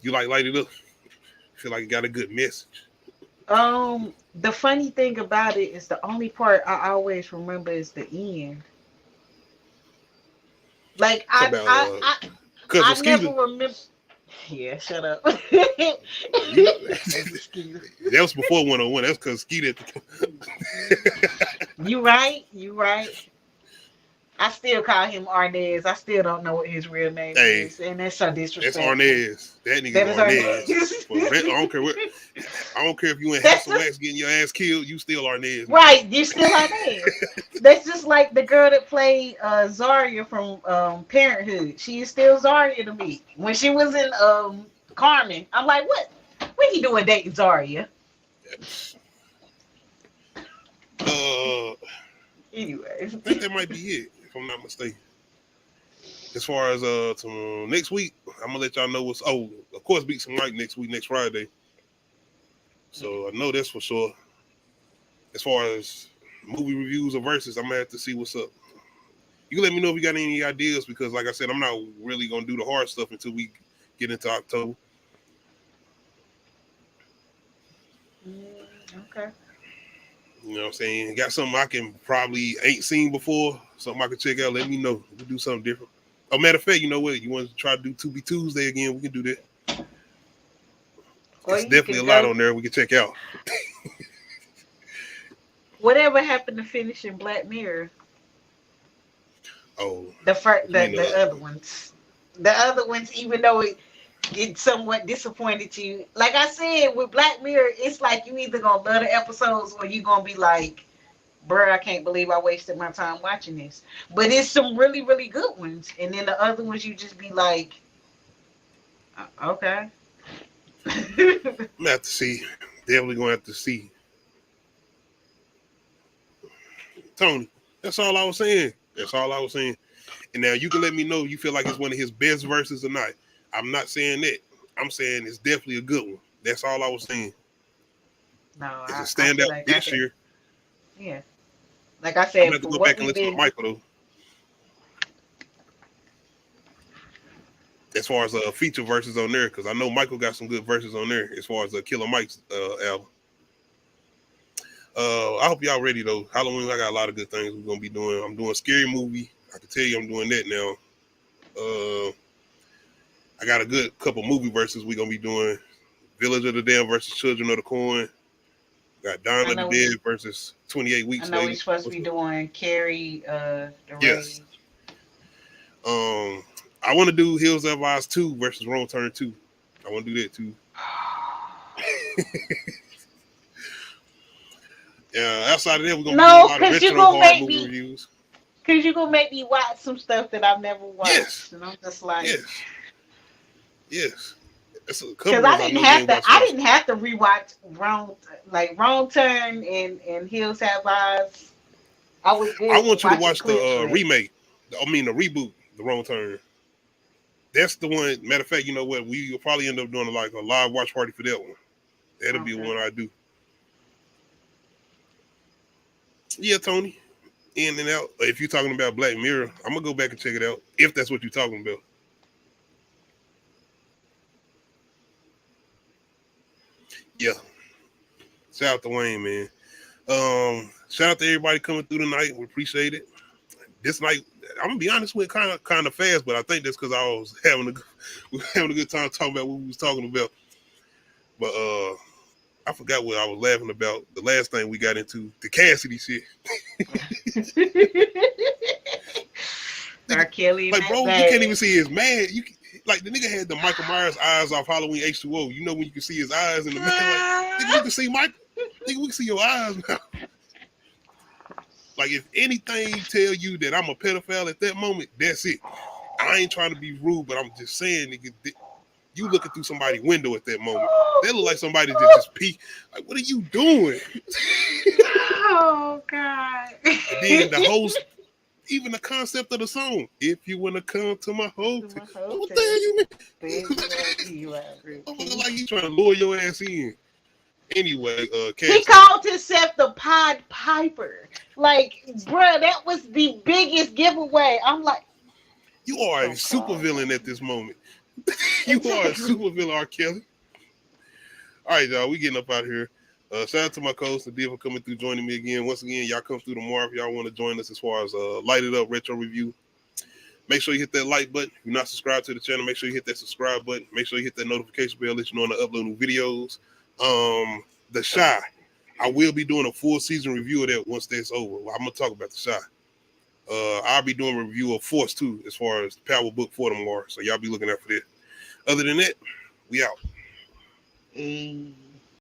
You like light it up? Feel like it got a good message. The funny thing about it is the only part I always remember is the end. Like I never remember. Yeah, shut up. That was before 101. That's because Skeet at the You right. I still call him Arnez. I still don't know what his real name is, and that's so disrespectful. That's Arnez. That nigga Arnez. I don't care if you in Hassel Wax getting your ass killed. You still Arnez. Right, you still Arnez. That's just like the girl that played Zarya from Parenthood. She is still Zarya to me. When she was in Carmen, I'm like, what you doing dating Zarya? Anyway, I think that might be it, if I'm not mistaken. As far as next week, I'm gonna let y'all know what's. Oh, of course, Beats and Mike next week, next Friday. So I know that's for sure. As far as movie reviews or verses, I'm gonna have to see what's up. You can let me know if you got any ideas, because, like I said, I'm not really gonna do the hard stuff until we get into October. Okay. You know what I'm saying? Got something I can probably ain't seen before, something I can check out. Let me know. We'll do something different. Oh, matter of fact, you know what? You want to try to do 2B Tuesday again? We can do that. Or it's definitely a lot on there we can check out. Whatever happened to finishing Black Mirror? Oh, the other ones. The other ones, even though it somewhat disappointed you. Like I said, with Black Mirror, it's like you either gonna love the episodes or you gonna be like, bruh, I can't believe I wasted my time watching this. But it's some really, really good ones. And then the other ones, you just be like, okay. I'm gonna have to see. Definitely gonna have to see. Tony, that's all I was saying. That's all I was saying. And now you can let me know you feel like it's one of his best verses or not. I'm not saying that. I'm saying it's definitely a good one. That's all I was saying. No, it's a standout like this year. Yeah. Like I said, I'm gonna have to go back and listen to Michael though. As far as feature verses on there, because I know Michael got some good verses on there as far as Killer Mike's album. I hope y'all ready though. Halloween, I got a lot of good things we're gonna be doing. I'm doing Scary Movie. I can tell you I'm doing that now. I got a good couple movie verses we're gonna be doing. Village of the Damned versus Children of the Corn. Got Dawn of the Dead versus 28 Weeks Later. I know we're supposed to be doing Carrie, the yes. I want to do Hills Have Eyes 2 versus Wrong Turn 2. I want to do that too. Yeah, outside of that, we're gonna do a lot of retro horror movie reviews. Because you're gonna make me watch some stuff that I've never watched. Yes. And I'm just like, yes. Because I didn't have to rewatch Wrong Turn and Hills Have Eyes. I was good. I want you to watch the remake. The reboot, The Wrong Turn. That's the one. Matter of fact, you know what? We'll probably end up doing like a live watch party for that one. That'll be one I do. Yeah, Tony. In and out. If you're talking about Black Mirror, I'm gonna go back and check it out. If that's what you're talking about. Yeah. Shout out to Wayne, man. Shout out to everybody coming through tonight. We appreciate it. This night, I'm gonna be honest with it, kind of fast, but I think that's because I was having a good time talking about what we was talking about. But I forgot what I was laughing about. The last thing we got into, the Cassidy shit. R. Kelly, like, bro, you can't even see his man. Like, the nigga had the Michael Myers eyes off Halloween H2O. You know when you can see his eyes in the man. Like, nigga, you can see Michael. Nigga, we can see your eyes now. Like, if anything tell you that I'm a pedophile at that moment, that's it. I ain't trying to be rude, but I'm just saying, nigga, you looking through somebody's window at that moment. They look like somebody that just peeked. Like, what are you doing? Oh, God. And then the host, even the concept of the song, if you want to come to my hotel. What the hell you mean? Like you trying to lure your ass in. Anyway, he called himself the Pied Piper. Like, bruh, that was the biggest giveaway. I'm like, you are a supervillain at this moment. You are a supervillain, R. Kelly. All right, y'all, we getting up out of here. Shout out to my co-host Nadia for coming through, joining me again. Once again, y'all come through tomorrow if y'all want to join us as far as Light It Up Retro Review. Make sure you hit that like button. If you're not subscribed to the channel, make sure you hit that subscribe button. Make sure you hit that notification bell, let you know when I upload new videos. The Shy, I will be doing a full season review of that once that's over. I'm gonna talk about The Shy. I'll be doing a review of Force 2 as far as the Power Book for tomorrow. So y'all be looking out for that. Other than that, we out.